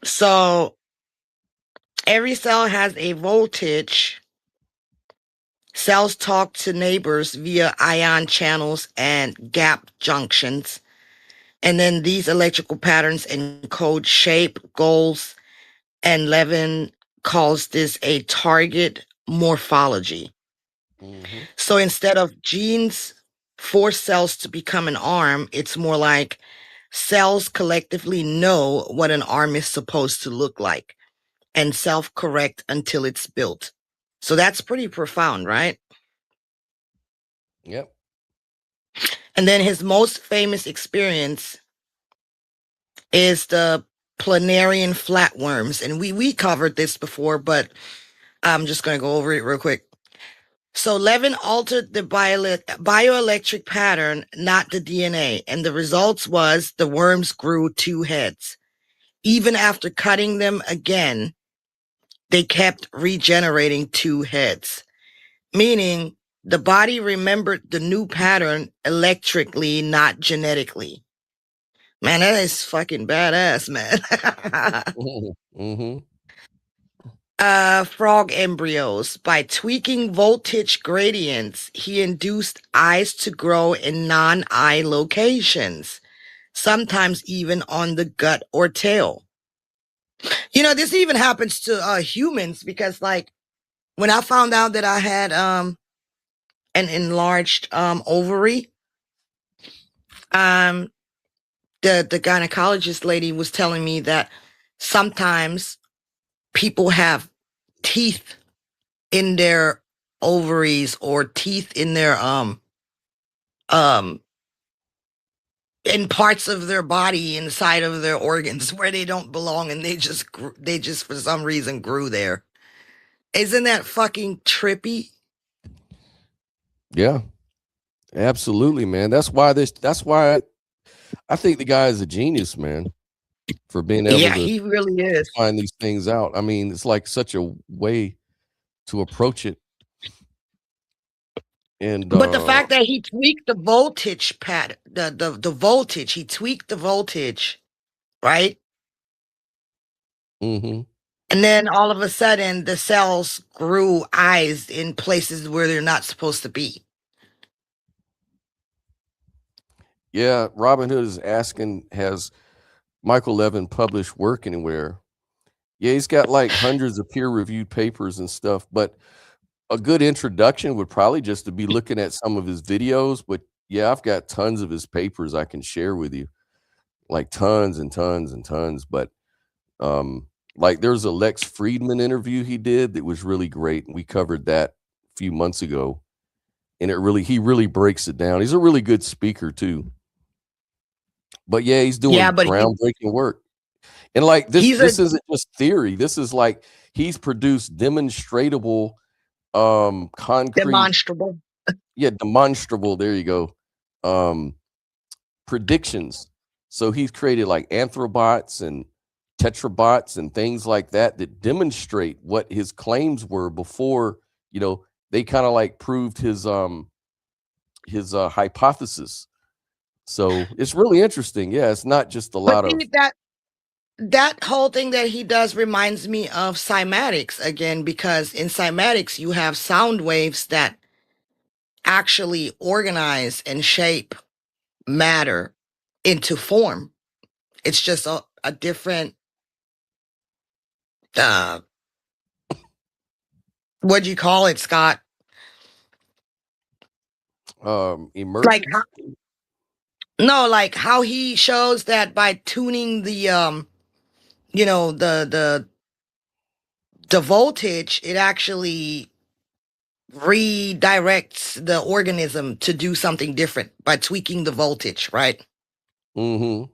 So every cell has a voltage. Cells talk to neighbors via ion channels and gap junctions. And then these electrical patterns encode shape, goals, and Levin calls this a target morphology. Mm-hmm. So instead of genes force cells to become an arm, it's more like cells collectively know what an arm is supposed to look like and self-correct until it's built. So that's pretty profound, right? Yep. And then his most famous experience is the planarian flatworms. And we covered this before, but I'm just going to go over it real quick. So Levin altered the bioelectric pattern, not the DNA. And the results was the worms grew 2 heads. Even after cutting them again, they kept regenerating 2 heads. Meaning the body remembered the new pattern electrically, not genetically. Man, that is fucking badass, man. Mm-hmm. Frog embryos. By tweaking voltage gradients, he induced eyes to grow in non-eye locations, sometimes even on the gut or tail. This even happens to humans because, like, when I found out that I had an enlarged ovary, the gynecologist lady was telling me that sometimes people have teeth in their ovaries or teeth in their in parts of their body inside of their organs where they don't belong, and they just for some reason grew there. Isn't that fucking trippy? Yeah, absolutely, man. That's why I think the guy is a genius, man, for being able Yeah, to he really is. find these things out. I mean, it's like such a way to approach it. And But the fact that he tweaked the voltage pad, the voltage, he tweaked the voltage, right? mhm. And then all of a sudden, the cells grew eyes in places where they're not supposed to be. Yeah, Robin Hood is asking, has Michael Levin published work anywhere? Yeah, he's got like hundreds of peer-reviewed papers and stuff, but a good introduction would probably just to be looking at some of his videos. But yeah, I've got tons of his papers I can share with you, like tons and tons and tons. But like there's a Lex Friedman interview he did that was really great, and we covered that a few months ago. And he really breaks it down. He's a really good speaker too. But yeah, he's Yeah, doing but groundbreaking work. And like this he's a isn't just theory. This is like he's produced demonstratable concrete, demonstrable. demonstrable, there you go. Predictions. So he's created like anthrobots and tetrabots and things like that that demonstrate what his claims were before, they kind of like proved his hypothesis. So it's really interesting. Yeah, it's not just a But lot of see, that whole thing that he does reminds me of cymatics again, because in cymatics you have sound waves that actually organize and shape matter into form. It's just a different what'd you call it, Scott? Like emergence. like how he shows that by tuning the the voltage, it actually redirects the organism to do something different by tweaking the voltage, right? Mm-hmm.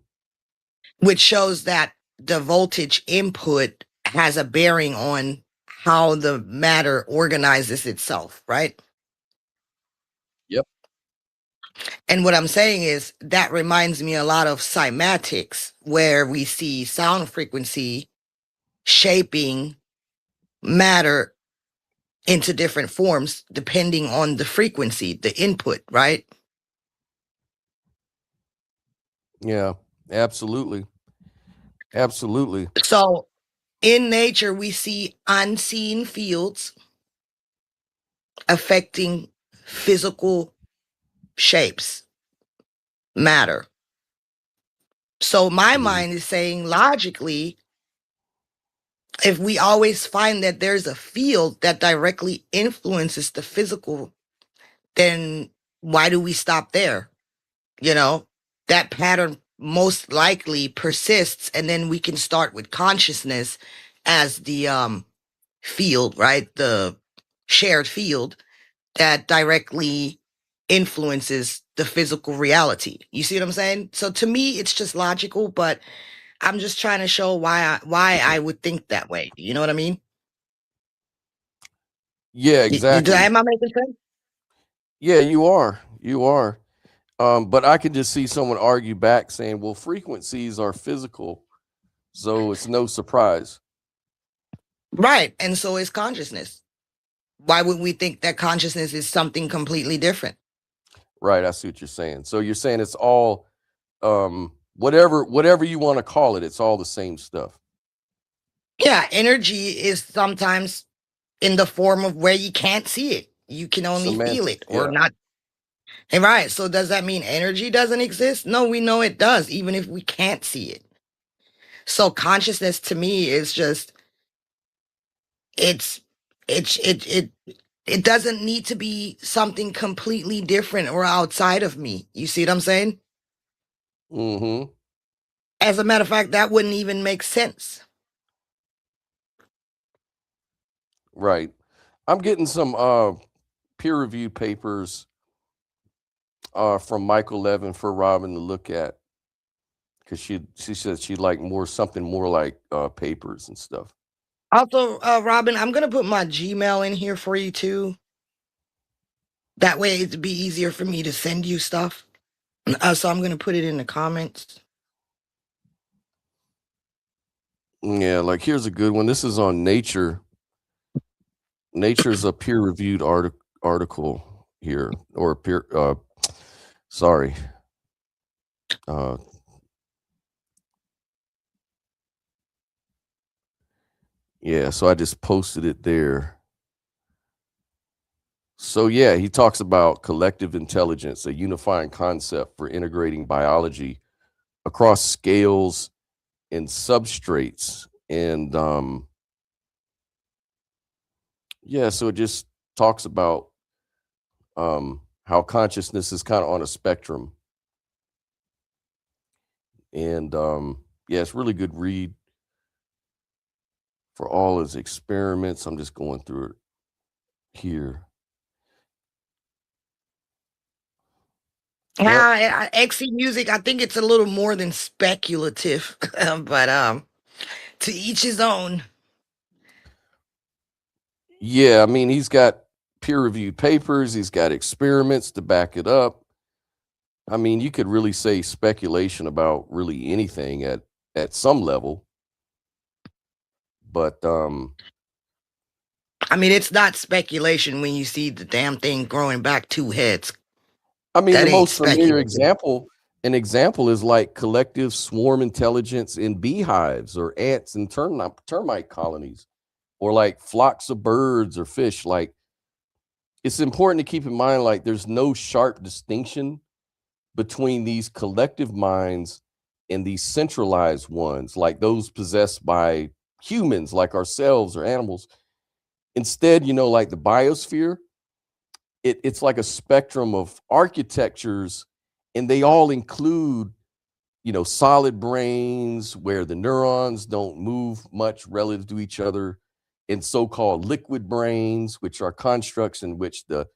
Which shows that the voltage input has a bearing on how the matter organizes itself, right? Yep. And what I'm saying is that reminds me a lot of cymatics, where we see sound frequency shaping matter into different forms depending on the frequency, the input, right? Yeah, absolutely. Absolutely. So in nature, we see unseen fields affecting physical shapes, matter. So my mind is saying logically, if we always find that there's a field that directly influences the physical, then why do we stop there? That pattern most likely persists, and then we can start with consciousness as the field, right? The shared field that directly influences the physical reality. You see what I'm saying? So to me, it's just logical, but I'm just trying to show why I would think that way. You know what I mean? Yeah, exactly. Am I making sense? Yeah, you are. You are. But I can just see someone argue back saying, well, frequencies are physical, so it's no surprise. Right. And so is consciousness. Why would we think that consciousness is something completely different? Right. I see what you're saying. So you're saying it's all whatever you want to call it, it's all the same stuff. Yeah, energy is sometimes in the form of where you can't see it. You can only feel it or not. And right. So does that mean energy doesn't exist? No, we know it does, even if we can't see it. So consciousness to me is just it's it doesn't need to be something completely different or outside of me. You see what I'm saying? Mm-hmm. As a matter of fact, that wouldn't even make sense. Right. I'm getting some peer-reviewed papers from Michael Levin for Robin to look at, because she said she'd like something more like papers and stuff. Also, Robin, I'm gonna put my Gmail in here for you too. That way it'd be easier for me to send you stuff. So I'm gonna put it in the comments. Yeah, like here's a good one. This is on Nature. Nature's a peer-reviewed article. here, or peer. Sorry. Yeah, so I just posted it there. So yeah, he talks about collective intelligence, a unifying concept for integrating biology across scales and substrates. And yeah, so it just talks about how consciousness is kind of on a spectrum. And yeah, it's really good read for all his experiments. I'm just going through it here. Yep. XC music, I think it's a little more than speculative, but to each his own. Yeah, I mean, he's got peer-reviewed papers, he's got experiments to back it up. I mean, you could really say speculation about really anything at some level. But I mean, it's not speculation when you see the damn thing growing back 2 heads. I mean, That the ain't most familiar speculative. an example is like collective swarm intelligence in beehives or ants and termite colonies, or like flocks of birds or fish. Like, it's important to keep in mind, like, there's no sharp distinction between these collective minds and these centralized ones, like those possessed by humans like ourselves or animals. Instead, like the biosphere, it's like a spectrum of architectures, and they all include, solid brains where the neurons don't move much relative to each other, and so-called liquid brains, which are constructs in which the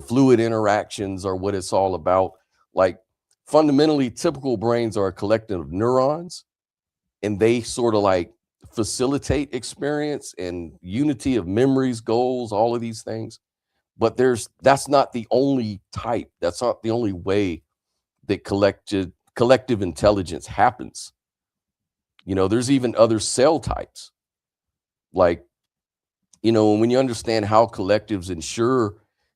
fluid interactions are what it's all about. Like, fundamentally, typical brains are a collection of neurons, and they sort of like facilitate experience and unity of memories, goals, all of these things. But that's not the only type. That's not the only way that collective intelligence happens. There's even other cell types. Like, when you understand how collectives ensure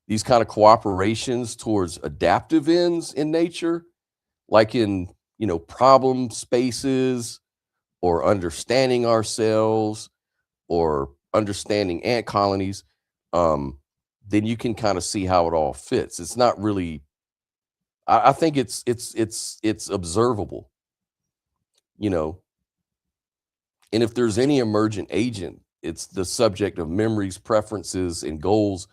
these kind of cooperations towards adaptive ends in nature, like in, problem spaces, or understanding ourselves, or understanding ant colonies, then you can kind of see how it all fits. It's not really, I think it's observable, and if there's any emergent agent, it's the subject of memories, preferences, and goals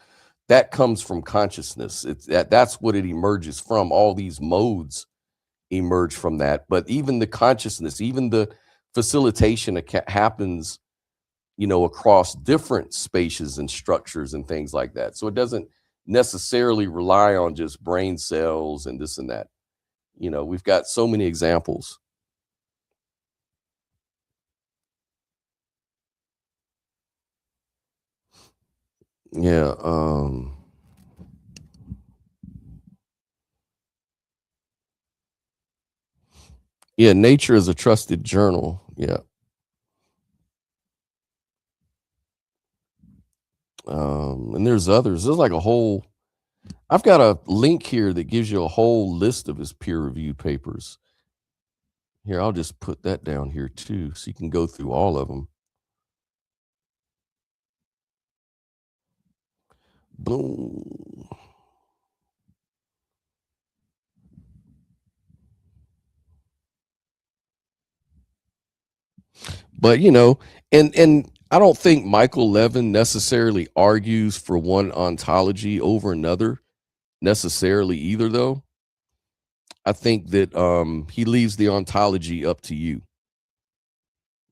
that comes from consciousness. That's what it emerges from. All these modes emerge from that. But even the consciousness, even the facilitation happens, across different spaces and structures and things like that. So it doesn't necessarily rely on just brain cells and this and that. We've got so many examples. Yeah. Yeah, Nature is a trusted journal. Yeah. And there's others. There's like I've got a link here that gives you a whole list of his peer-reviewed papers. Here, I'll just put that down here too, so you can go through all of them. Boom. But and I don't think Michael Levin necessarily argues for one ontology over another necessarily either, though. I think that he leaves the ontology up to you.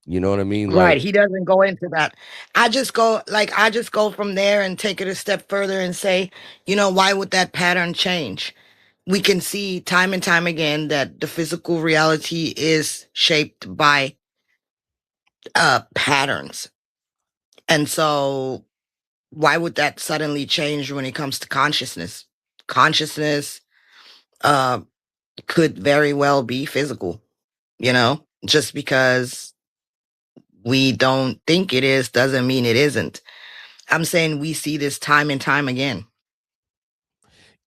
You know what I mean? Right. Like, He doesn't go into that. I just go from there and take it a step further and say, why would that pattern change? We can see time and time again that the physical reality is shaped by patterns. And so why would that suddenly change when it comes to consciousness? Consciousness uh could very well be physical, just because we don't think it is doesn't mean it isn't. I'm saying we see this time and time again.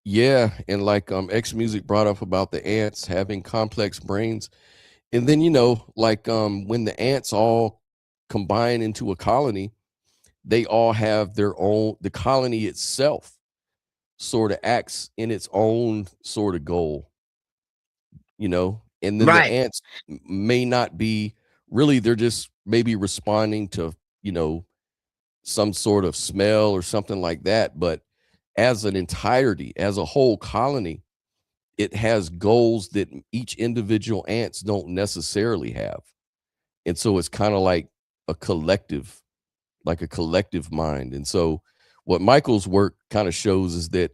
Yeah, and like X Music brought up about the ants having complex brains. And then like when the ants all combine into a colony, they all have their own, the colony itself sort of acts in its own sort of goal, and then the Right. ants may not be really, they're just maybe responding to, you know, some sort of smell or something like that. But as an entirety, as a whole colony, it has goals that each individual ants don't necessarily have. And so it's kind of a collective, like a collective mind. And so what Michael's work kind of shows is that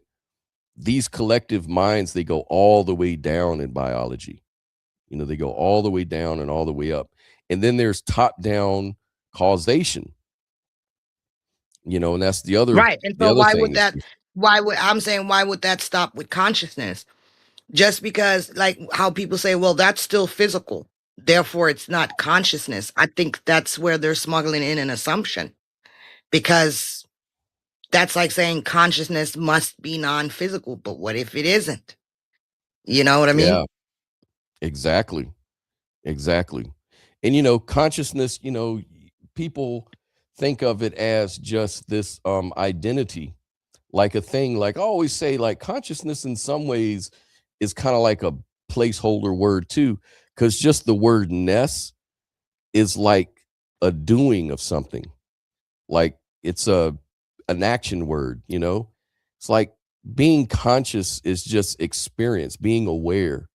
these collective minds, they go all the way down in biology. They go all the way down and all the way up. And then there's top down causation, and that's Right. And the so other why thing would is, that I'm saying why would that stop with consciousness? Just because, like how people say, well, that's still physical, therefore it's not consciousness. I think that's where they're smuggling in an assumption, because that's like saying consciousness must be non-physical, but what if it isn't? You know what I mean? yeah, exactly. Exactly. And consciousness, people think of it as just this identity, like a thing. Like I always say, like consciousness in some ways is kind of like a placeholder word too, because just the word ness is like a doing of something. Like it's an action word. It's like being conscious is just experience, being aware.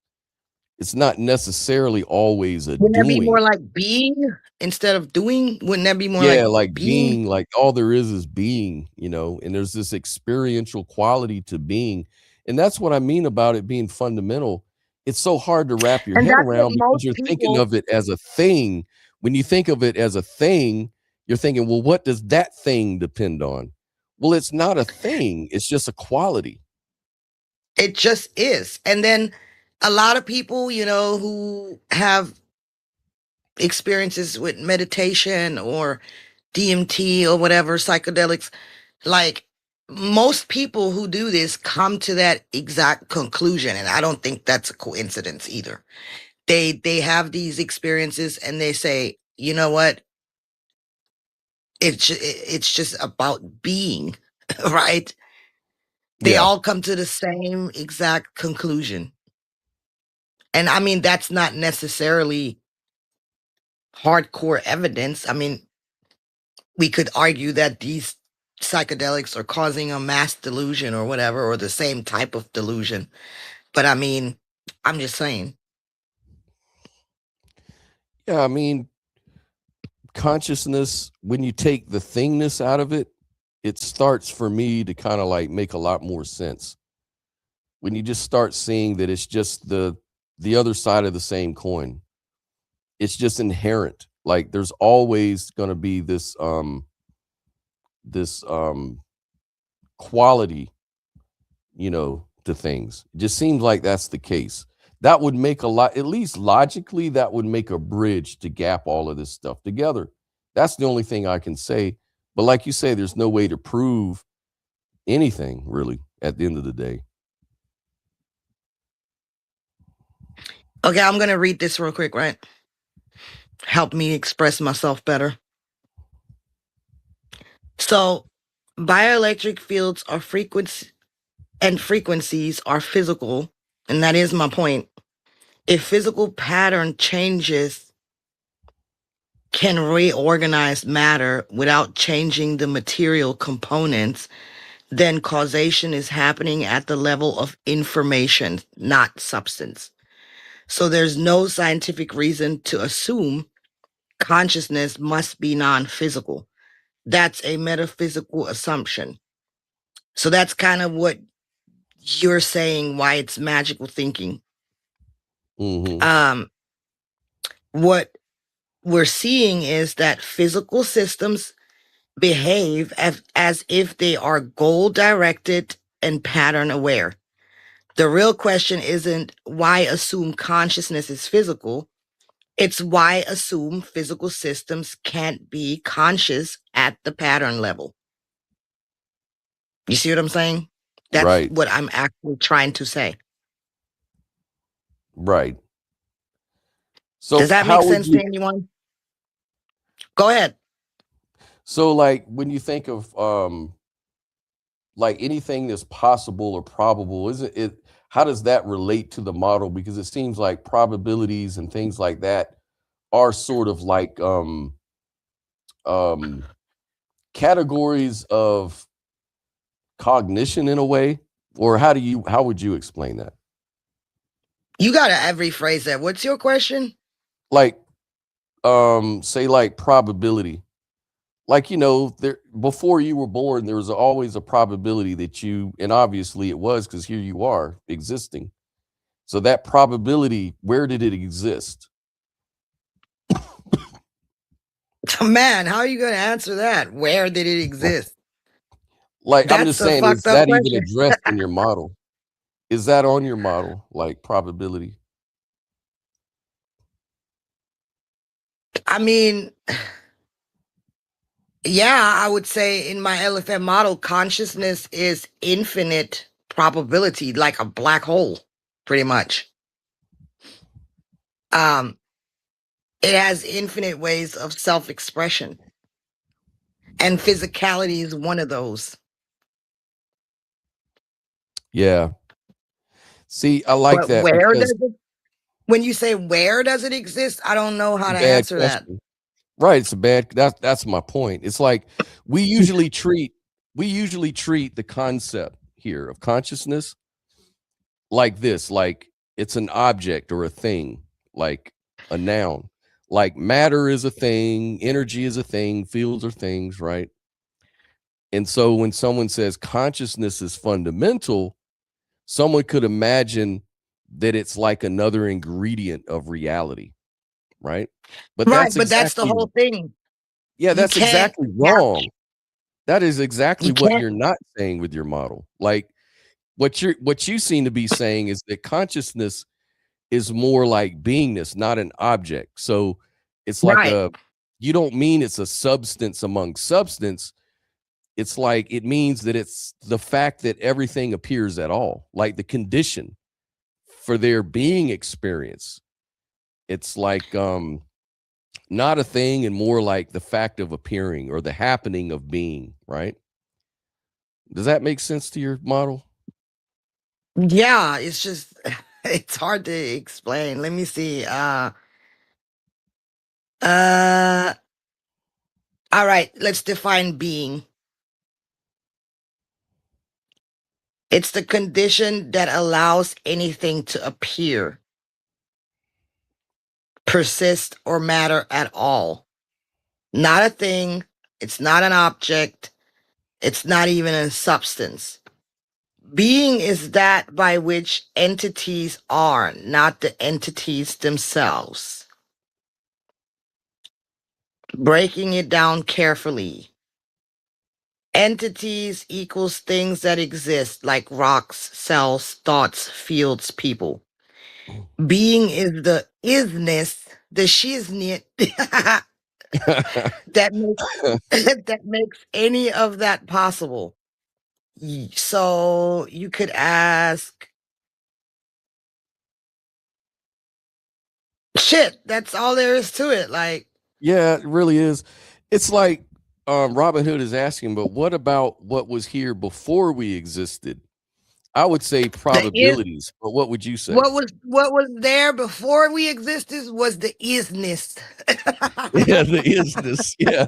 It's not necessarily always a Wouldn't that be doing. more like being instead of doing? Wouldn't that be more Yeah, like like being? being, like all there is being, and there's this experiential quality to being. And that's what I mean about it being fundamental. It's so hard to wrap your And head that's what around because most you're thinking people. of it as a thing. When you think of it as a thing, you're thinking, well, what does that thing depend on? Well, it's not a thing, it's just a quality. It just is. And then a lot of people, who have experiences with meditation or DMT or whatever, psychedelics, like most people who do this come to that exact conclusion. And I don't think that's a coincidence either. They have these experiences and they say, you know what? It's just about being, right? They Yeah. all come to the same exact conclusion. And I mean, that's not necessarily hardcore evidence. I mean, we could argue that these psychedelics are causing a mass delusion or whatever, or the same type of delusion. But I mean, I'm just saying. Yeah, I mean, consciousness, when you take the thingness out of it, it starts for me to kind of like make a lot more sense. When you just start seeing that it's just the other side of the same coin. It's just inherent. Like there's always going to be this quality, to things. It just seems like that's the case. That would make a lot, at least logically, that would make a bridge to gap all of this stuff together. That's the only thing I can say. But like you say, there's no way to prove anything really at the end of the day. Okay, I'm going to read this real quick, right? Help me express myself better. So, bioelectric fields are frequencies are physical, and that is my point. If physical pattern changes can reorganize matter without changing the material components, then causation is happening at the level of information, not substance. So there's no scientific reason to assume consciousness must be non-physical. That's a metaphysical assumption. So that's kind of what you're saying, why it's magical thinking. Mm-hmm. What we're seeing is that physical systems behave as if they are goal directed and pattern aware. The real question isn't why assume consciousness is physical. It's why assume physical systems can't be conscious at the pattern level. You see what I'm saying? That's Right. what I'm actually trying to say. Right. Does So that make how would sense to you anyone? Go ahead. so like when you think of like anything that's possible or probable, isn't it how does that relate to the model? Because it seems like probabilities and things like that are sort of like um categories of cognition in a way, or how would you explain that? You gotta rephrase that. What's your question? Like say like probability. Like, there before you were born, there was always a probability that you, and obviously it was because here you are existing. So that probability, where did it exist? Man, how are you gonna answer that? Where did it exist? Like, I'm just That's a saying, is fucked up that even question. addressed in your model? Is that on your model, like probability? I mean, yeah, I would say in my LFM model, consciousness is infinite probability, like a black hole, pretty much. Um, it has infinite ways of self-expression, and physicality is one of those. Yeah. See, I like But that where because does it? When you say where does it exist, I don't know it's how a to bad answer that. question. Right, it's a bad that's my point. It's like we usually treat the concept here of consciousness like this, like it's an object or a thing, like a noun. Like matter is a thing, energy is a thing, fields are things, right? And so when someone says consciousness is fundamental, someone could imagine that it's like another ingredient of reality, right? But Right, that's but that's the exactly whole thing. yeah, You that's can't exactly cap- wrong. That is exactly you what can't you're not saying with your model. Like what you seem to be saying is that consciousness is more like beingness, not an object. So it's like right. you don't mean it's a substance among substance. It's like it means that it's the fact that everything appears at all, like the condition for their being experience. It's like not a thing and more like the fact of appearing or the happening of being, right? Does that make sense to your model? Yeah, it's just it's hard to explain. Let me see. Uh all right, let's define being. It's the condition that allows anything to appear, persist, or matter at all. Not a thing, it's not an object, it's not even a substance. Being is that by which entities are, not the entities themselves. Breaking it down carefully. Entities equals things that exist, like rocks, cells, thoughts, fields, people. Being is the isness, the shiznit that makes that makes any of that possible. So you could ask, shit, that's all there is to it. Like Yeah, it really is. It's like Robin Hood is asking, but what about what was here before we existed? I would say the is probabilities, but what would you say? what was there before we existed was the isness. Yeah, the isness. Yeah,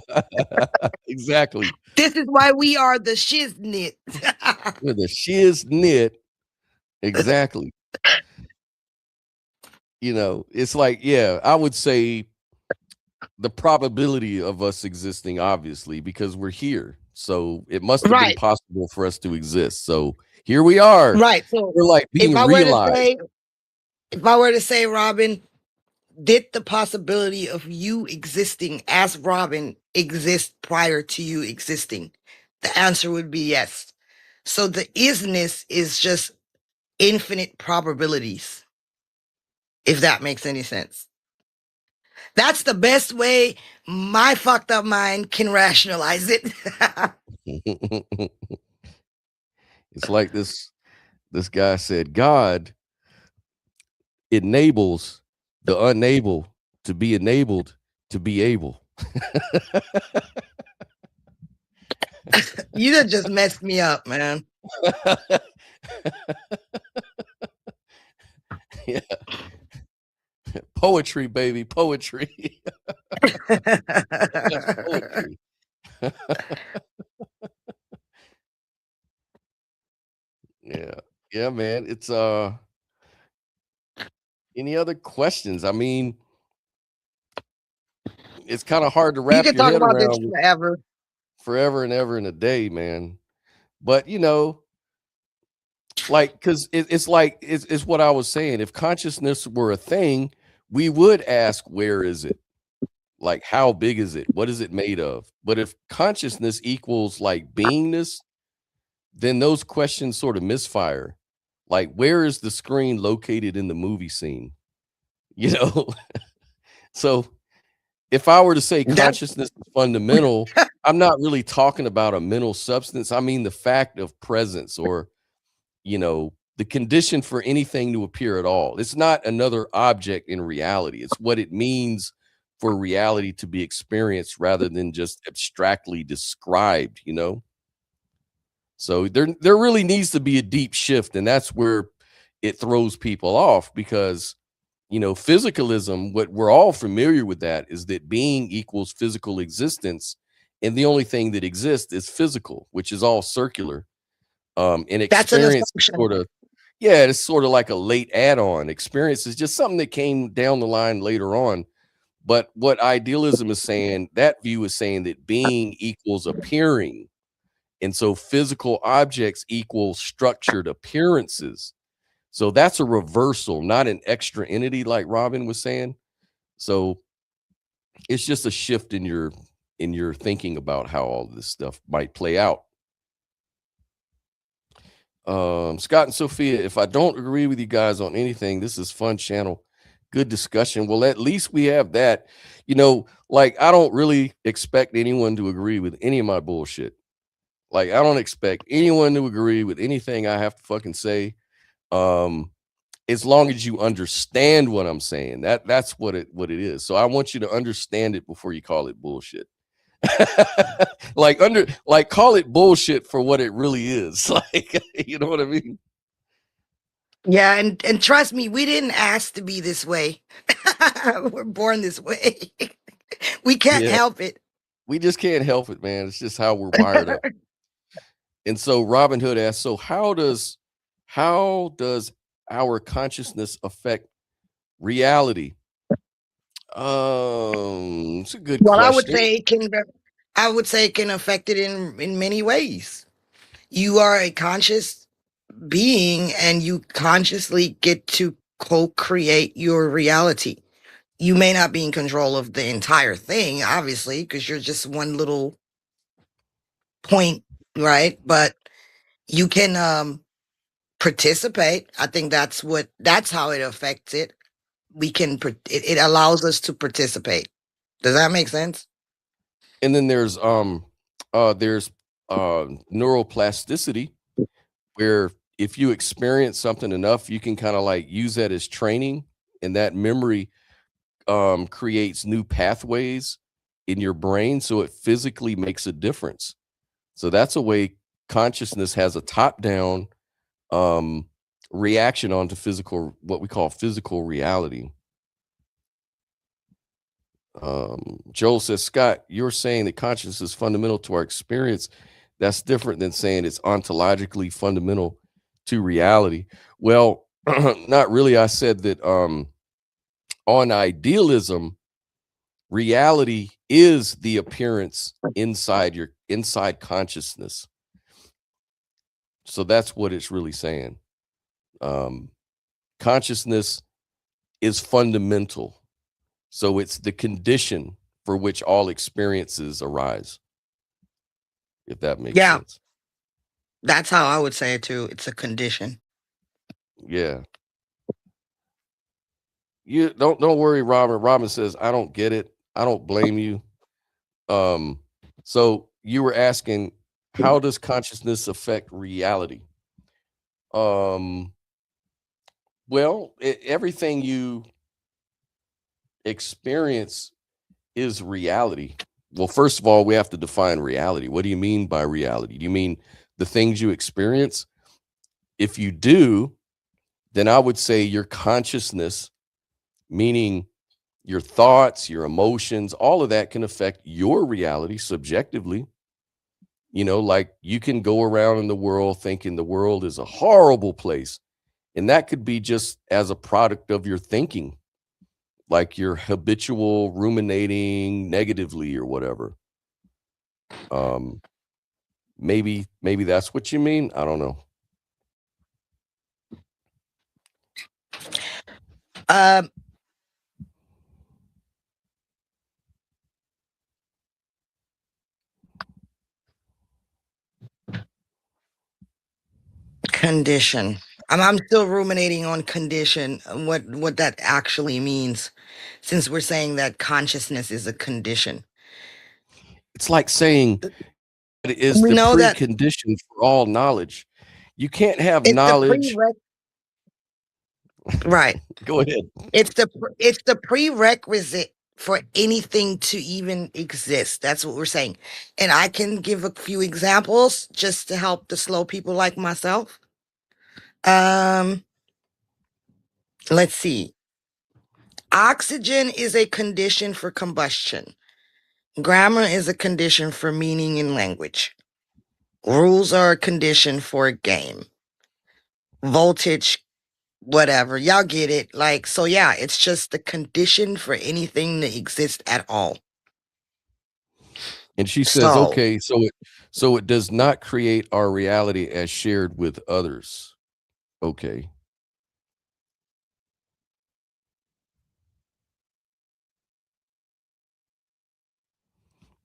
exactly. This is why we are the shiznit. With the shiz knit. Exactly. It's like, yeah, I would say the probability of us existing, obviously, because we're here. So it must have been Right, possible for us to exist. So here we are. right. So We're like if being I were to realized. say, if I were to say, Robin, did the possibility of you existing as Robin exist prior to you existing? The answer would be yes. So the isness is just infinite probabilities, if that makes any sense. That's the best way my fucked up mind can rationalize it. It's like this guy said, God enables the unable to be enabled to be able. You done just messed me up, man. Yeah. Poetry, baby, poetry. That's poetry. Yeah. Yeah, man. It's any other questions? I mean, it's kind of hard to You wrap can your talk head about this around forever. and ever in a day, man. But like, because it's like it's what I was saying. If consciousness were a thing, we would ask, where is it? Like, how big is it? What is it made of? But if consciousness equals like beingness, then those questions sort of misfire. Like, where is the screen located in the movie scene? You know? So if I were to say That's consciousness is fundamental, I'm not really talking about a mental substance. I mean the fact of presence, or the condition for anything to appear at all. It's not another object in reality. It's what it means for reality to be experienced rather than just abstractly described. So there really needs to be a deep shift, and that's where it throws people off, because physicalism, what we're all familiar with, that is that being equals physical existence, and the only thing that exists is physical, which is all circular. And that's an experience is assumption. sort of, yeah, it's sort of like a late add-on. Experience is just something that came down the line later on. But what idealism is saying, that view is saying that being equals appearing. And so physical objects equal structured appearances. So that's a reversal, not an extra entity like Robin was saying. So it's just a shift in your thinking about how all this stuff might play out. Scott and Sophia, if I don't agree with you guys on anything, this is fun channel, good discussion. Well, at least we have that. Like, I don't really expect anyone to agree with any of my bullshit. Like, I don't expect anyone to agree with anything I have to fucking say. As long as you understand what I'm saying, that's what it is. So I want you to understand it before you call it bullshit. Call it bullshit for what it really is. Like, you know what I mean? Yeah, and trust me, we didn't ask to be this way. We're born this way. We can't Yeah. help it. We just can't help it, man. It's just how we're wired up. And so Robin Hood asks, so how does our consciousness affect reality? It's a good Well, question. I would say it can affect it in many ways. You are a conscious being and you consciously get to co-create your reality. You may not be in control of the entire thing, obviously, because you're just one little point, right? But you can participate. I think that's how it affects it. It allows us to participate. Does that make sense? And then there's neuroplasticity, where if you experience something enough, you can kind of like use that as training, and that memory creates new pathways in your brain, so it physically makes a difference. So that's a way consciousness has a top down reaction onto what we call physical reality. Joel says, Scott, you're saying that consciousness is fundamental to our experience. That's different than saying it's ontologically fundamental to reality. Well, not really. I said that on idealism, reality is the appearance inside consciousness. So that's what it's really saying. Consciousness is fundamental. So it's the condition for which all experiences arise. If that makes Yeah, sense. that's how I would say it too. It's a condition. Yeah. You don't worry, Robin. Robin says, I don't get it. I don't blame you. So you were asking, how does consciousness affect reality? Um, well, everything you experience is reality. Well, first of all, we have to define reality. What do you mean by reality? Do you mean the things you experience? If you do, then I would say your consciousness, meaning your thoughts, your emotions, all of that can affect your reality subjectively. Like you can go around in the world thinking the world is a horrible place. And that could be just as a product of your thinking, like your habitual ruminating negatively or whatever. Um, maybe that's what you mean. I don't know. Condition. I'm still ruminating on condition, what that actually means, since we're saying that consciousness is a condition. It's like saying it is We the know that precondition for all knowledge. You can't have it's the knowledge. right. Go ahead. It's the prerequisite for anything to even exist. That's what we're saying. And I can give a few examples just to help the slow people like myself. Let's see. Oxygen is a condition for combustion. Grammar is a condition for meaning in language. Rules are a condition for a game. Voltage, whatever. Y'all get it. Like, so yeah, it's just the condition for anything to exist at all. And she says, So, okay, so it does not create our reality as shared with others. Okay.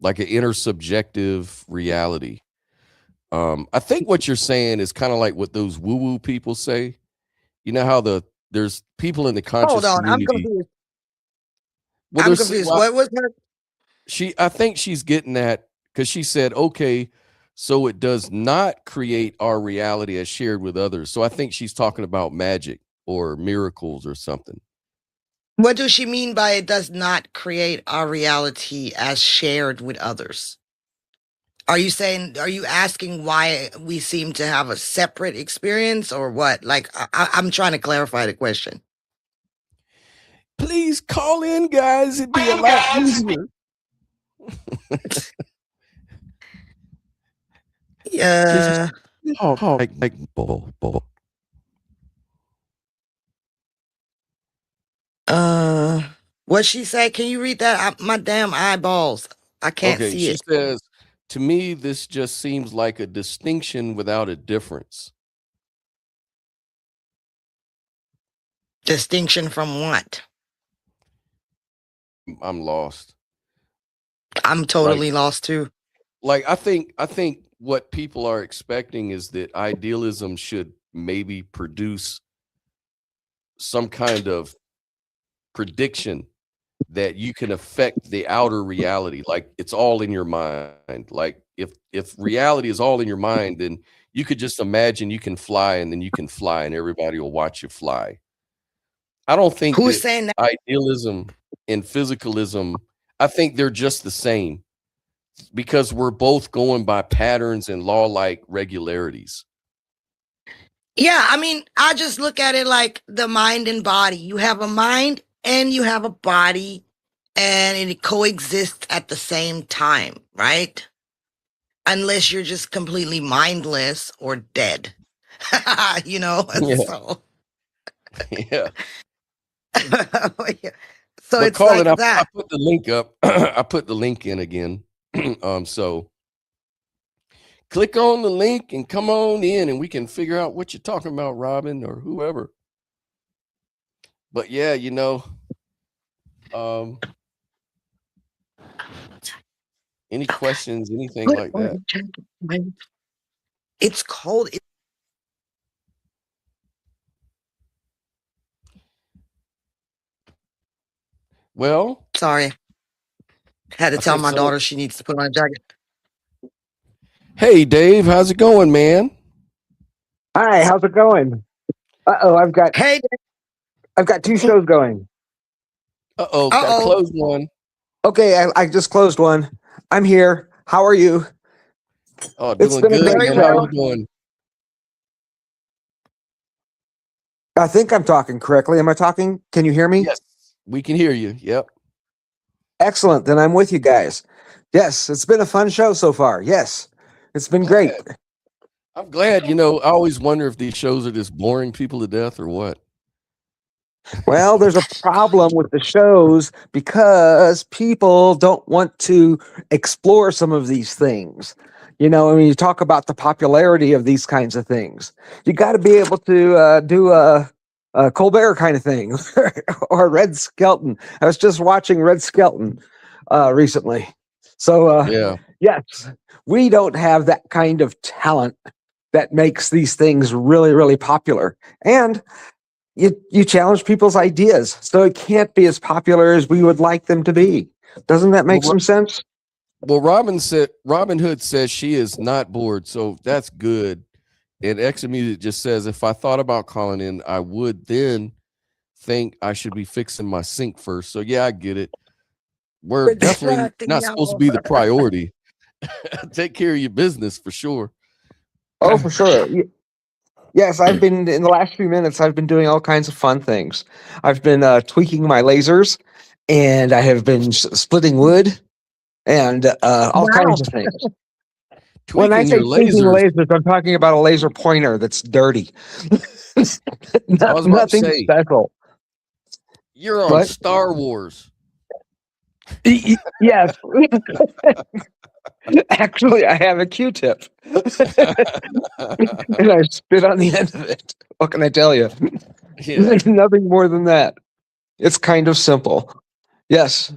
Like an intersubjective reality. I think what you're saying is kind of like what those woo-woo people say. You know how there's people in the hold conscious on. I'm community. confused. Well, I'm confused. What was her? I think she's getting at, because she said, okay, so it does not create our reality as shared with others. So I think she's talking about magic or miracles or something. What does she mean by it does not create our reality as shared with others? Are you asking why we seem to have a separate experience or what? Like, I'm trying to clarify the question. Please call in, guys. It'd be a lot easier. Yeah. What'd she say? Can you read that? My damn eyeballs. I can't Okay, see she it. says, to me, this just seems like a distinction without a difference. Distinction from what? I'm lost. I'm totally lost too. Like I think what people are expecting is that idealism should maybe produce some kind of prediction that you can affect the outer reality, like it's all in your mind. Like if reality is all in your mind, then you could just imagine you can fly, and then you can fly and everybody will watch you fly. I don't think Who's that saying that? idealism and physicalism, I think they're just the same, because we're both going by patterns and law-like regularities. Yeah, I mean, I just look at it like the mind and body. You have a mind and you have a body, and it coexists at the same time, right? Unless you're just completely mindless or dead. You know? Yeah. So Yeah. so But it's call it, like I that. put the link up. I put the link in again. So click on the link and come on in, and we can figure out what you're talking about, Robin, or whoever. But yeah, any questions, anything like that? It's cold. Well, Sorry. Had to I tell think my so. daughter she needs to put on a jacket. Hey, Dave, how's it going, man? Hi, how's it going? I've got Hey, two shows going. Uh-oh, got to uh-oh. close one. Okay, I just closed one. I'm here. How are you? Oh, It's doing been a good, great Very man. How show. you doing? I think I'm talking correctly. Am I talking? Can you hear me? Yes, we can hear you. Yep. Excellent. Then I'm with you guys. Yes, it's been a fun show so far. Yes, it's been great. Glad. I'm glad. You know, I always wonder if these shows are just boring people to death or what. Well, there's a problem with the shows because people don't want to explore some of these things. You know, I mean, you talk about the popularity of these kinds of things. You got to be able to do a Colbert kind of thing or Red Skelton. I was just watching Red Skelton recently. So, Yeah. yes, we don't have that kind of talent that makes these things really, really popular. And you challenge people's ideas, so it can't be as popular as we would like them to be. Doesn't that make Well, some sense? well, Robin Hood says she is not bored, so that's good. And Extra Music just says if I thought about calling in, I would then think I should be fixing my sink first. So yeah, I get it. We're definitely Distracting not supposed to y'all. be the priority. Take care of your business for sure. Oh, for sure. Yes, I've been in the last few minutes. I've been doing all kinds of fun things. I've been tweaking my lasers, and I have been splitting wood, and all kinds Wow. of things. When I Tweaking say your tweaking lasers. lasers, I'm talking about a laser pointer that's dirty. I was about to Nothing say, special. you're on What? Star Wars. Yes. Actually, I have a Q-tip, and I spit on the end of it. What can I tell you? Yeah. Nothing more than that. It's kind of simple. Yes.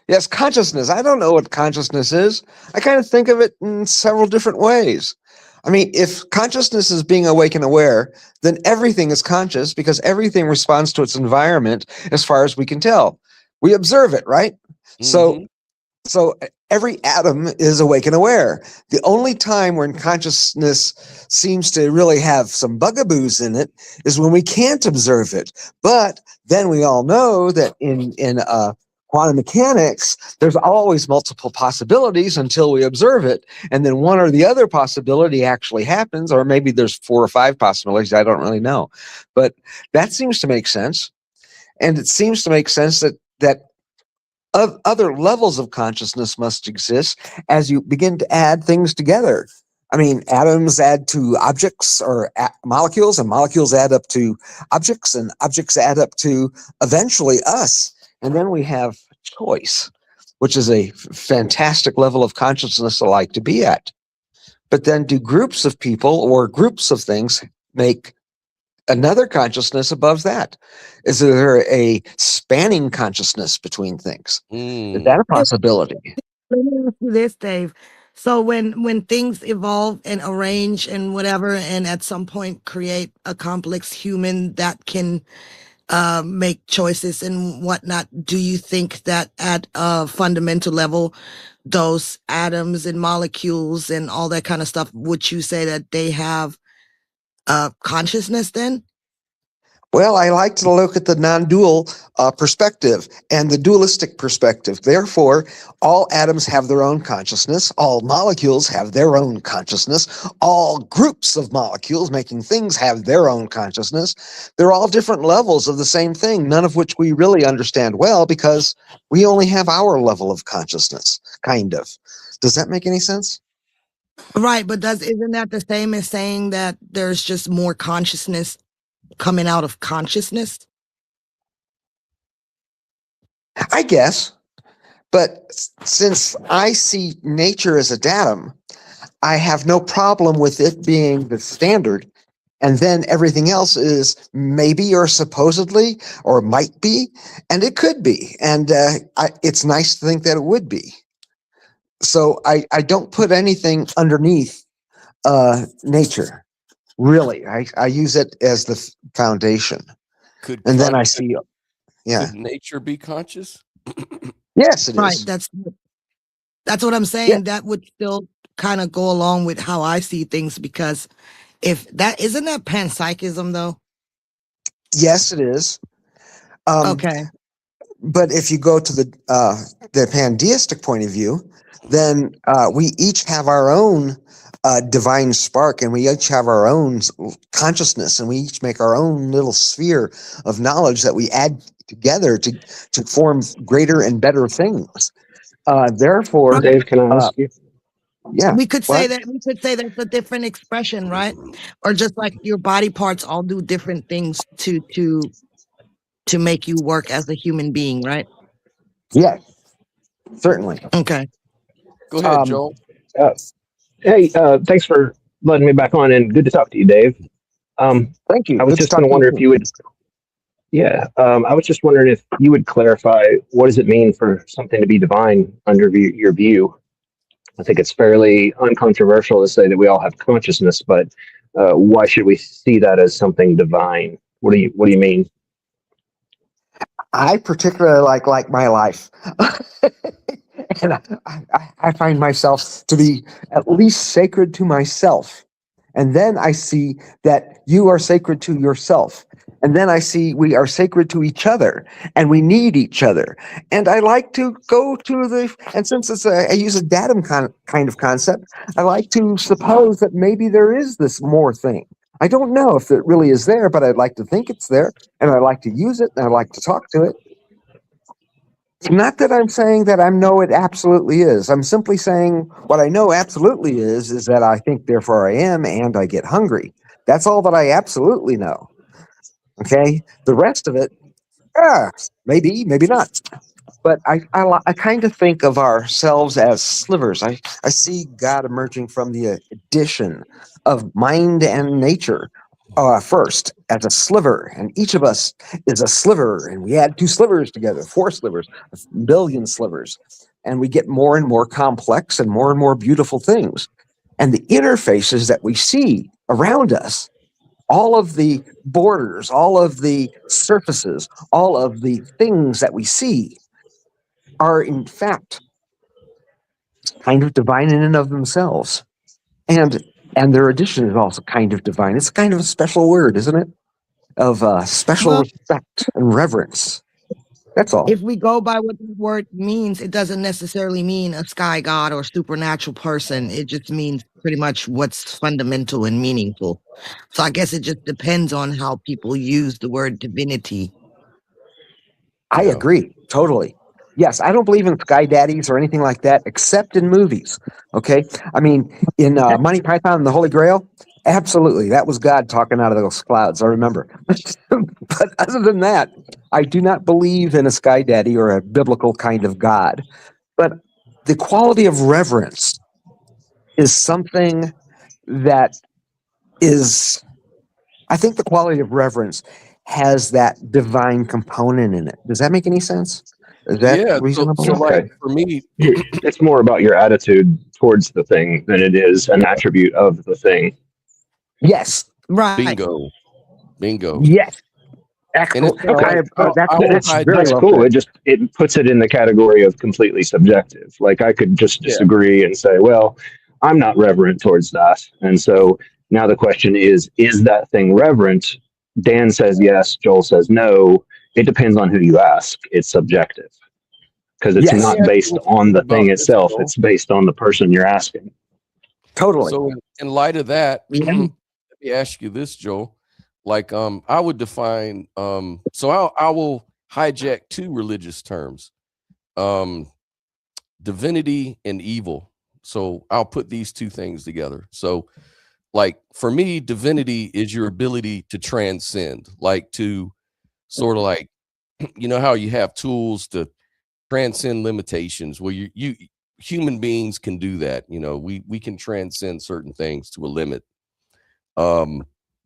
Yes, consciousness. I don't know what consciousness is. I kind of think of it in several different ways. I mean, if consciousness is being awake and aware, then everything is conscious because everything responds to its environment as far as we can tell. We observe it, right? So Hmm. so every atom is awake and aware. The only time when consciousness seems to really have some bugaboos in it is when we can't observe it. But then we all know that in quantum mechanics, there's always multiple possibilities until we observe it, and then one or the other possibility actually happens, or maybe there's 4 or 5 possibilities. I don't really know, but that seems to make sense, and it seems to make sense that other levels of consciousness must exist as you begin to add things together. I mean, atoms add to objects or molecules, and molecules add up to objects, and objects add up to eventually us. And then we have choice, which is a fantastic level of consciousness I like to be at. But then do groups of people or groups of things make another consciousness above that? Is there a spanning consciousness between things? Is that Mm. a possibility? Let me ask you this, Dave. So when things evolve and arrange and whatever, and at some point create a complex human that can make choices and whatnot, do you think that at a fundamental level, those atoms and molecules and all that kind of stuff, would you say that they have consciousness then? Well, I like to look at the non-dual perspective and the dualistic perspective. Therefore, all atoms have their own consciousness. All molecules have their own consciousness. All groups of molecules making things have their own consciousness. They're all different levels of the same thing, none of which we really understand well because we only have our level of consciousness, kind of. Does that make any sense? Right, but isn't that the same as saying that there's just more consciousness coming out of consciousness? I guess. But since I see nature as a datum, I have no problem with it being the standard. And then everything else is maybe or supposedly or might be, and it could be. And it's nice to think that it would be. So I don't put anything underneath nature, really. I use it as the foundation. Could And then con- I see, yeah, could nature be conscious? yes, it Right, is. that's what I'm Yeah, saying. That would still kind of go along with how I see things because If that isn't that panpsychism though? Yes, it is. Okay. But if you go to the pandeistic point of view, then we each have our own divine spark, and we each have our own consciousness, and we each make our own little sphere of knowledge that we add together to form greater and better things. Therefore, Dave, can I ask you? yeah, We could say what? that that's a different expression, right? Or just like your body parts all do different things to make you work as a human being, right? Yeah, certainly. Okay. Go ahead, Um, Joel. Uh, hey, thanks for letting me back on, and good to talk to you, Dave. Thank you. I was Good to just going talk to to you wonder if too. you would, yeah, I was just wondering if you would clarify what does it mean for something to be divine under your view? I think it's fairly uncontroversial to say that we all have consciousness, but why should we see that as something divine? What do you mean? I particularly like my life. And I find myself to be at least sacred to myself. And then I see that you are sacred to yourself. And then I see we are sacred to each other, and we need each other. And I like to go to and since I use a datum kind of concept, I like to suppose that maybe there is this more thing. I don't know if it really is there, but I'd like to think it's there, and I like to use it, and I like to talk to it. Not that I'm saying that I know it absolutely is. I'm simply saying what I know absolutely is that I think, therefore I am, and I get hungry. That's all that I absolutely know. Okay? The rest of it, maybe, maybe not. But I kind of think of ourselves as slivers. I see God emerging from the addition of mind and nature first as a sliver, and each of us is a sliver, and we add 2 slivers together, 4 slivers, a billion slivers, and we get more and more complex and more beautiful things. And the interfaces that we see around us, all of the borders, all of the surfaces, all of the things that we see are in fact kind of divine in and of themselves. And their addition is also kind of divine. It's kind of a special word, isn't it? Of special Well, respect and reverence. That's all. if we go by what the word means, it doesn't necessarily mean a sky god or supernatural person. It just means pretty much what's fundamental and meaningful. So I guess it just depends on how people use the word divinity. I Yeah. agree totally. Yes, I don't believe in sky daddies or anything like that, except in movies. Okay, I mean, in Monty Python and the Holy Grail, absolutely, that was God talking out of those clouds. I remember. But other than that, I do not believe in a sky daddy or a biblical kind of God. But the quality of reverence is something that is, I think the quality of reverence has that divine component in it. Does that make any sense? Is that Yeah. So reasonable? like Okay, for me, it's more about your attitude towards the thing than it is an attribute of the thing. Yes. Right. bingo. Yes. And it's Excellent. kind of Okay, like I will That's very that's hijack. well cool. said. It puts it in the category of completely subjective. Like I could just Yeah. disagree and say, well, I'm not reverent towards that. And so now the question is that thing reverent? Dan says yes, Joel says no. It depends on who you ask. It's subjective because it's Let Yes. me not ask you based what you on think the about thing this, itself. Joel. It's based on the person you're asking. Totally. So in light of that, Yeah. let me ask you this, Joel. Like I would define so I will hijack 2 religious terms. Divinity and evil. So I'll put these 2 things together. So like for me, divinity is your ability to transcend, like to sort of like, you know how you have tools to transcend limitations. Well, you human beings can do that. You know, we can transcend certain things to a limit.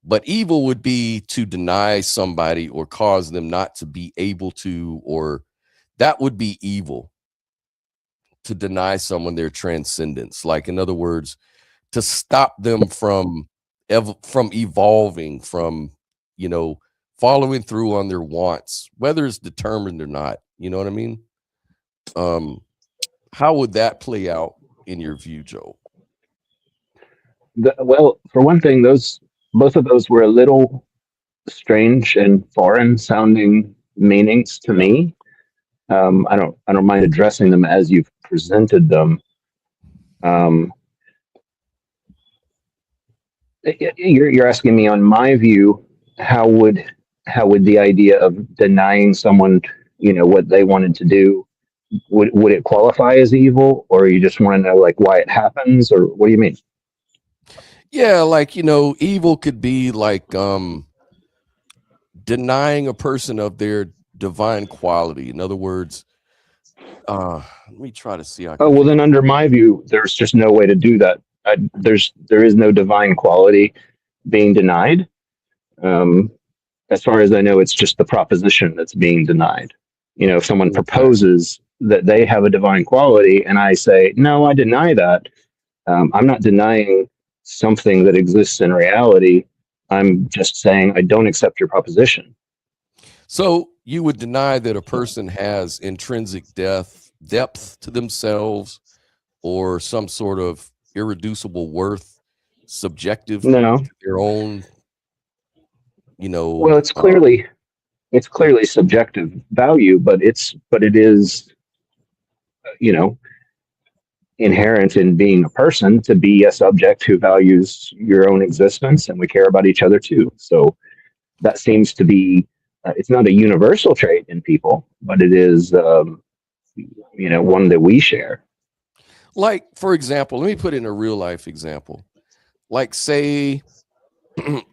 But evil would be to deny somebody or cause them not to be able to, or that would be evil, to deny someone their transcendence. Like in other words, to stop them from evolving, from you know following through on their wants, whether it's determined or not. You know what I mean? How would that play out in your view, Joe? Well, for one thing, those both of those were a little strange and foreign sounding meanings to me. I don't mind addressing them as you've presented them. You're asking me on my view, how would the idea of denying someone, what they wanted to do, would it qualify as evil, or you just want to know like why it happens, or what do you mean? Yeah, like, evil could be like denying a person of their divine quality. In other words, let me try to see. Oh, well, then under my view, there's just no way to do that. There is no divine quality being denied. As far as I know, it's just the proposition that's being denied. If someone proposes that they have a divine quality and I say, no, I deny that, I'm not denying something that exists in reality. I'm just saying I don't accept your proposition. So you would deny that a person has intrinsic depth to themselves, or some sort of irreducible worth, subjective No. to their own, Well, it's clearly subjective value, but it is, inherent in being a person to be a subject who values your own existence, and we care about each other too. So that seems to be, it's not a universal trait in people, but it is, one that we share. Like, for example, let me put in a real life example. Like, say,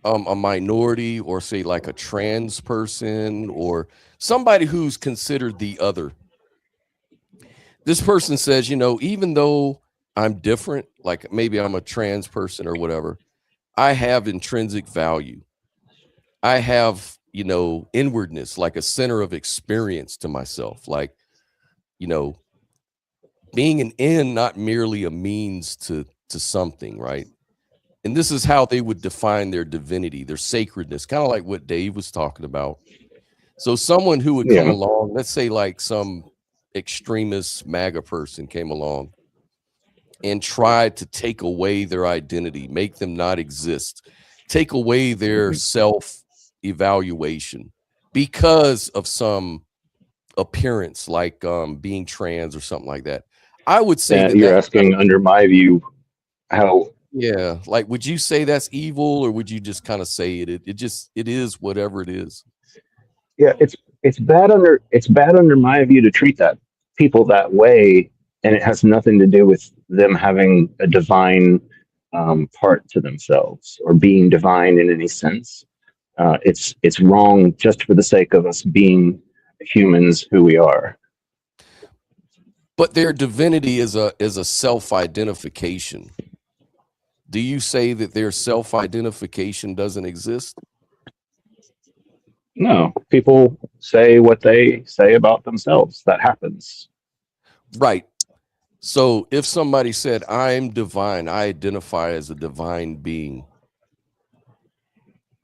a minority, or say like a trans person, or somebody who's considered the other. This person says, even though I'm different, like maybe I'm a trans person or whatever, I have intrinsic value. I have, inwardness, like a center of experience to myself, like, being an end, not merely a means to something, right? And this is how they would define their divinity, their sacredness, kind of like what Dave was talking about. So someone who would come along, let's say like some extremist MAGA person came along and tried to take away their identity, make them not exist, take away their self-evaluation because of some appearance, like being trans or something like that. I would say that you're asking, under my view, how. Yeah, like, would you say that's evil, or would you just kind of say it is whatever it is? Yeah, it's bad under my view to treat that people that way, and it has nothing to do with them having a divine part to themselves or being divine in any sense. It's wrong just for the sake of us being humans who we are. But their divinity is a self-identification. Do you say that their self-identification doesn't exist? No, people say what they say about themselves. That happens. Right. So if somebody said, I'm divine, I identify as a divine being,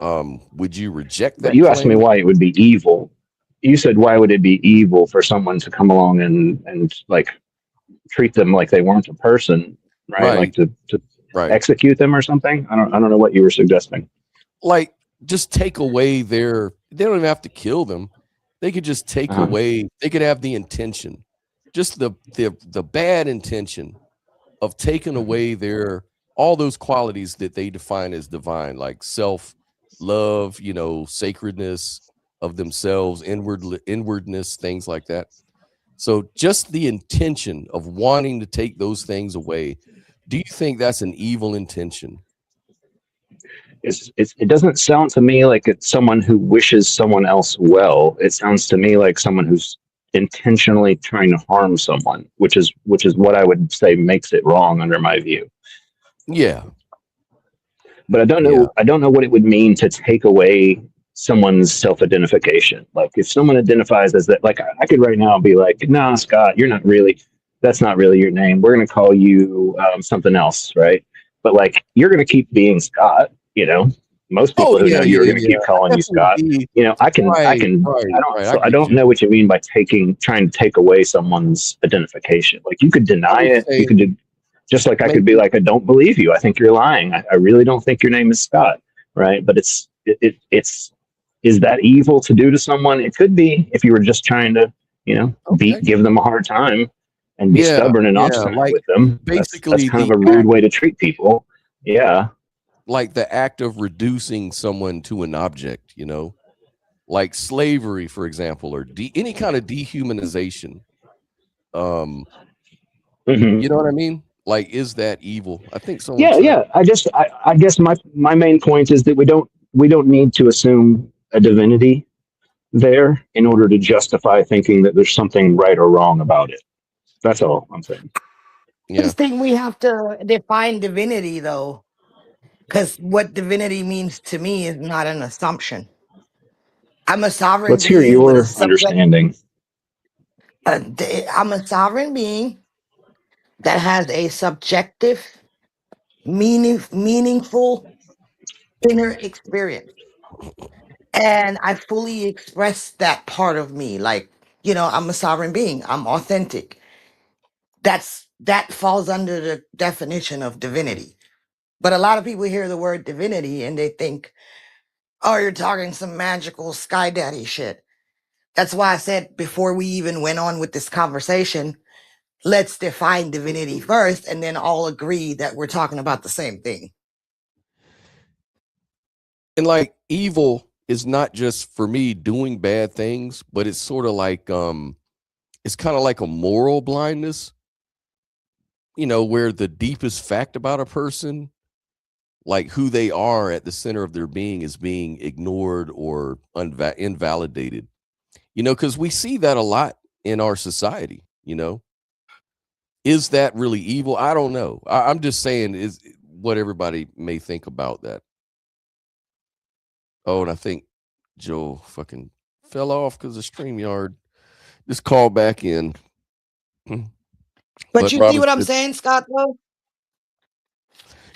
would you reject that? You asked me why it would be evil. You said, why would it be evil for someone to come along and like treat them like they weren't a person, right? Like to execute them or something. I don't know what you were suggesting. Like, just take away they don't even have to kill them. They could just take away, they could have the intention, just the bad intention of taking away all those qualities that they define as divine, like self-love, sacredness of themselves, inwardness, things like that. So just the intention of wanting to take those things away, do you think that's an evil intention? It doesn't sound to me like it's someone who wishes someone else well. It sounds to me like someone who's intentionally trying to harm someone, which is what I would say makes it wrong under my view. Yeah. But I don't know. Yeah. I don't know what it would mean to take away someone's self-identification. Like if someone identifies as that, like I could right now be like, nah, Scott, that's not really your name. We're going to call you something else. Right. But like, you're going to keep being Scott, most people who know you're going to keep calling you Scott. I don't know what you mean by trying to take away someone's identification. Like you could deny it. You could do, just like I could be like, I don't believe you. I think you're lying. I really don't think your name is Scott. right? But it's is that evil to do to someone? It could be, if you were just trying to, Okay. give them a hard time and be Yeah, stubborn and yeah. obstinate Like with them. That's basically kind of the a rude act, way to treat people. Yeah. like the act of reducing someone to an object, like slavery, for example, or any kind of dehumanization. Um, Hmm. you know what I mean? Like, is that evil? I think someone Yeah, said, yeah. I guess my main point is that we don't need to assume a divinity there in order to justify thinking that there's something right or wrong about it. That's all I'm saying. I yeah, just think we have to define divinity, though, because what divinity means to me is not an assumption. I'm a sovereign Let's hear being with a your subject. understanding. I'm a sovereign being that has a subjective, meaningful inner experience. And I fully express that part of me. Like, I'm a sovereign being. I'm authentic. That falls under the definition of divinity. But a lot of people hear the word divinity and they think, oh, you're talking some magical sky daddy shit. That's why I said before we even went on with this conversation, let's define divinity first and then all agree that we're talking about the same thing. and like evil is not just for me doing bad things, but it's sort of like it's kind of like a moral blindness, where the deepest fact about a person, like who they are at the center of their being, is being ignored or invalidated. Because we see that a lot in our society. Is that really evil? I don't know. I'm just saying is what everybody may think about that. Oh, and I think Joe fucking fell off because of StreamYard. Just call back in. But you see Robin what I'm said, saying, Scott, though?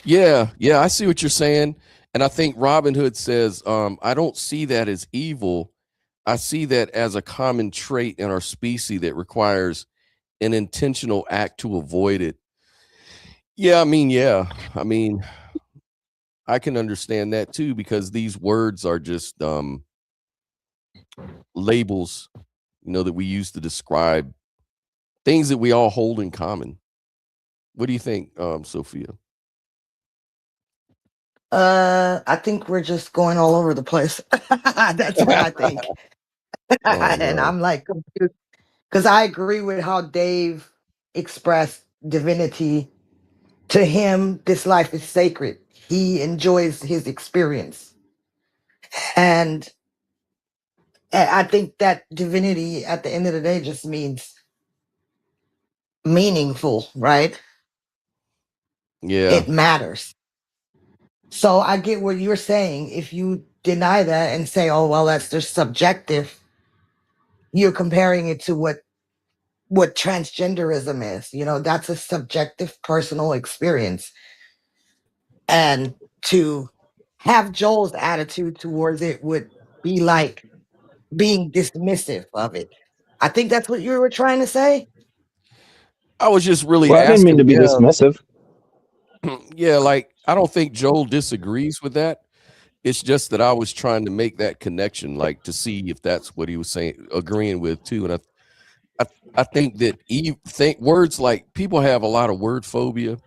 yeah, I see what you're saying. And I think Robin Hood says, I don't see that as evil. I see that as a common trait in our species that requires an intentional act to avoid it. Yeah. I mean, I can understand that too, because these words are just labels, that we use to describe things that we all hold in common. What do you think, Sophia? I think we're just going all over the place. That's what I think. Oh And no. I'm like confused because I agree with how Dave expressed divinity. To him, this life is sacred. He enjoys his experience. And I think that divinity at the end of the day just means meaningful, right? Yeah. It matters. So I get what you're saying. If you deny that and say, oh, well, that's just subjective, you're comparing it to what transgenderism is. That's a subjective personal experience. And to have Joel's attitude towards it would be like being dismissive of it. I think that's what you were trying to say. I was just really Well, I didn't mean to asking, be dismissive. yeah, like I don't think Joel disagrees with that. It's just that I was trying to make that connection, like to see if that's what he was saying, agreeing with too. And I think that words like people have a lot of word phobia.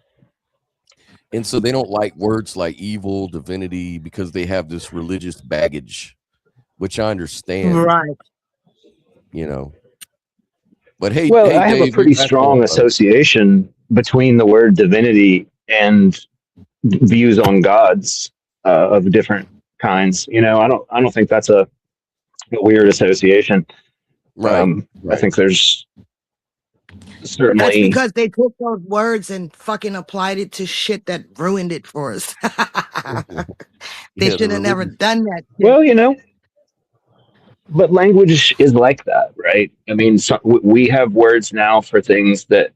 And so they don't like words like evil, divinity, because they have this religious baggage, which I understand, Right. But hey, Well, I have a Dave, you're pretty back on, strong brother. association between the word divinity and views on gods of different kinds. I don't think that's a weird association. Right. I think there's That's certainly. because they took those words and fucking applied it to shit that ruined it for us. They Yeah, should have never done that shit. Well, but language is like that, right? I mean, we have words now for things that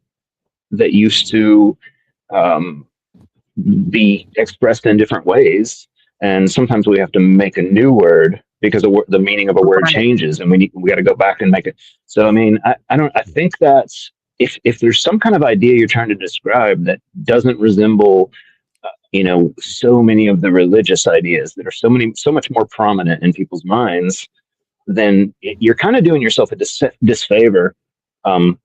used to be expressed in different ways, and sometimes we have to make a new word because the meaning of a word Right. changes, and we got to go back and make it. So, I mean, I think that's if there's some kind of idea you're trying to describe that doesn't resemble you know, so many of the religious ideas that are so much more prominent in people's minds, then you're kind of doing yourself a disfavor, um,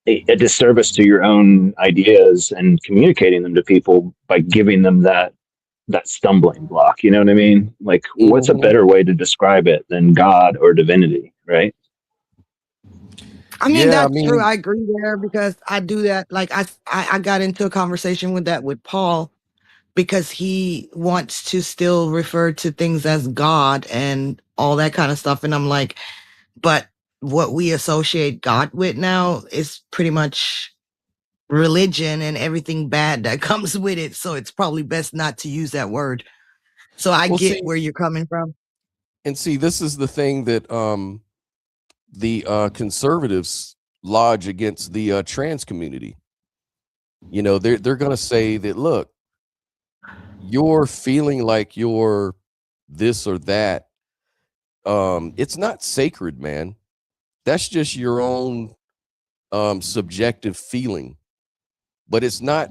a disservice to your own ideas and communicating them to people by giving them that stumbling block. You know what I mean? Like, what's a Mhm. better way to describe it than God or divinity, right? I mean, Yeah, I that's true. mean, I agree there because I do that. Like I got into a conversation with that with Paul because he wants to still refer to things as God and all that kind of stuff. And I'm like, but what we associate God with now is pretty much religion and everything bad that comes with it. So it's probably best not to use that word. So I well, get see, where you're coming from. and see, this is the thing that the conservatives lodge against the trans community. You know, they're going to say that, look, you're feeling like you're this or that. It's not sacred, man. That's just your own subjective feeling, but it's not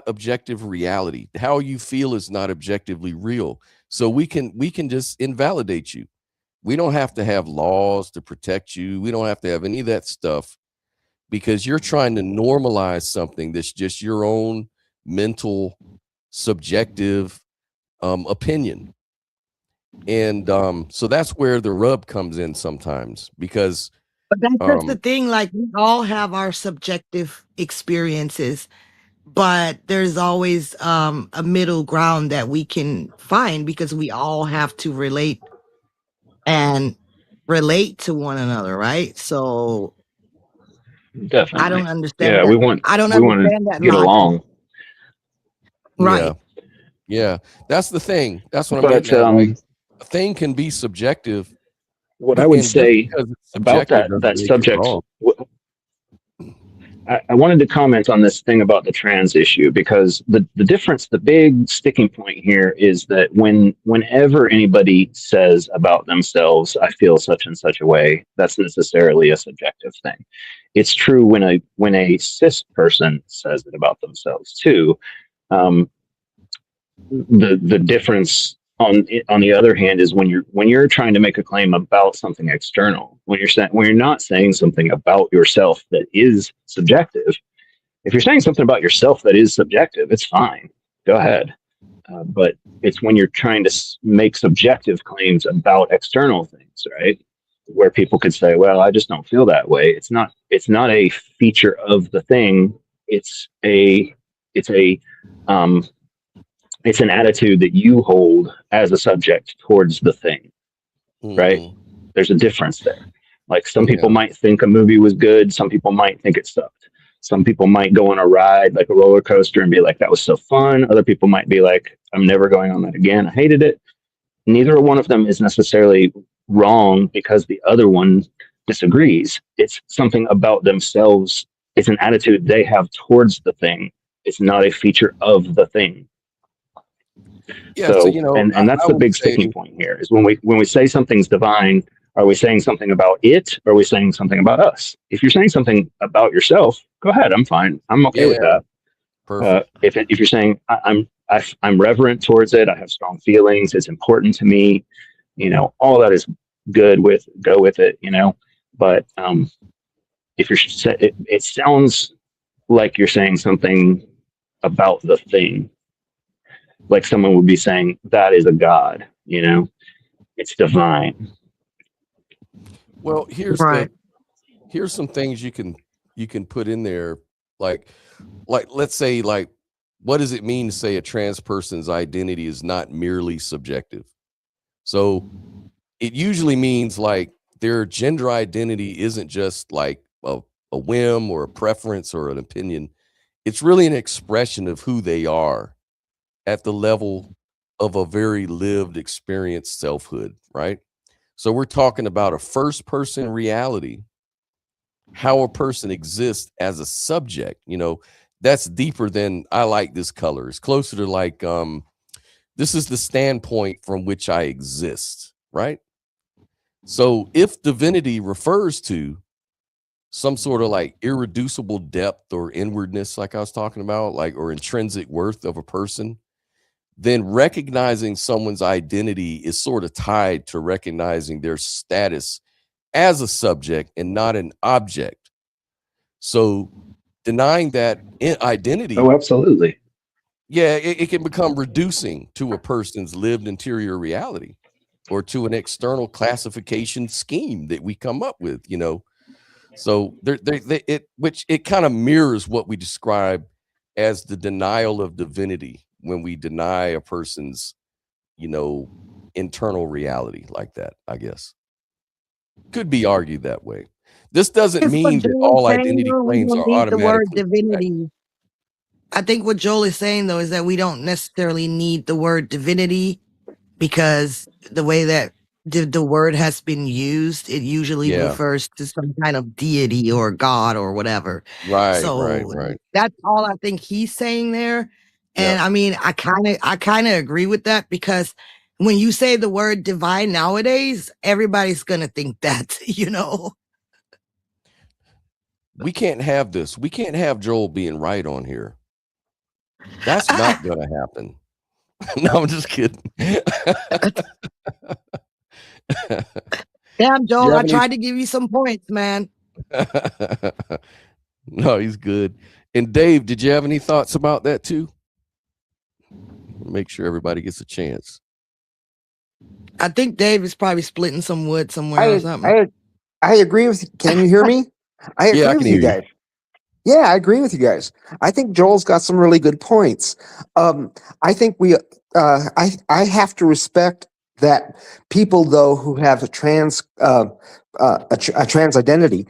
objective reality. How you feel is not objectively real. So we can just invalidate you. We don't have to have laws to protect you. We don't have to have any of that stuff because you're trying to normalize something that's just your own mental subjective opinion. And so that's where the rub comes in sometimes because But that's just the um thing. Like we all have our subjective experiences, but there's always a middle ground that we can find because we all have to and relate to one another, right? So I don't Definitely. understand Yeah, that. I don't we want understand to that get logic. along, yeah, Right. yeah, that's the thing. That's what I'm but getting at. Like a thing can be subjective, what I would and just say because it's about subjective doesn't that make it subject, wrong. I wanted to comment on this thing about the trans issue because the difference, the big sticking point here is that whenever anybody says about themselves, I feel such and such a way, that's necessarily a subjective thing. It's true when a cis person says it about themselves too. Um, the difference on the other hand is when you're trying to make a claim about something external, when you're not saying something about yourself that is subjective. If you're saying something about yourself that is subjective, it's fine, go ahead. But it's when you're trying to make subjective claims about external things, right, where people could say, well, I just don't feel that way. It's not a feature of the thing. It's a it's a um, it's an attitude that you hold as a subject towards the thing, right? Hmm. There's a difference there. Like some people Yeah, might think a movie was good, some people might think it sucked. Some people might go on a ride like a roller coaster and be like, that was so fun. Other people might be like, I'm never going on that again. I hated it. Neither one of them is necessarily wrong because the other one disagrees. It's something about themselves. It's an attitude they have towards the thing. It's not a feature of the thing. yeah. So So, and that's I the would big say, sticking point here is when we say something's divine, are we saying something about it? Or are we saying something about us? If you're saying something about yourself, go ahead. I'm fine. I'm okay with yeah, that. perfect. If you're saying I'm reverent towards it, I have strong feelings. It's important to me. You know, all that is good. Go with it. You know, but if it sounds like you're saying something about the thing, like someone would be saying that is a god. You know, it's divine. Well, Right. here's some things you can put in there, like let's say, like, what does it mean to say a trans person's identity is not merely subjective? So it usually means like their gender identity isn't just like a whim or a preference or an opinion. It's really an expression of who they are at the level of a very lived experienced selfhood, right? So we're talking about a first person reality, how a person exists as a subject, that's deeper than I like this color. It's closer to like this is the standpoint from which I exist, right? So if divinity refers to some sort of like irreducible depth or inwardness, like I was talking about, like, or intrinsic worth of a person, then recognizing someone's identity is sort of tied to recognizing their status as a subject and not an object. So denying that identity, Oh, absolutely. yeah, it can become reducing to a person's lived interior reality or to an external classification scheme that we come up with, you know. So which it kind of mirrors what we describe as the denial of divinity when we deny a person's, you know, internal reality like that, I guess. Could be argued that way. This doesn't It's what mean that Joel is all saying, identity though. We claims don't are need the word automatically correct. divinity. I think what Joel is saying, though, is that we don't necessarily need the word divinity because the way that the word has been used, it usually Yeah. refers to some kind of deity or God or whatever. Right, right, So right. that's all I think he's saying there. Yeah. And I mean, I kind of agree with that because when you say the word divine nowadays, everybody's going to think that, you know. We can't have this. We can't have Joel being right on here. That's not gonna happen. No, I'm just kidding. Damn, Do you Joel, I have any tried to give you some points, man. No, he's good. And Dave, did you have any thoughts about that too? Make sure everybody gets a chance. I think Dave is probably splitting some wood somewhere or something. I agree with you. Can you hear me? I Yeah, I agree can with you hear you. guys. Yeah, I agree with you guys. I think Joel's got some really good points. I think I have to respect that people though who have a trans identity,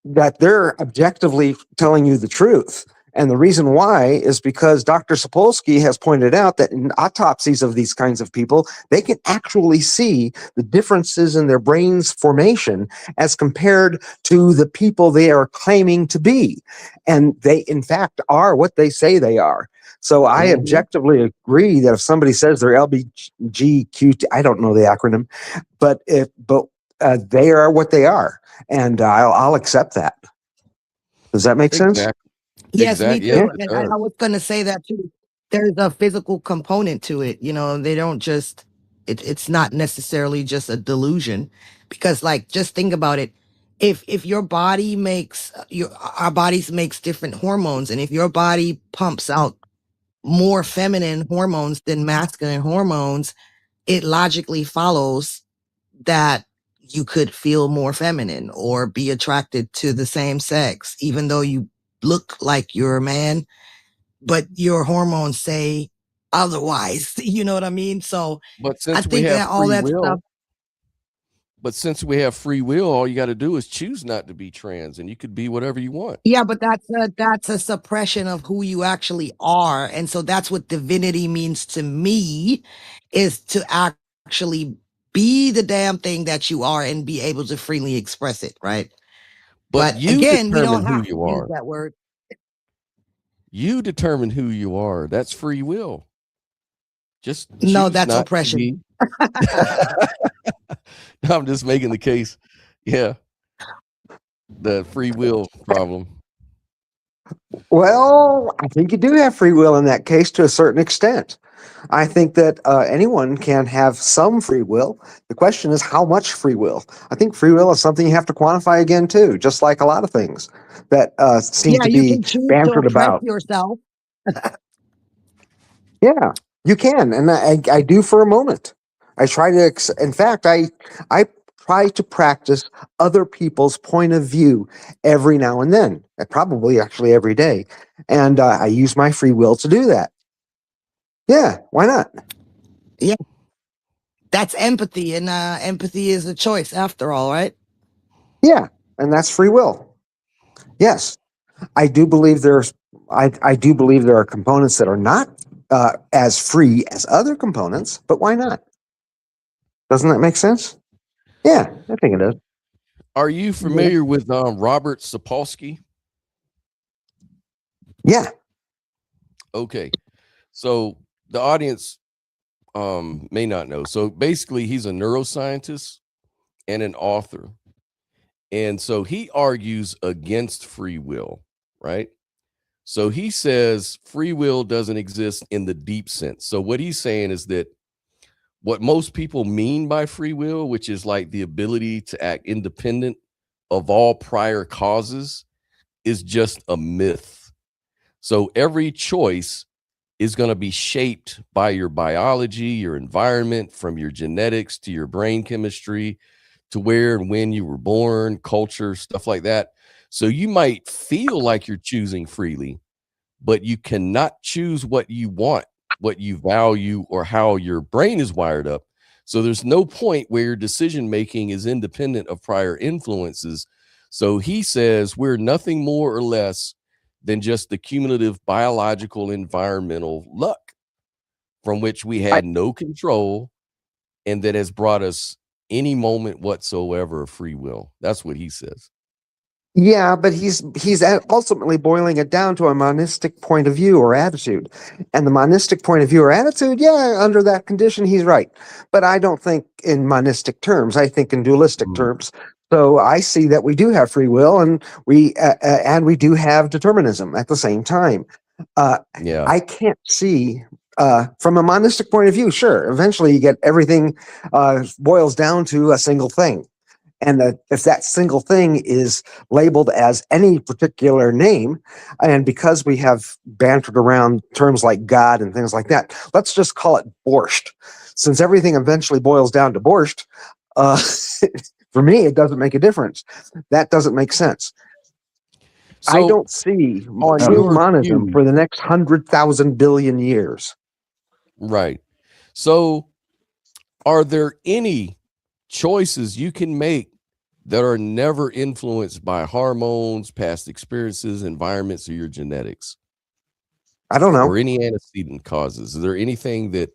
that they're objectively telling you the truth. And the reason why is because Dr. Sapolsky has pointed out that in autopsies of these kinds of people, they can actually see the differences in their brain's formation as compared to the people they are claiming to be. And they, in fact, are what they say they are. So I objectively agree that if somebody says they're LBGQT, I don't know the acronym, but they are what they are, and I'll accept that. Does that make sense? Exactly. Yes, me Yes, too. it And does. I was going to say that too. There's a physical component to it. You know, they don't just, it's not necessarily just a delusion because like, just think about it. If your body makes our bodies makes different hormones. And if your body pumps out more feminine hormones than masculine hormones, it logically follows that you could feel more feminine or be attracted to the same sex, even though you look like you're a man, but your hormones say otherwise. You know what I mean? So But I since we think have that all free that stuff. will, all you got to do is choose not to be trans, and you could be whatever you want. Yeah, but that's a suppression of who you actually are. And so that's what divinity means to me, is to actually be the damn thing that you are and be able to freely express it, right? But But you again, we determine don't who have to you use are. that word. You determine who you are. That's free will. Just No, choose that's not to oppression. be. I'm just making the case. Yeah. The free will problem. Well, I think you do have free will in that case to a certain extent. I think that anyone can have some free will. The question is how much free will. I think free will is something you have to quantify again too, just like a lot of things that seem Yeah, to you be can choose to bantered oppress about. yourself. Yeah, you can, and I do for a moment. I try to. In fact, I try to practice other people's point of view every now and then. Probably actually every day, and I use my free will to do that. Yeah, why not? Yeah, that's empathy, and empathy is a choice after all, right? Yeah, and that's free will. Yes, I do believe there's. I do believe there are components that are not as free as other components, but why not? Doesn't that make sense? Yeah, I think it does. Are you familiar with Robert Sapolsky? Yeah. Okay. So the audience may not know. So basically he's a neuroscientist and an author. And so he argues against free will, right? So he says free will doesn't exist in the deep sense. So what he's saying is that what most people mean by free will, which is like the ability to act independent of all prior causes, is just a myth. So every choice is going to be shaped by your biology, your environment, from your genetics to your brain chemistry to where and when you were born, culture, stuff like that. So you might feel like you're choosing freely, but you cannot choose what you want, what you value, or how your brain is wired up. So there's no point where your decision making is independent of prior influences. So he says we're nothing more or less than just the cumulative biological environmental luck from which we had no control and that has brought us any moment whatsoever of free will. That's what he says. Yeah, but he's ultimately boiling it down to a monistic point of view or attitude. And the monistic point of view or attitude, yeah, under that condition, he's right. But I don't think in monistic terms. I think in dualistic terms. So I see that we do have free will, and we do have determinism at the same time. Yeah. I can't see from a monistic point of view. Sure, eventually you get everything boils down to a single thing. And if that single thing is labeled as any particular name, and because we have bantered around terms like God and things like that, let's just call it borscht. Since everything eventually boils down to borscht, for me, it doesn't make a difference. That doesn't make sense. So I don't see true monism for the next 100,000 billion years. Right. So are there any choices you can make that are never influenced by hormones, past experiences, environments, or your genetics? I don't know. Or any antecedent causes? Is there anything that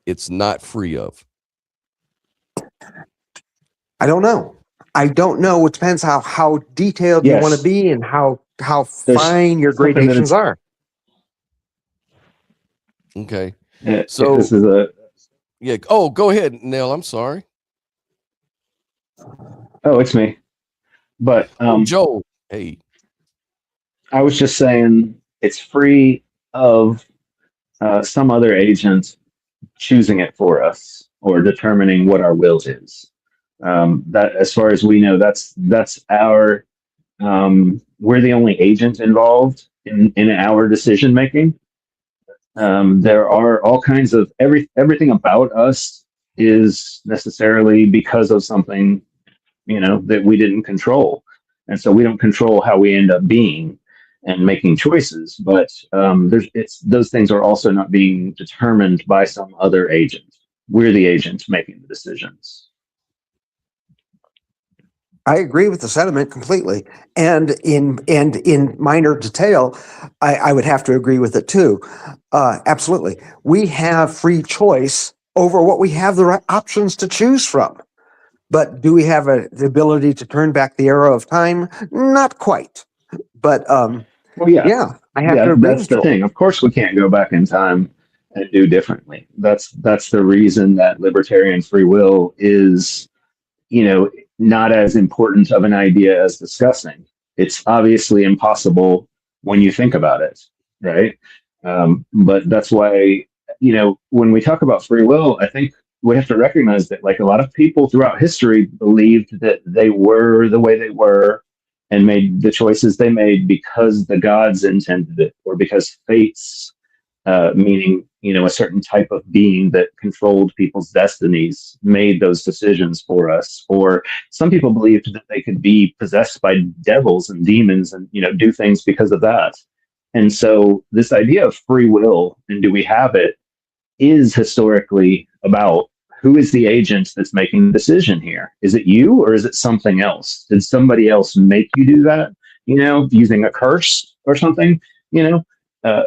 it's not free of? I don't know. I don't know. It depends how detailed you want to be and how fine your gradations are. Okay. So this is a Oh, go ahead, Nell. I'm sorry. Oh, it's me. But Joel, hey. I was just saying it's free of some other agent choosing it for us or determining what our will is. That, as far as we know, that's our. We're the only agent involved in our decision making. There are all kinds of everything about us is necessarily because of something, that we didn't control, and so we don't control how we end up being and making choices. But those things are also not being determined by some other agent. We're the agent making the decisions. I agree with the sentiment completely, and in minor detail, I would have to agree with it too. Absolutely, we have free choice over what we have the right options to choose from. But do we have the ability to turn back the arrow of time? Not quite. But I have to agree. That's the thing. Of course, we can't go back in time and do differently. That's the reason that libertarian free will is, not as important of an idea as discussing. It's obviously impossible when you think about it, right? But that's why, when we talk about free will, I think we have to recognize that, like, a lot of people throughout history believed that they were the way they were and made the choices they made because the gods intended it, or because fates, meaning, a certain type of being that controlled people's destinies, made those decisions for us. Or some people believed that they could be possessed by devils and demons and, do things because of that. And so this idea of free will, and do we have it, is historically about who is the agent that's making the decision here. Is it you, or is it something else? Did somebody else make you do that, using a curse or something,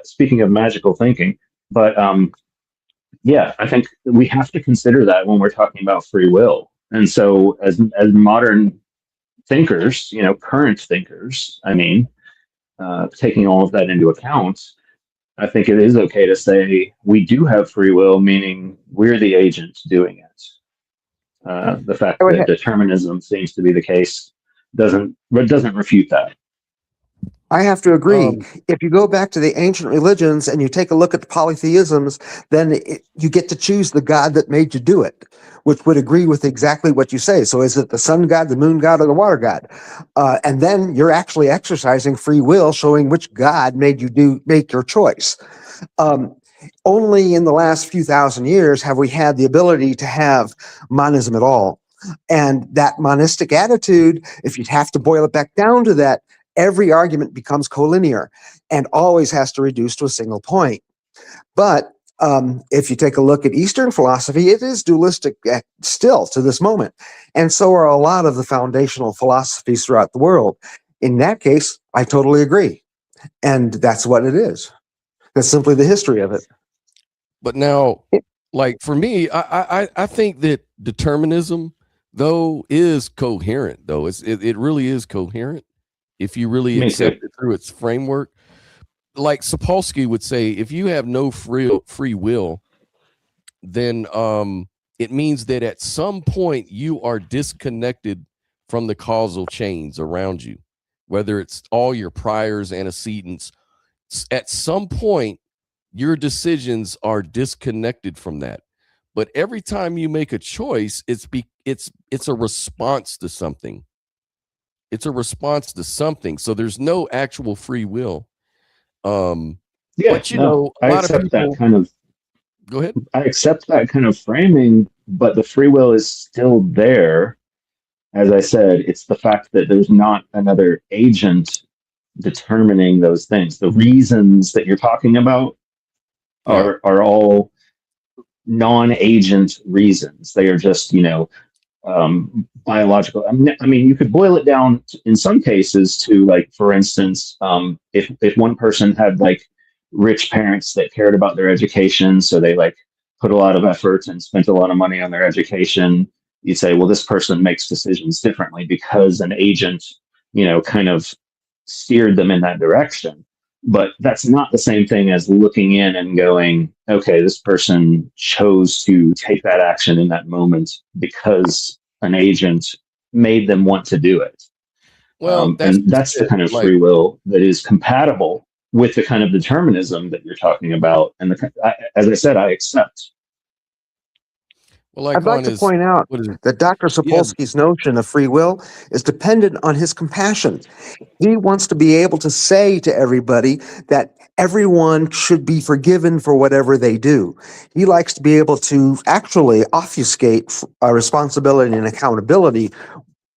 speaking of magical thinking. But I think we have to consider that when we're talking about free will. And so as modern thinkers, current thinkers, taking all of that into account, I think it is okay to say we do have free will, meaning we're the agent doing it. The fact that determinism seems to be the case doesn't refute that. I have to agree. Um, If you go back to the ancient religions and you take a look at the polytheisms, then you get to choose the god that made you do it, which would agree with exactly what you say. So is it the sun god, the moon god, or the water god? And then you're actually exercising free will, showing which god made you make your choice. Um, Only in the last few thousand years have we had the ability to have monism at all. And that monistic attitude, if you have to boil it back down to that, every argument becomes collinear and always has to reduce to a single point. But if you take a look at Eastern philosophy, it is dualistic still to this moment. And so are a lot of the foundational philosophies throughout the world. In that case, I totally agree. And that's what it is. That's simply the history of it. but now, like for me, I think that determinism, though, is coherent. Though it really is coherent if you really Me accept too. it through its framework. Like Sapolsky would say, if you have no free will, then it means that at some point you are disconnected from the causal chains around you, whether it's all your priors, antecedents. At some point, your decisions are disconnected from that. But every time you make a choice, it's a response to something. It's a response to something. So there's no actual free will. Yeah, But no, a I lot of accept that people kind of go ahead. I accept that kind of framing, but the free will is still there. As I said, it's the fact that there's not another agent determining those things. The reasons that you're talking about Yeah. are all non-agent reasons. They are just, biological. I mean, you could boil it down in some cases to, like, for instance, if one person had like rich parents that cared about their education, so they like put a lot of effort and spent a lot of money on their education, you'd say, well, this person makes decisions differently because an agent, kind of steered them in that direction. But that's not the same thing as looking in and going, okay, this person chose to take that action in that moment because an agent made them want to do it. Well, that's And just that's the it. kind of Like, free will that is compatible with the kind of determinism that you're talking about. And as I said, I accept. well, like I'd like on to his point out what is it? that Dr. Yeah. Sapolsky's notion of free will is dependent on his compassion. He wants to be able to say to everybody that everyone should be forgiven for whatever they do. He likes to be able to actually obfuscate responsibility and accountability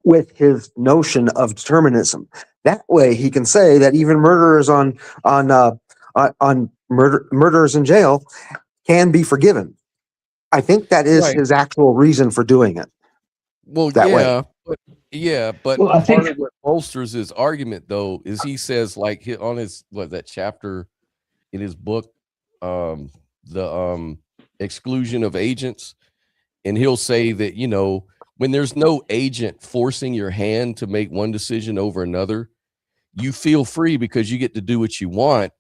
with his notion of determinism. That way, he can say that even murderers on murderers in jail can be forgiven. I think that is Right. his actual reason for doing it Well, that way. but Well, I part think, of what bolsters his argument though is he says like on his that chapter in his book, the exclusion of agents, and he'll say that when there's no agent forcing your hand to make one decision over another, you feel free because you get to do what you want.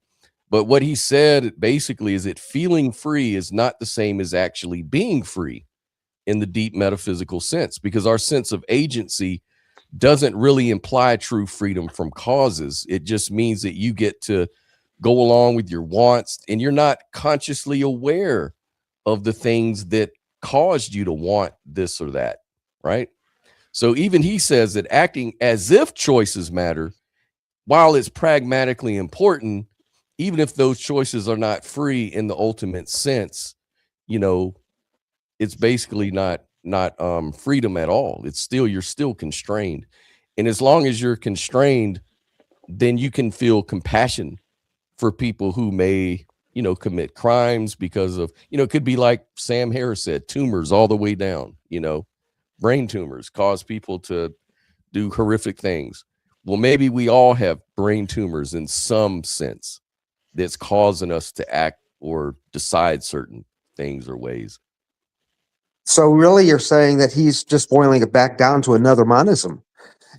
But what he said basically is that feeling free is not the same as actually being free in the deep metaphysical sense, because our sense of agency doesn't really imply true freedom from causes. It just means that you get to go along with your wants and you're not consciously aware of the things that caused you to want this or that, right? So even he says that acting as if choices matter, while it's pragmatically important, even if those choices are not free in the ultimate sense, you know, it's basically not freedom at all. It's still, you're still constrained. And as long as you're constrained, then you can feel compassion for people who may, commit crimes because of, it could be like Sam Harris said, tumors all the way down, brain tumors cause people to do horrific things. Well, maybe we all have brain tumors in some sense that's causing us to act or decide certain things or ways. So really, you're saying that he's just boiling it back down to another monism,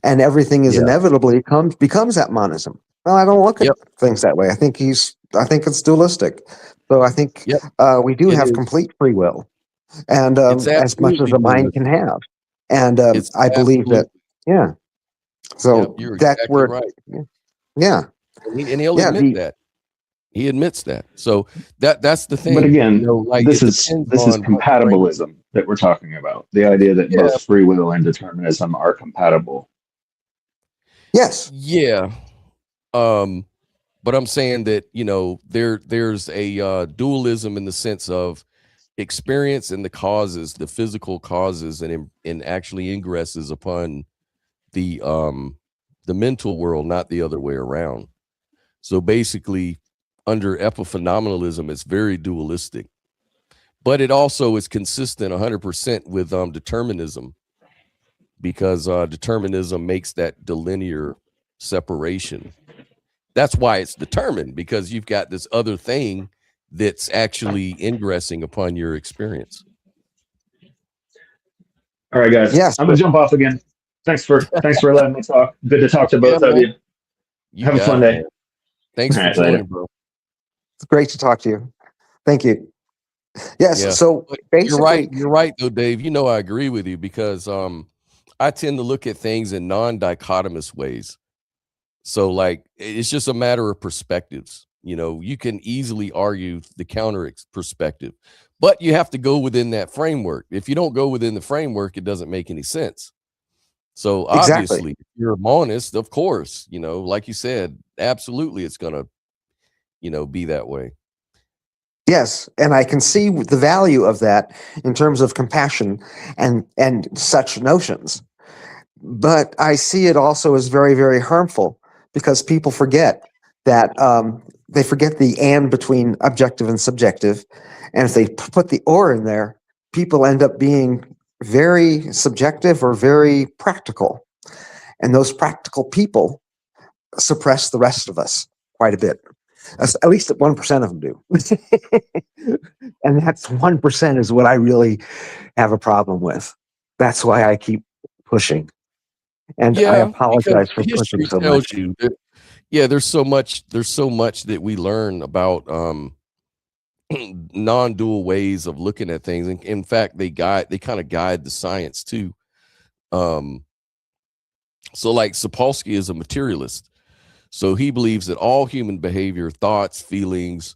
and everything is Yeah. inevitably becomes that monism. Well, I don't look at Yep. things that way. I think it's dualistic. So I think Yep. we do It have is. complete free will, and It's as much as absolutely a mind can dualistic. have. And It's I believe that, absolutely. yeah. So Yep, you're that's exactly where, right. yeah, And he'll yeah, admit that. He admits that. So that's the But thing. again, Like this it is depends this is on what brain. compatibilism that we're talking about. The idea that Yeah, both free will and determinism are compatible. yes, yeah. Um, but I'm saying that there's a dualism in the sense of experience and the causes, the physical causes, and actually ingresses upon the mental world, not the other way around. So basically, under epiphenomenalism, it's very dualistic, but it also is consistent 100% with determinism, because determinism makes that delinear separation. That's why it's determined, because you've got this other thing that's actually ingressing upon your experience. All right, guys, yes. I'm gonna jump off again. Thanks for letting me talk. Good to talk to Yeah, both of man. you. You Have a got fun it, man. day. Thanks All for right, later. joining, bro. It's great to talk to you. Thank you. Yes. Yeah. So But basically, you're right though, Dave. I agree with you, because I tend to look at things in non-dichotomous ways. So like it's just a matter of perspectives. You can easily argue the counter perspective, but you have to go within that framework. If you don't go within the framework, it doesn't make any sense. So exactly. obviously, if you're a monist, of course, like you said, absolutely it's gonna, be that way. Yes, and I can see the value of that in terms of compassion and such notions. But I see it also as very, very harmful, because people forget that they forget the and between objective and subjective, and if they put the or in there, people end up being very subjective or very practical, and those practical people suppress the rest of us quite a bit. At least 1% of them do. And that's 1% is what I really have a problem with. That's why I keep pushing. And I Yeah, because apologize for pushing history so tells much. you that, yeah, there's so much that we learn about non-dual ways of looking at things. And in fact, they kind of guide the science too. Um, so like Sapolsky is a materialist. So he believes that all human behavior, thoughts, feelings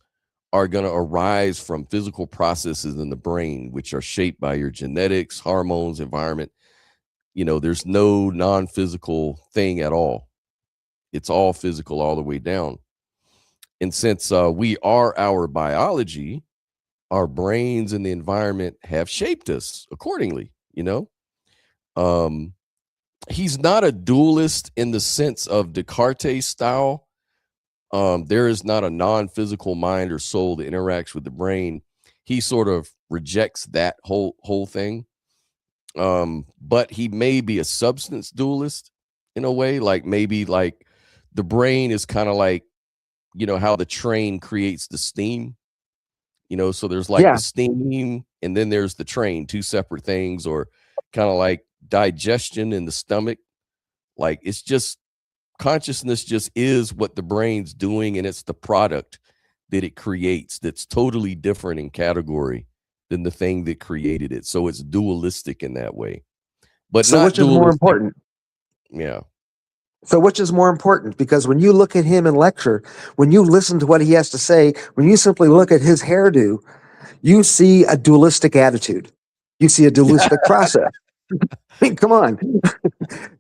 are going to arise from physical processes in the brain, which are shaped by your genetics, hormones, environment. There's no non-physical thing at all. It's all physical all the way down. And since we are our biology, our brains and the environment have shaped us accordingly. Um, he's not a dualist in the sense of Descartes' style. There is not a non-physical mind or soul that interacts with the brain. He sort of rejects that whole thing. But he may be a substance dualist in a way, like maybe like the brain is kind of like, how the train creates the steam. So there's like the Yeah. steam and then there's the train, two separate things, or kind of like digestion in the stomach. Like it's just consciousness just is what the brain's doing, and it's the product that it creates that's totally different in category than the thing that created it. So it's dualistic in that way, but So not which is more dualistic. important? Yeah. So which is more important? Because when you look at him in lecture, when you listen to what he has to say, when you simply look at his hairdo, you see a dualistic attitude. You see a dualistic process. I mean, come on.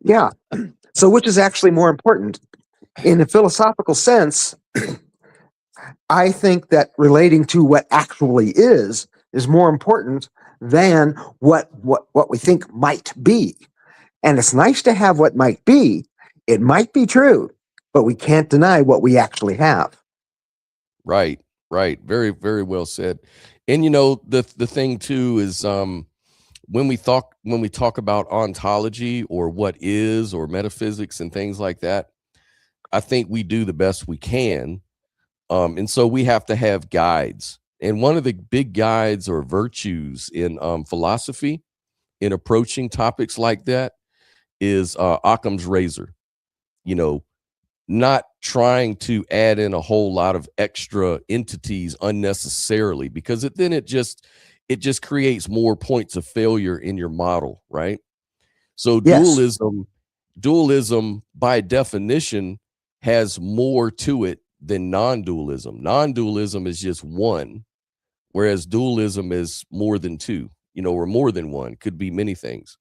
Yeah. So which is actually more important? In a philosophical sense, I think that relating to what actually is more important than what we think might be. And it's nice to have what might be. It might be true, but we can't deny what we actually have. Right. Very, very well said. And the thing too is when we talk about ontology or what is or metaphysics and things like that, I think we do the best we can. And so we have to have guides. And one of the big guides or virtues in philosophy in approaching topics like that is Occam's razor. You know, not trying to add in a whole lot of extra entities unnecessarily, because it just creates more points of failure in your model, right? So Yes. dualism by definition has more to it than non-dualism. Non-dualism is just one, whereas dualism is more than two, or more than one, could be many things.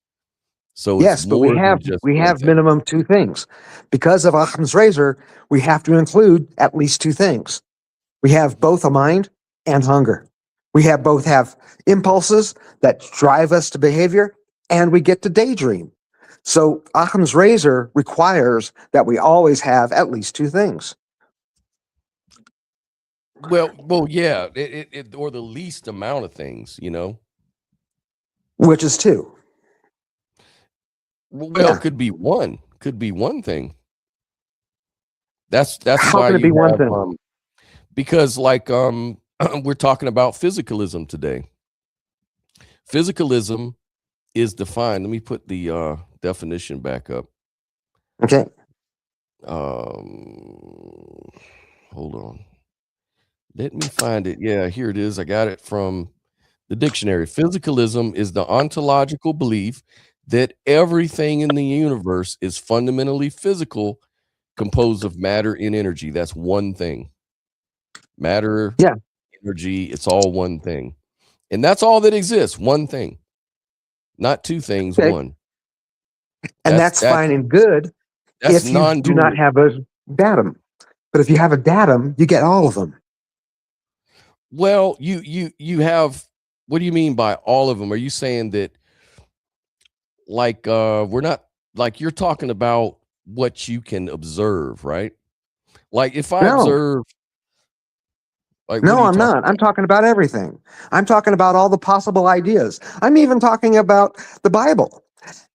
So Yes, it's but more than just we one have thing. minimum two things. Because of Occam's razor, we have to include at least two things. We have both a mind and hunger. We have both have impulses that drive us to behavior, and we get to daydream. So Occam's razor requires that we always have at least two things. Well, yeah, or the least amount of things, Which is two. Well, Yeah. it could be one thing. That's How why can it be you one have thing? because we're talking about physicalism today. Physicalism is defined. Let me put the definition back up. Okay. Hold on. Let me find it. Yeah, here it is. I got it from the dictionary. Physicalism is the ontological belief that everything in the universe is fundamentally physical, composed of matter and energy. That's one thing. Matter, Yeah. energy, it's all one thing. And that's all that exists, one thing. Not two things, Okay. one. And that's fine and good That's if you do not non-dualism. have a datum. But if you have a datum, you get all of them. Well, you have, what do you mean by all of them? Are you saying that we're not, like, you're talking about what you can observe, right? Like if I No. observe, like, what No, are you I'm talking not. I'm about? talking about everything. I'm talking about all the possible ideas. I'm even talking about the Bible.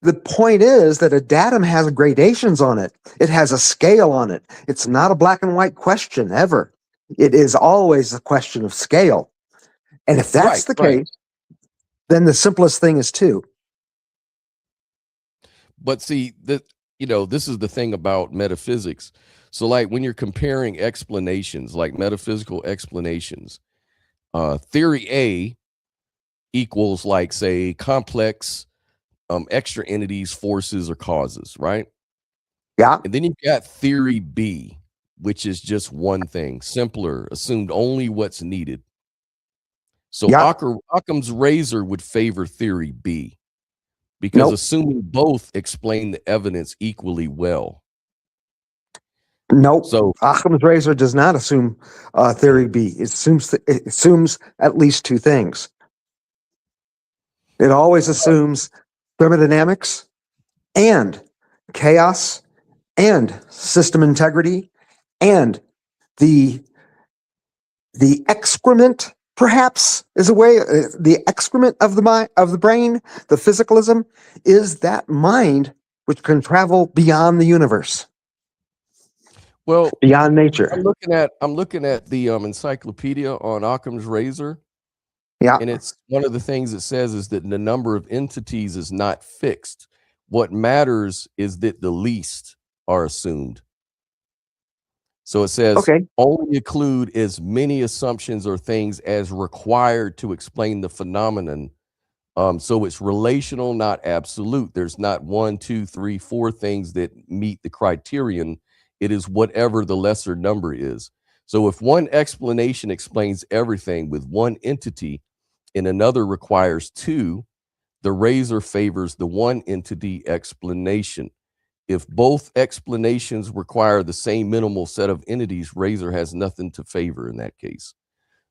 The point is that a datum has gradations on it. It has a scale on it. It's not a black and white question ever. It is always a question of scale. And if that's the Right. case, then the simplest thing is two. But see, this is the thing about metaphysics. So like when you're comparing explanations, like metaphysical explanations, theory A equals, like, say, complex extra entities, forces, or causes, right? Yeah. And then you've got theory B, which is just one thing, simpler, assumed only what's needed. So Yeah. Occam's razor would favor theory B, because Nope. assuming both explain the evidence equally well. Nope. So Occam's razor does not assume theory B. It assumes at least two things. It always assumes thermodynamics and chaos and system integrity and the excrement, perhaps, is a way. The excrement of the mind, of the brain, the physicalism, is that mind which can travel beyond the universe, well, beyond nature. I'm looking at the encyclopedia on Occam's razor, Yeah. and it's one of the things it says is that the number of entities is not fixed. What matters is that the least are assumed. So it says, Okay. only include as many assumptions or things as required to explain the phenomenon. So it's relational, not absolute. There's not 1, 2, 3, 4 things that meet the criterion. It is whatever the lesser number is. So if one explanation explains everything with one entity and another requires two, the razor favors the one entity explanation. If both explanations require the same minimal set of entities, razor has nothing to favor in that case.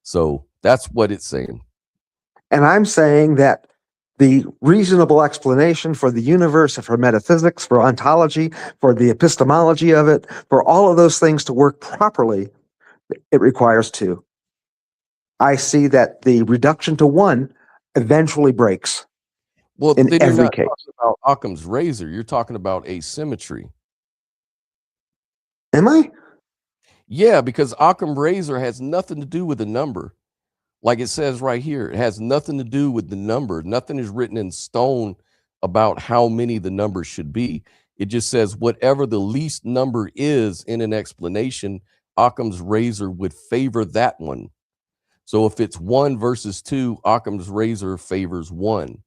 So that's what it's saying. And I'm saying that the reasonable explanation for the universe, for metaphysics, for ontology, for the epistemology of it, for all of those things to work properly, it requires two. I see that the reduction to one eventually breaks. Well, in then you're every not case. talking about Occam's razor. You're talking about asymmetry. Am I? Yeah, because Occam's razor has nothing to do with the number. Like it says right here, it has nothing to do with the number. Nothing is written in stone about how many the number should be. It just says whatever the least number is in an explanation, Occam's razor would favor that one. So if it's 1 versus 2, Occam's razor favors 1.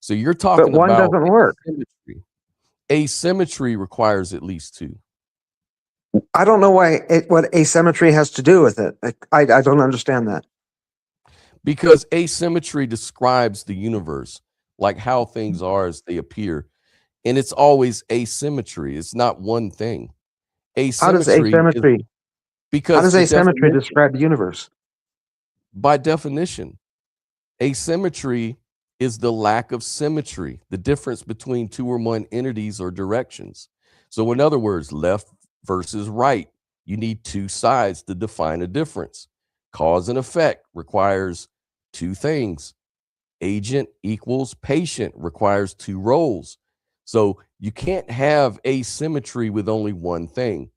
So you're But talking one about doesn't work. asymmetry. asymmetry requires at least two. I don't know what asymmetry has to do with it. I don't understand that. Because asymmetry describes the universe, like how things are as they appear. And it's always asymmetry. It's not one thing. How does Asymmetry is because asymmetry describe the universe? by definition, asymmetry is the lack of symmetry, the difference between two or more entities or directions. So in other words, left versus right, you need two sides to define a difference. Cause and effect requires two things. Agent equals patient requires two roles. So you can't have asymmetry with only one thing.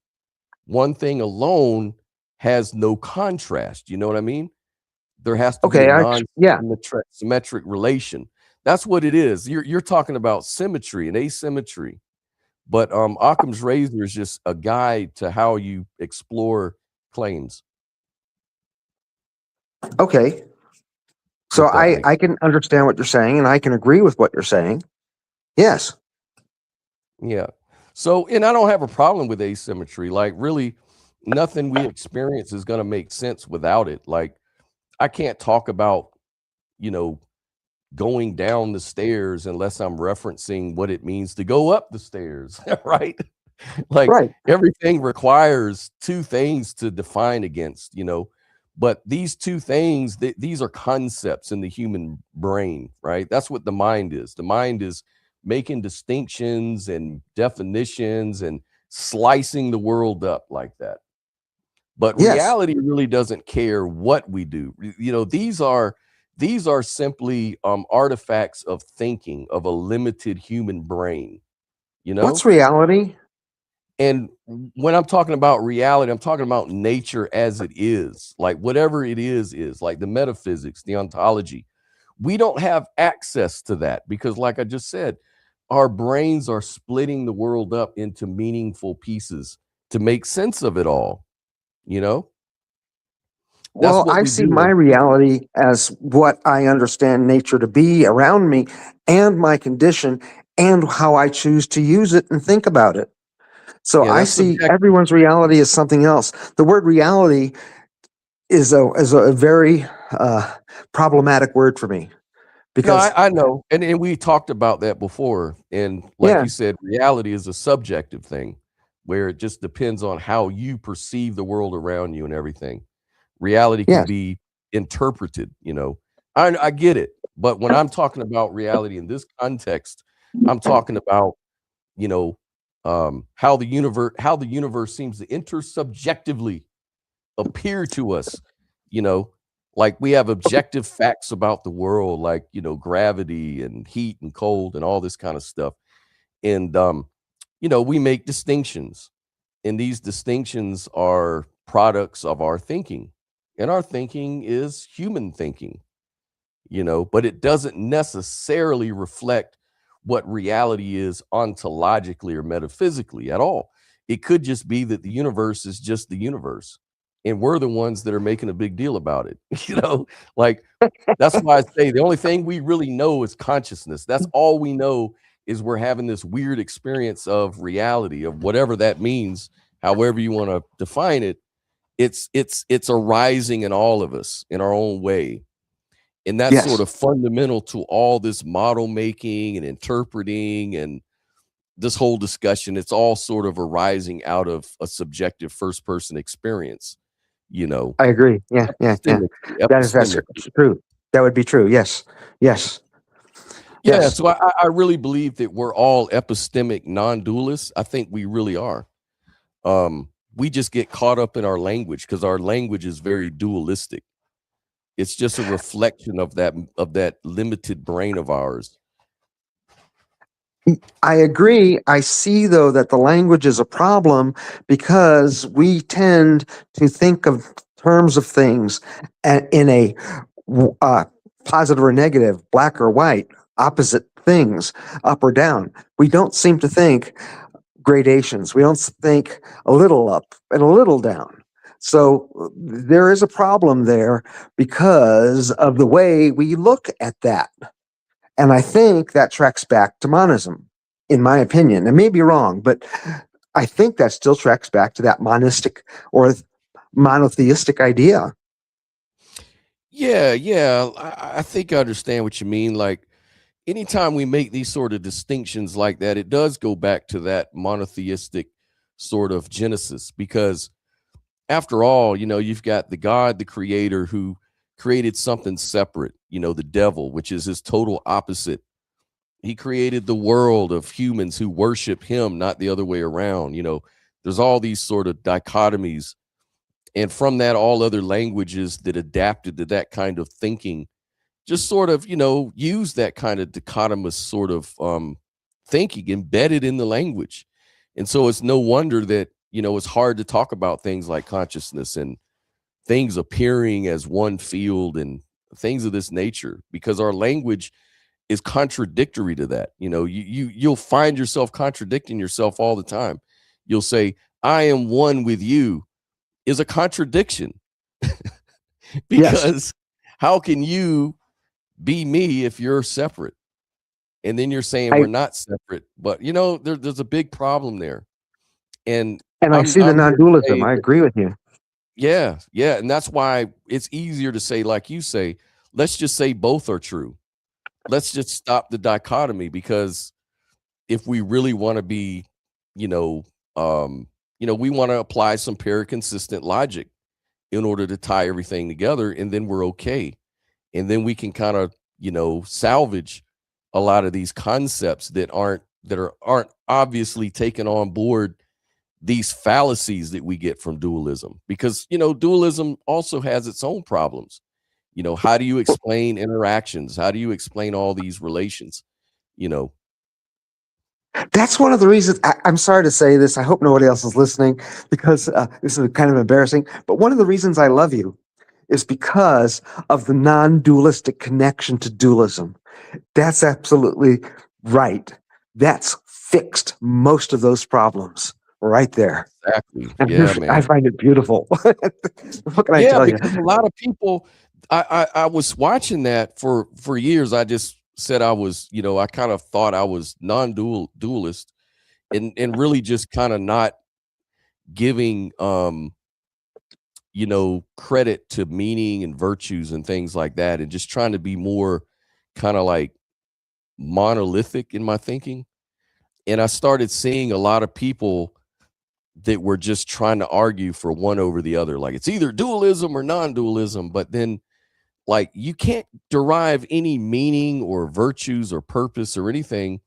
One thing alone has no contrast. You know what I mean? There has to be Okay, a yeah. non-symmetric relation. That's what it is. You're talking about symmetry and asymmetry. But Occam's razor is just a guide to how you explore claims. Okay. So If that makes I can understand what you're saying, and I can agree with what you're saying. Yes. Yeah. So, and I don't have a problem with asymmetry. Like, really, nothing we experience is going to make sense without it. Like, I can't talk about, you know, going down the stairs unless I'm referencing what it means to go up the stairs, right? Like, Right. everything requires two things to define against, you know. But these two things, these are concepts in the human brain, right? That's what the mind is. The mind is making distinctions and definitions and slicing the world up like that. But Yes. reality really doesn't care what we do. You know, these are simply artifacts of thinking of a limited human brain, you know? What's reality? And when I'm talking about reality, I'm talking about nature as it is, like whatever it is like the metaphysics, the ontology. We don't have access to that because, like I just said, our brains are splitting the world up into meaningful pieces to make sense of it all, you know? That's Well, what I we see do. my reality as what I understand nature to be around me and my condition and how I choose to use it and think about it. So Yeah, I that's see subjective. everyone's reality as something else. The word reality is a very problematic word for me No, because, I know. And we talked about that before. And like yeah, you said, reality is a subjective thing where it just depends on how you perceive the world around you and everything. Reality can yes, be interpreted, you know. I get it. But when I'm talking about reality in this context, I'm talking about, you know, how the universe seems to intersubjectively appear to us, you know, like we have objective facts about the world, like, you know, gravity and heat and cold and all this kind of stuff. And you know, we make distinctions, and these distinctions are products of our thinking. And our thinking is human thinking, you know, but it doesn't necessarily reflect what reality is ontologically or metaphysically at all. It could just be that the universe is just the universe. And we're the ones that are making a big deal about it. You know, like that's why I say the only thing we really know is consciousness. That's all we know is we're having this weird experience of reality, of whatever that means, however you want to define it. It's arising in all of us in our own way. And that's sort yes, of fundamental to all this model making and interpreting and this whole discussion. It's all sort of arising out of a subjective first person experience, you know. I agree. Yeah, yeah, yeah. That's Epistemically. true. That would be true. Yes, yes, Yeah, yes. so I really believe that we're all epistemic non-dualists. I think we really are. We just get caught up in our language because our language is very dualistic. It's just a reflection of that limited brain of ours. I agree. I see, though, that the language is a problem because we tend to think of terms of things in a uh, positive or negative, black or white, opposite things, up or down. We don't seem to think gradations. We don't think a little up and a little down. So there is a problem there because of the way we look at that. And I think that tracks back to monism. in my opinion. I may be wrong, but I think that still tracks back to that monistic or monotheistic idea. Yeah. I think I understand what you mean. Like, anytime we make these sort of distinctions like that, it does go back to that monotheistic sort of genesis, because after all, you've got the God, the creator, who created something separate, the devil, which is his total opposite. He created the world of humans who worship him, not the other way around. There's all these sort of dichotomies. And from that, all other languages that adapted to that kind of thinking just sort of, use that kind of dichotomous sort of thinking embedded in the language. And so it's no wonder that, it's hard to talk about things like consciousness and things appearing as one field and things of this nature, because our language is contradictory to that. You'll find yourself contradicting yourself all the time. You'll say, I am one with you, is a contradiction. Because how can you be me if you're separate? And then you're saying we're not separate, but there's a big problem there. And I see the non-dualism. I agree with you. Yeah. And that's why it's easier to say, like you say, let's just say both are true. Let's just stop the dichotomy, because if we really want to be, we want to apply some paraconsistent logic in order to tie everything together, and then we're okay. And then we can kind of, salvage a lot of these concepts that aren't obviously taken on board these fallacies that we get from dualism, because, dualism also has its own problems. How do you explain interactions? How do you explain all these relations? That's one of the reasons. I'm sorry to say this. I hope nobody else is listening, because this is kind of embarrassing. But one of the reasons I love you is because of the non-dualistic connection to dualism. That's absolutely right. That's fixed most of those problems right there. Exactly. And Yeah, man. I find it beautiful. What can I tell you? Because a lot of people, I was watching that for years. I just said I was, I kind of thought I was non-dualist, and really just kind of not giving credit to meaning and virtues and things like that, and just trying to be more kind of like monolithic in my thinking. And I started seeing a lot of people that were just trying to argue for one over the other, like it's either dualism or non-dualism. But then, like, you can't derive any meaning or virtues or purpose or anything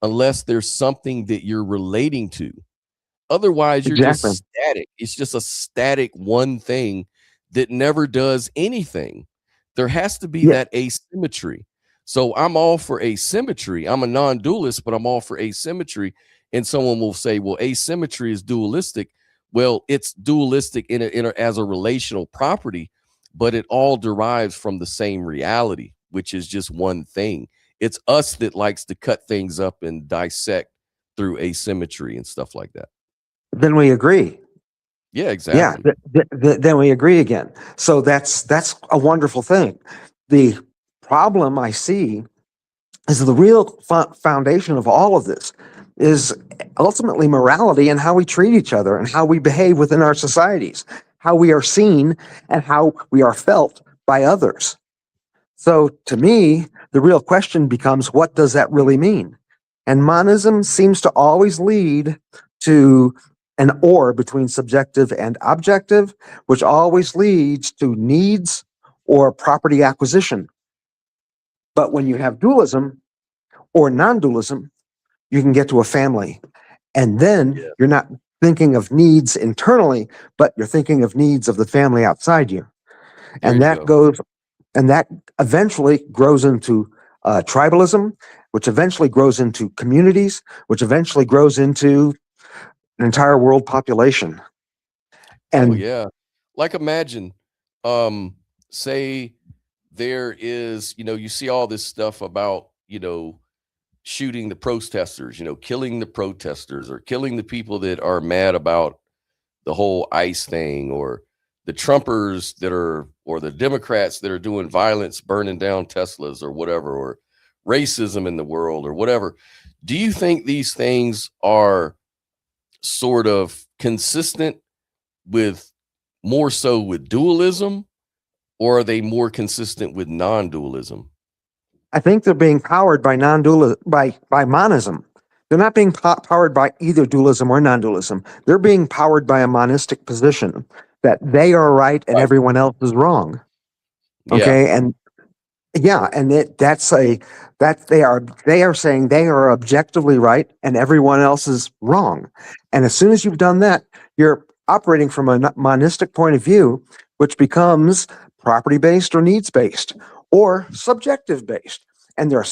unless there's something that you're relating to. Otherwise, you're Exactly. just static. It's just a static one thing that never does anything. There has to be that asymmetry. So I'm all for asymmetry. I'm a non-dualist, but I'm all for asymmetry. And someone will say, well, asymmetry is dualistic. Well, it's dualistic as a relational property, but it all derives from the same reality, which is just one thing. It's us that likes to cut things up and dissect through asymmetry and stuff like that. Then we agree. Yeah, exactly. Then we agree again. So that's a wonderful thing. The problem I see is the real foundation of all of this is ultimately morality and how we treat each other and how we behave within our societies, how we are seen and how we are felt by others. So to me, the real question becomes, what does that really mean? And monism seems to always lead to an or between subjective and objective, which always leads to needs or property acquisition. But when you have dualism or non-dualism, you can get to a family. And then you're not thinking of needs internally, but you're thinking of needs of the family outside you. And that eventually grows into tribalism, which eventually grows into communities, which eventually grows into an entire world population. And like imagine, say there is, you see all this stuff about, shooting the protesters, killing the protesters or killing the people that are mad about the whole ICE thing, or the Trumpers or the Democrats that are doing violence, burning down Teslas or whatever, or racism in the world or whatever. Do you think these things are sort of consistent with more so with dualism, or are they more consistent with non-dualism? I think they're being powered by non-dual by monism. They're not being powered by either dualism or non-dualism. They're being powered by a monistic position that they are right and Right. everyone else is wrong. Yeah. Okay, and yeah, and they are saying they are objectively right and everyone else is wrong. And as soon as you've done that, you're operating from a monistic point of view, which becomes property based or needs based or subjective based. And there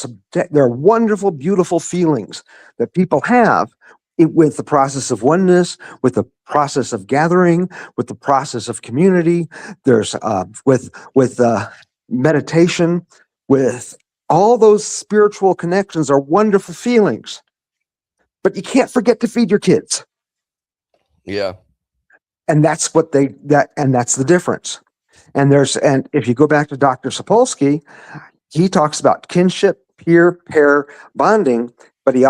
are wonderful, beautiful feelings that people have with the process of oneness, with the process of gathering, with the process of community. There's with meditation, with all those spiritual connections are wonderful feelings. But you can't forget to feed your kids. Yeah. And that's that's the difference. And if you go back to Dr. Sapolsky, he talks about kinship, peer, pair bonding, but he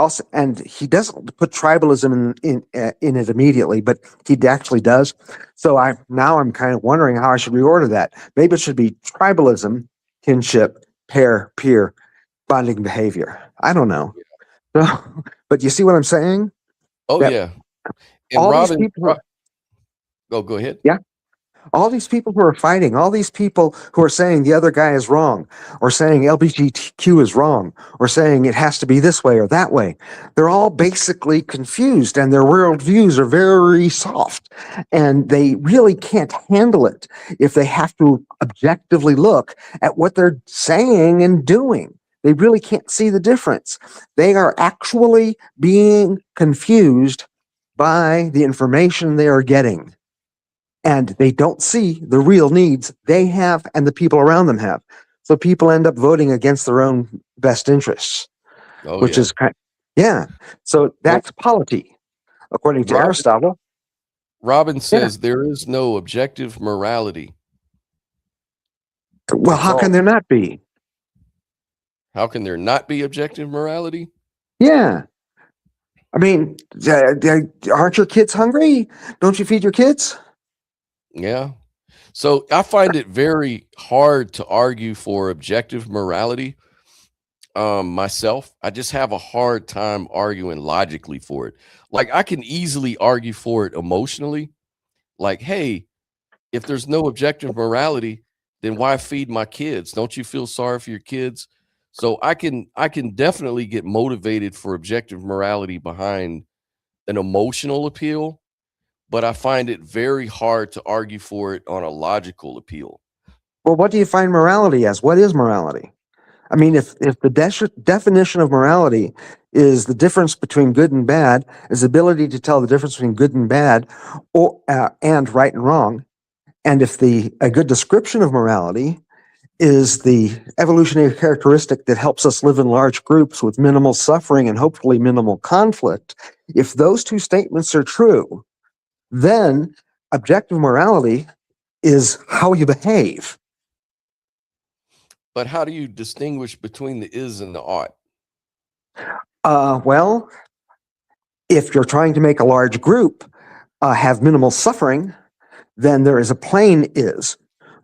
doesn't put tribalism in it immediately, but he actually does. So I'm kind of wondering how I should reorder that. Maybe it should be tribalism, kinship, pair, peer, bonding behavior. I don't know. So, but you see what I'm saying? Oh, That yeah. And all these Robin, people, go ahead. yeah, all these people who are fighting, all these people who are saying the other guy is wrong, or saying LGBTQ is wrong, or saying it has to be this way or that way, they're all basically confused and their worldviews are very soft and they really can't handle it if they have to objectively look at what they're saying and doing. They really can't see the difference. They are actually being confused by the information they are getting. And they don't see the real needs they have and the people around them have. So people end up voting against their own best interests, Oh, which yeah. is yeah. So that's polity, according to Robin, Aristotle. Robin Yeah. says there is no objective morality. Well, It's how can all. there not be? How can there not be objective morality? Yeah. I mean, aren't your kids hungry? Don't you feed your kids? Yeah. So I find it very hard to argue for objective morality. Myself, I just have a hard time arguing logically for it. Like I can easily argue for it emotionally. Like, hey, if there's no objective morality, then why feed my kids? Don't you feel sorry for your kids? So I can definitely get motivated for objective morality behind an emotional appeal, but I find it very hard to argue for it on a logical appeal. Well, what do you find morality as? What is morality? I mean, if the definition of morality is the difference between good and bad, is the ability to tell the difference between good and bad, or and right and wrong, and if a good description of morality is the evolutionary characteristic that helps us live in large groups with minimal suffering and hopefully minimal conflict, if those two statements are true, then objective morality is how you behave. But how do you distinguish between the is and the ought? Well, if you're trying to make a large group have minimal suffering, then there is a plain is.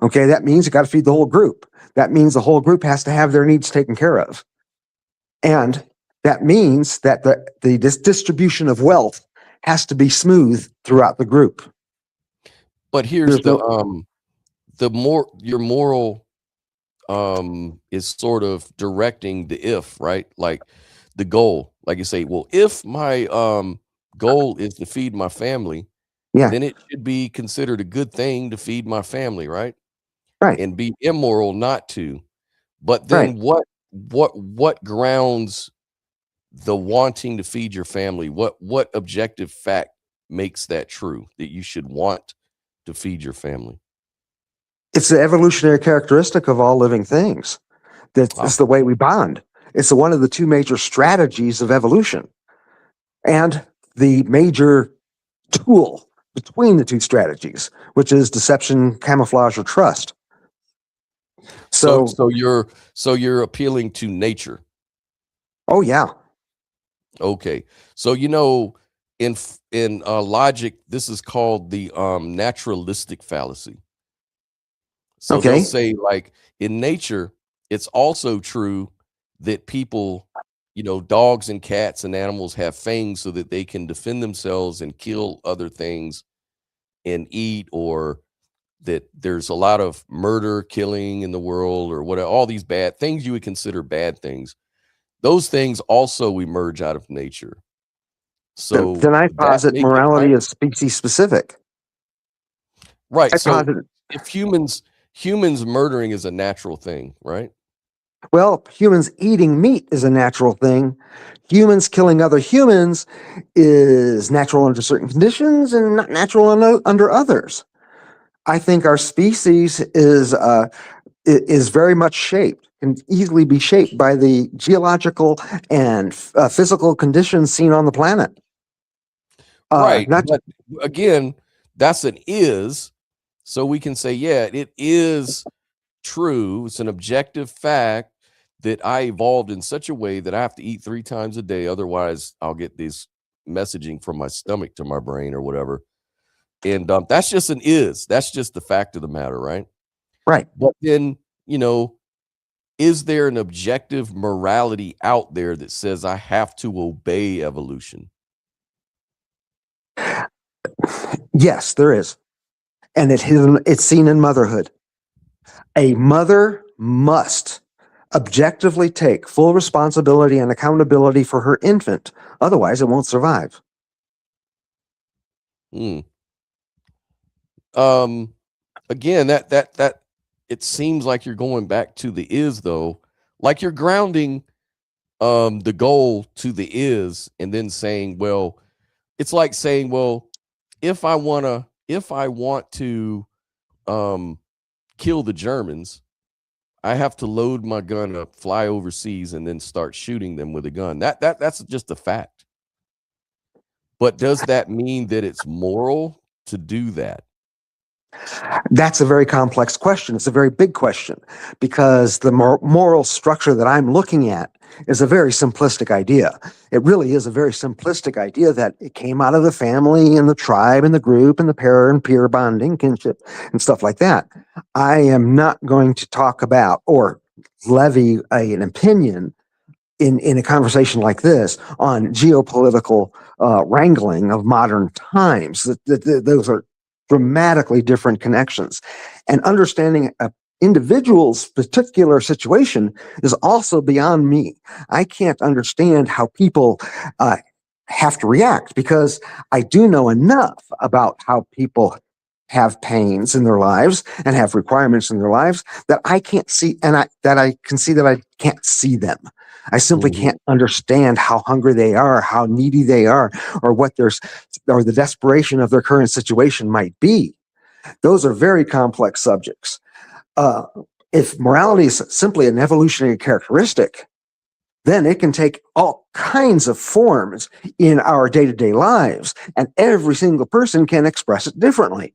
Okay, that means you got to feed the whole group. That means the whole group has to have their needs taken care of. And that means that the distribution of wealth has to be smooth throughout the group. But here's There's your moral is sort of directing the if, right? Like the goal. Like you say, well, if my goal is to feed my family, Yeah, then it should be considered a good thing to feed my family, right? right, And be immoral not to. But right. then what grounds the wanting to feed your family? What objective fact makes that true that you should want to feed your family? It's the evolutionary characteristic of all living things. That's the way we bond. It's one of the two major strategies of evolution. And the major tool between the two strategies, which is deception, camouflage, or trust. So So you're appealing to nature. oh yeah, Okay. So, in logic, this is called the naturalistic fallacy. So they'll Okay. say, like, in nature, it's also true that people, dogs and cats and animals have fangs so that they can defend themselves and kill other things and eat, or that there's a lot of murder, killing in the world, or whatever, all these bad things you would consider bad things. Those things also emerge out of nature. So Then I would that posit make it right? morality is species specific. Right. I So posit, if humans murdering is a natural thing, right? well, humans eating meat is a natural thing. Humans killing other humans is natural under certain conditions and not natural under others. I think our species is very much shaped, can easily be shaped by the geological and physical conditions seen on the planet. Right. Not But again, that's an is. So we can say, yeah, it is true. It's an objective fact that I evolved in such a way that I have to eat 3 times a day. Otherwise, I'll get this messaging from my stomach to my brain or whatever. And that's just an is. That's just the fact of the matter, right? right. But then, is there an objective morality out there that says I have to obey evolution? Yes, there is, and it's seen in motherhood. A mother must objectively take full responsibility and accountability for her infant, otherwise, it won't survive. Hmm. Um, Again, that it seems like you're going back to the is, though, like you're grounding the goal to the is, and then saying, well, it's like saying, well, if I want to kill the Germans, I have to load my gun up, fly overseas, and then start shooting them with a gun. That's just a fact. But does that mean that it's moral to do that? That's a very complex question. It's a very big question because the moral structure that I'm looking at is a very simplistic idea. It really is a very simplistic idea that it came out of the family and the tribe and the group and the pair and peer bonding, kinship, and stuff like that. I am not going to talk about or levy an opinion in a conversation like this on geopolitical wrangling of modern times. Those are dramatically different connections. And understanding a individual's particular situation is also beyond me. I can't understand how people have to react because I do know enough about how people have pains in their lives and have requirements in their lives that I can't see, and I can see that I can't see them. I simply Mhm. can't understand how hungry they are, how needy they are, or or the desperation of their current situation might be. Those are very complex subjects. Uh, if morality is simply an evolutionary characteristic, then it can take all kinds of forms in our day-to-day lives, and every single person can express it differently.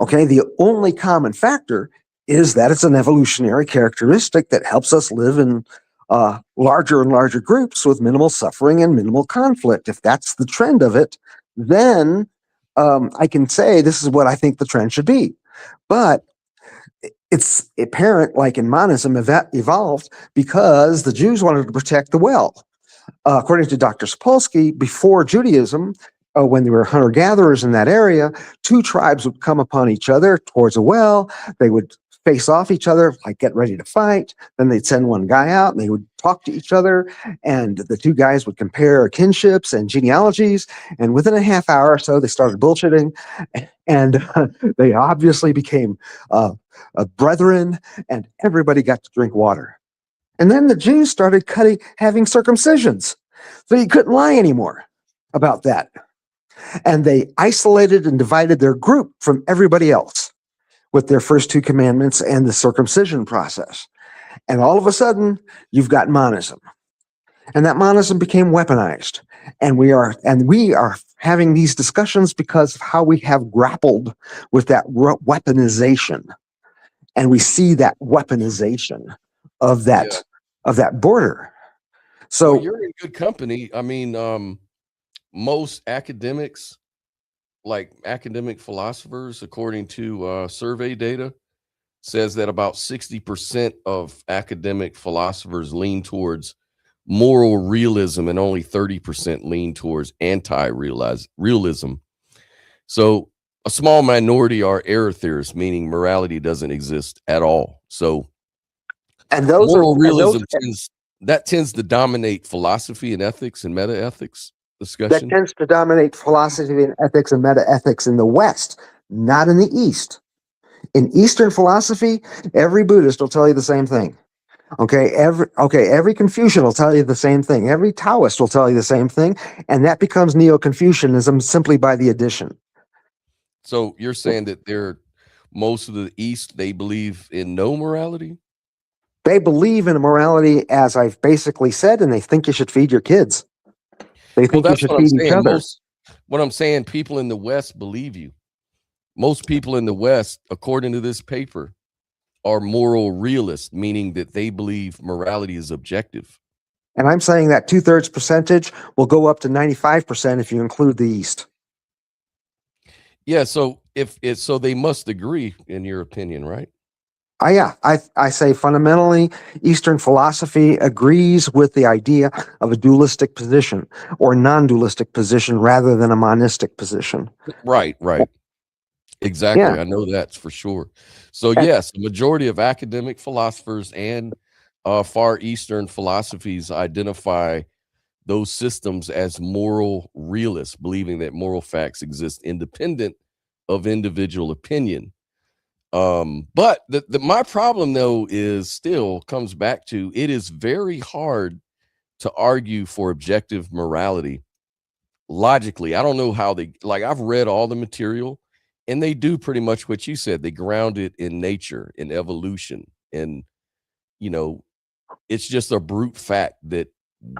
Okay, the only common factor is that it's an evolutionary characteristic that helps us live in larger and larger groups with minimal suffering and minimal conflict. If that's the trend of it, then I can say this is what I think the trend should be. But it's apparent, like in monism, evolved because the Jews wanted to protect the well. According to Dr. Sapolsky, before Judaism, when there were hunter-gatherers in that area, two tribes would come upon each other towards a well. They would face off each other, like get ready to fight. Then they'd send one guy out and they would talk to each other. And the two guys would compare kinships and genealogies. And within a half hour or so, they started bullshitting. And they obviously became brethren, and everybody got to drink water. And then the Jews started having circumcisions. So you couldn't lie anymore about that. And they isolated and divided their group from everybody else with their first 2 commandments and the circumcision process. And all of a sudden, you've got monism. And that monism became weaponized. And we are having these discussions because of how we have grappled with that weaponization. And we see that weaponization of that border. So, Well, you're in good company. I mean, most academics, like academic philosophers, according to survey data, says that about 60% of academic philosophers lean towards moral realism and only 30% lean towards anti-realism. So a small minority are error theorists, meaning morality doesn't exist at all. So and those are moral and those realism tends to dominate philosophy and ethics and meta-ethics that discussion. tends to dominate philosophy and ethics and meta ethics in the West, not in the East. In Eastern philosophy, every Buddhist will tell you the same thing. Every Confucian will tell you the same thing. Every Taoist will tell you the same thing, and that becomes Neo-Confucianism simply by the addition. So you're saying that most of the East, they believe in no morality? They believe in morality, as I've basically said, and they think you should feed your kids. They Well, think you that's should what I'm feed each saying. other. What I'm saying, people in the West believe you. Most people in the West, according to this paper, are moral realists, meaning that they believe morality is objective. And I'm saying that 2/3 percentage will go up to 95% if you include the East. Yeah, so so they must agree, in your opinion, right? I say fundamentally, Eastern philosophy agrees with the idea of a dualistic position or non-dualistic position rather than a monistic position. Right. Exactly. Yeah. I know that's for sure. So And yes, the majority of academic philosophers and Far Eastern philosophies identify those systems as moral realists, believing that moral facts exist independent of individual opinion. But my problem though is still comes back to it is very hard to argue for objective morality logically. I don't know how I've read all the material and they do pretty much what you said. They ground it in nature, in evolution, and you know, it's just a brute fact that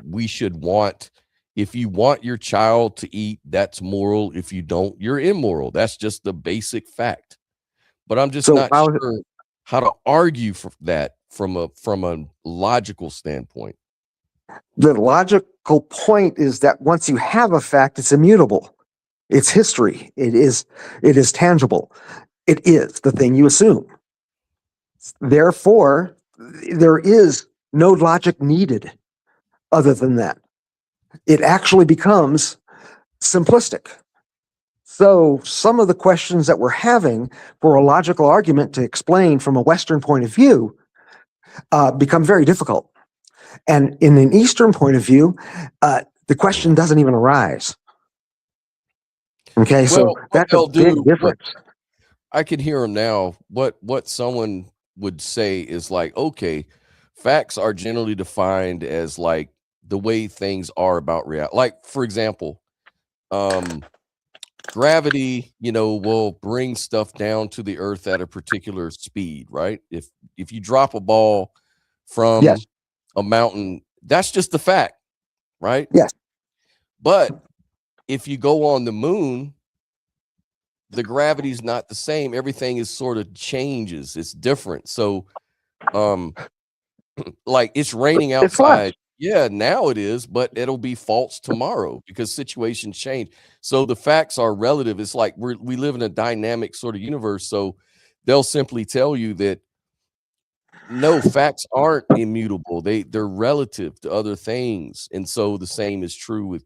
we should want. If you want your child to eat, that's moral. If you don't, you're immoral. That's just the basic fact. But I'm just so not sure how to argue for that from a logical standpoint. the logical point is that once you have a fact, it's immutable. It's history. It is tangible. It is the thing you assume. Therefore, there is no logic needed other than that. It actually becomes simplistic. So some of the questions that we're having for a logical argument to explain from a Western point of view become very difficult. And in an Eastern point of view, the question doesn't even arise. Okay, so Well, what that's a they'll big do, what difference. I can hear them now. What someone would say is like, okay, facts are generally defined as like the way things are about reality. Like, for example, gravity, will bring stuff down to the earth at a particular speed, right? If you drop a ball from Yes, a mountain, that's just the fact, right? yes. But if you go on the moon, the gravity's not the same. Everything is sort of changes. It's different. So, like it's raining It's less. outside. Yeah, now it is, but it'll be false tomorrow because situations change. So the facts are relative. It's like we live in a dynamic sort of universe. So they'll simply tell you that no, facts aren't immutable. They're relative to other things. And so the same is true with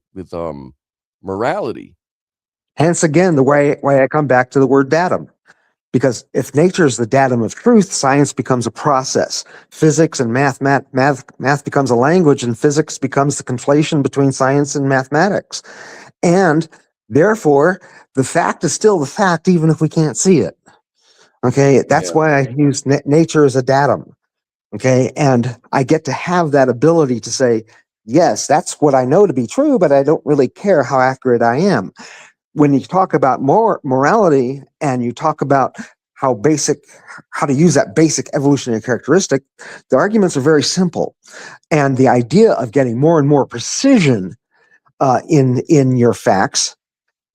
morality. Hence again, the way I come back to the word datum. Because if nature is the datum of truth, science becomes a process. Physics and math becomes a language, and physics becomes the conflation between science and mathematics. And therefore, the fact is still the fact, even if we can't see it. Okay, that's Yeah. why I use nature as a datum. Okay, and I get to have that ability to say, yes, that's what I know to be true, but I don't really care how accurate I am. When you talk about morality and you talk about how to use that basic evolutionary characteristic, the arguments are very simple. And the idea of getting more and more precision in your facts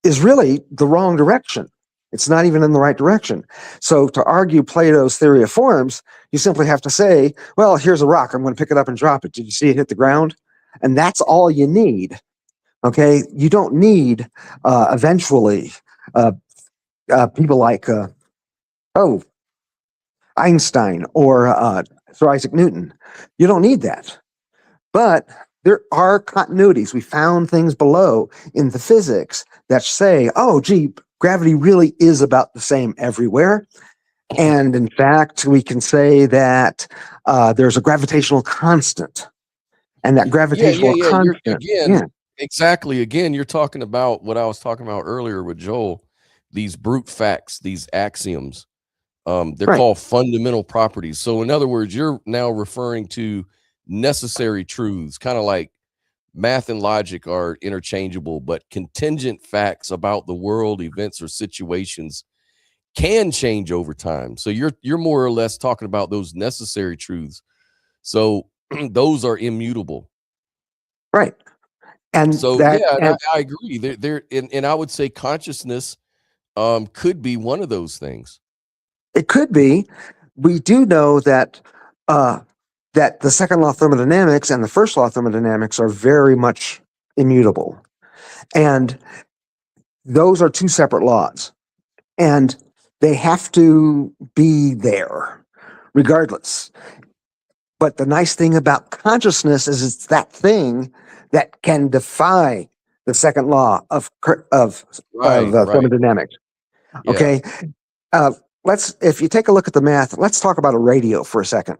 is really the wrong direction. It's not even in the right direction. So to argue Plato's theory of forms, you simply have to say, well, here's a rock. I'm going to pick it up and drop it. Did you see it hit the ground? And that's all you need. Okay. You don't need, eventually, people like, Einstein or Sir Isaac Newton. You don't need that. But there are continuities. We found things below in the physics that say, oh, gee, gravity really is about the same everywhere. And in fact, we can say that there's a gravitational constant. And that gravitational Yeah. constant. Again, exactly. Again, you're talking about what I was talking about earlier with Joel, these brute facts, these axioms. They're Right. called fundamental properties. So in other words, you're now referring to necessary truths, kind of like math and logic are interchangeable, but contingent facts about the world, events, or situations can change over time. So you're more or less talking about those necessary truths. So those are immutable. Right. And So that, yeah, and and I agree. And I would say consciousness could be one of those things. it could be. We do know that that the second law of thermodynamics and the first law of thermodynamics are very much immutable. And those are two separate laws. And they have to be there regardless. But the nice thing about consciousness is it's that thing that can defy the second law of Right. thermodynamics. Yeah. Okay. If you take a look at the math, let's talk about a radio for a second.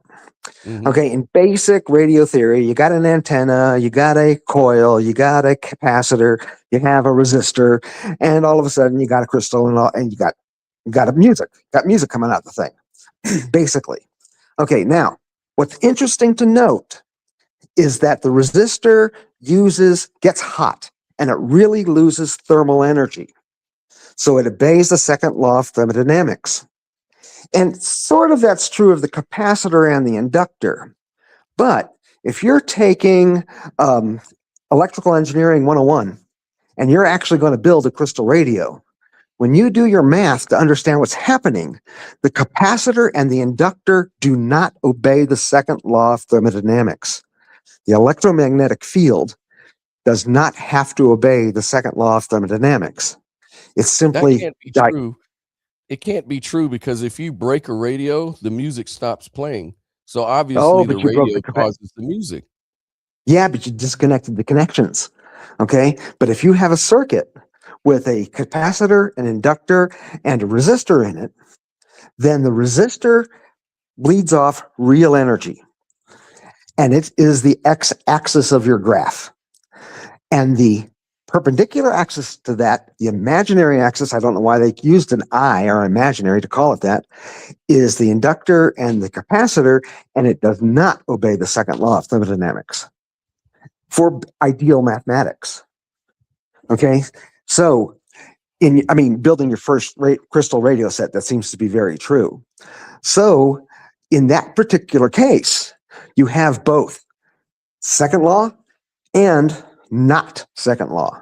Mhm. Okay, in basic radio theory, you got an antenna, you got a coil, you got a capacitor, you have a resistor, and all of a sudden you got a crystal and you got music coming out the thing. Basically. Okay, now what's interesting to note is that the resistor gets hot and it really loses thermal energy. So it obeys the second law of thermodynamics. And sort of that's true of the capacitor and the inductor. But if you're taking electrical engineering 101 and you're actually going to build a crystal radio, when you do your math to understand what's happening, the capacitor and the inductor do not obey the second law of thermodynamics. The electromagnetic field does not have to obey the second law of thermodynamics. It's That simply can't be true. It can't be true because if you break a radio, the music stops playing. So obviously the but you broke radio the capacitor. causes the music. Yeah, but you disconnected the connections. Okay. But if you have a circuit with a capacitor, an inductor, and a resistor in it, then the resistor bleeds off real energy. And it is the x-axis of your graph. And the perpendicular axis to that, the imaginary axis, I don't know why they used an I or imaginary to call it that, is the inductor and the capacitor, and it does not obey the second law of thermodynamics for ideal mathematics. Okay, so building your first crystal radio set, that seems to be very true. So in that particular case, you have both second law and not second law.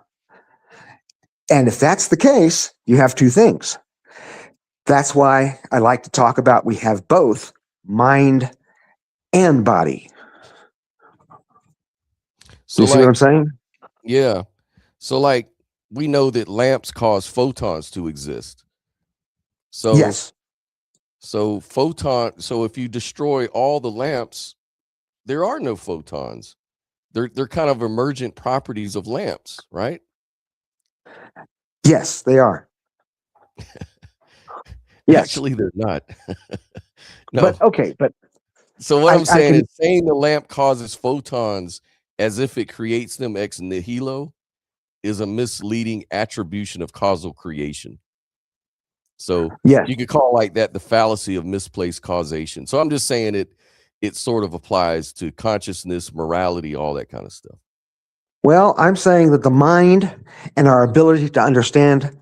And if that's the case, you have two things. That's why I like to talk about we have both mind and body. So You see what I'm saying? Yeah. So like we know that lamps cause photons to exist. So Yes. so if you destroy all the lamps, there are no photons. They're kind of emergent properties of lamps, right? Yes, they are. Yes. Actually, they're not. No. But okay, but So what I'm saying can- is saying the lamp causes photons as if it creates them ex nihilo is a misleading attribution of causal creation. So yes. you could call like that the fallacy of misplaced causation. So I'm just saying it sort of applies to consciousness, morality, all that kind of stuff. Well, I'm saying that the mind and our ability to understand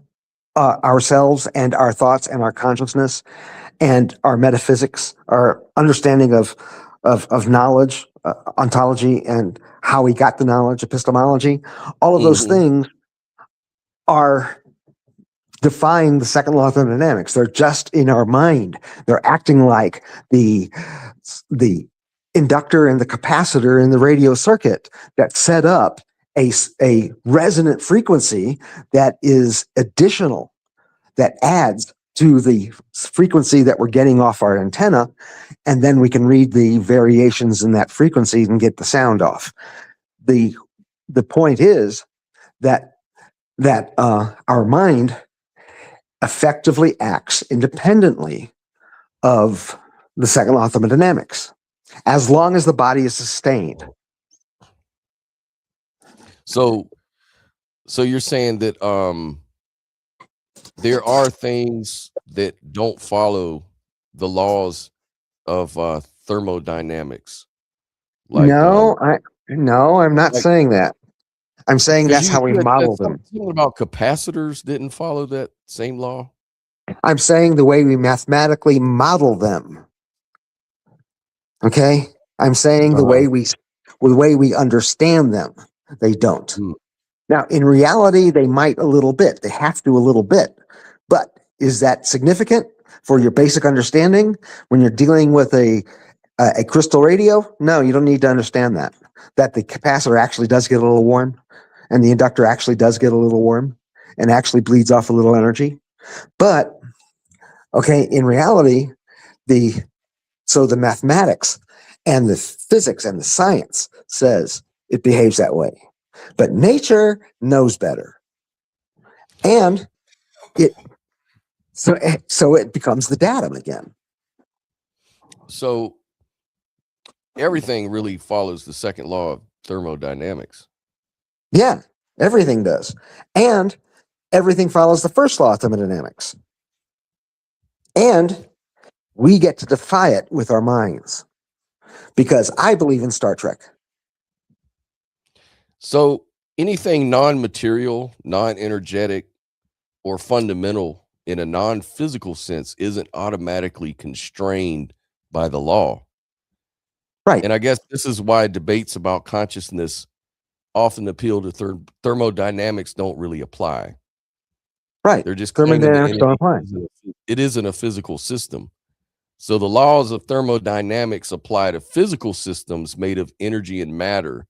ourselves and our thoughts and our consciousness and our metaphysics, our understanding of knowledge, ontology, and how we got the knowledge, epistemology, all of those things are defying the second law of thermodynamics. They're just in our mind. They're acting like the inductor and the capacitor in the radio circuit that set up a resonant frequency that is additional, that adds to the frequency that we're getting off our antenna, and then we can read the variations in that frequency and get the sound off. The point is that our mind effectively acts independently of the second law of thermodynamics, as long as the body is sustained. So you're saying that there are things that don't follow the laws of thermodynamics. Like, No, I'm not like- saying that. I'm saying that's how we you had model said them. something about capacitors didn't follow that same law. I'm saying the way we mathematically model them. Okay? I'm saying the way we understand them, they don't. Hmm. Now, in reality, they might a little bit. They have to a little bit. But is that significant for your basic understanding when you're dealing with a crystal radio? No, you don't need to understand that. That the capacitor actually does get a little warm, and the inductor actually does get a little warm, and actually bleeds off a little energy. But, okay, in reality, the mathematics and the physics and the science says it behaves that way. But nature knows better. And so it becomes the datum again. So everything really follows the second law of thermodynamics. Yeah, everything does. And everything follows the first law of thermodynamics. And we get to defy it with our minds. Because I believe in Star Trek. So anything non-material, non-energetic, or fundamental in a non-physical sense isn't automatically constrained by the law. Right. And I guess this is why debates about consciousness often appeal to thermodynamics don't really apply. Right. They're just claiming that Thermodynamics don't apply. it isn't a physical system. So the laws of thermodynamics apply to physical systems made of energy and matter.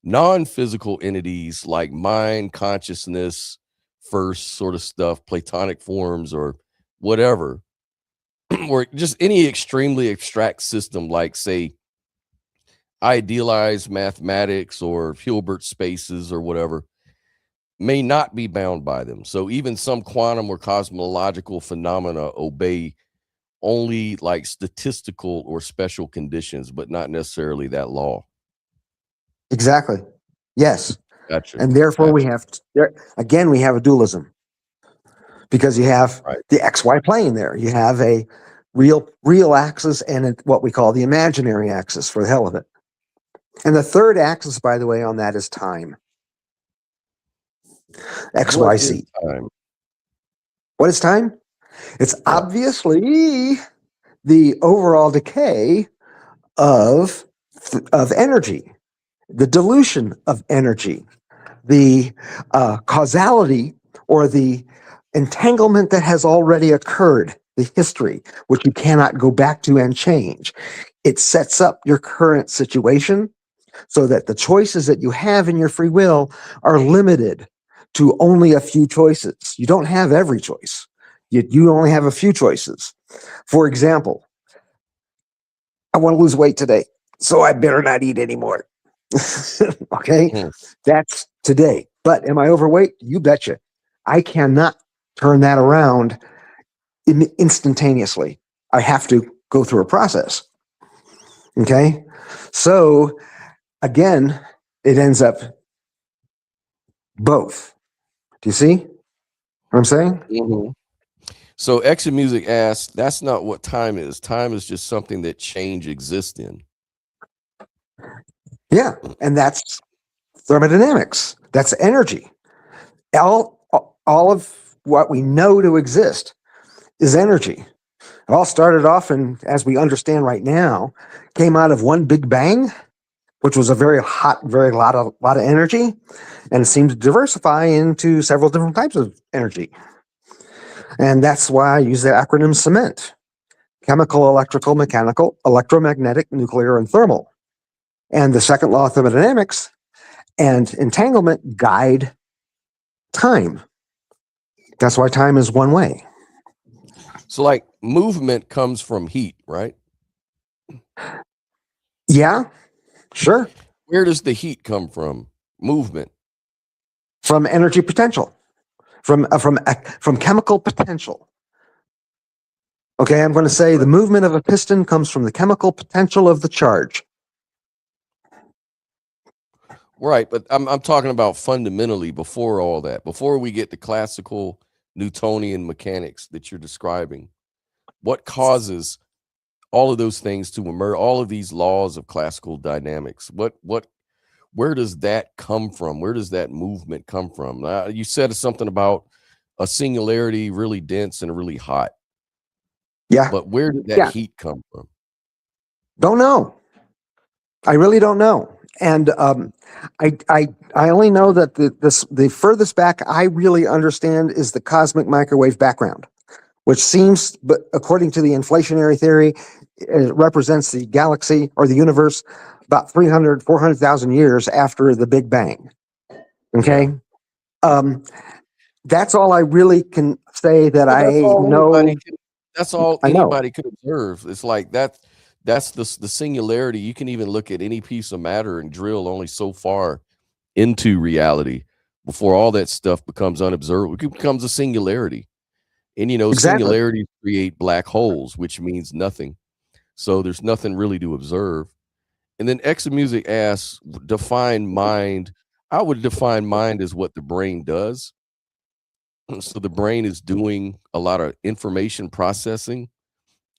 Non-physical entities like mind, consciousness, first sort of stuff, Platonic forms or whatever, or just any extremely abstract system like, say, idealized mathematics or Hilbert spaces or whatever, may not be bound by them. So even some quantum or cosmological phenomena obey only like statistical or special conditions, but not necessarily that law. Exactly. Yes. Gotcha. And therefore we have a dualism. Because you have the XY plane there. You have a real axis and what we call the imaginary axis, for the hell of it. And the third axis, by the way, on that is time. XYZ. What is time? It's obviously the overall decay of energy, the dilution of energy, the causality or the entanglement that has already occurred, the history, which you cannot go back to and change. It sets up your current situation so that the choices that you have in your free will are limited to only a few choices. You don't have every choice. You only have a few choices. For example, I want to lose weight today, so I better not eat anymore. Okay? That's today. But am I overweight? You betcha. I cannot turn that around instantaneously. I have to go through a process. Okay? So, again, it ends up both. Do you see what I'm saying? Mm-hmm. So Exit Music asks, that's not what time is. Time is just something that change exists in. Yeah, and that's thermodynamics. That's energy. All of what we know to exist is energy. It all started off, and as we understand right now, came out of one big bang, which was a very hot, very lot of energy, and it seemed to diversify into several different types of energy. And that's why I use the acronym CEMENT. chemical, electrical, mechanical, electromagnetic, nuclear, and thermal. And the second law of thermodynamics and entanglement guide time. That's why time is one way. So like movement comes from heat, right? Yeah, sure. Where does the heat come from? Movement. From energy potential, from chemical potential. Okay, I'm going to say the movement of a piston comes from the chemical potential of the charge. Right, but I'm talking about fundamentally before all that, before we get to classical Newtonian mechanics that you're describing. What causes all of those things to emerge, all of these laws of classical dynamics? Where does that come from? Where does that movement come from? You said something about a singularity really dense and really hot. Yeah. But where did that heat come from? Don't know. I really don't know. And I only know that the furthest back I really understand is the cosmic microwave background, which seems, but according to the inflationary theory, it represents the galaxy or the universe about 400,000 years after the Big Bang. Okay. That's all I really can say that I know. That's all anybody could observe. It's like that's the singularity. You can even look at any piece of matter and drill only so far into reality before all that stuff becomes unobservable. It becomes a singularity. And singularities create black holes, which means nothing. So there's nothing really to observe. And then Examusic asks, define mind. I would define mind as what the brain does. So the brain is doing a lot of information processing,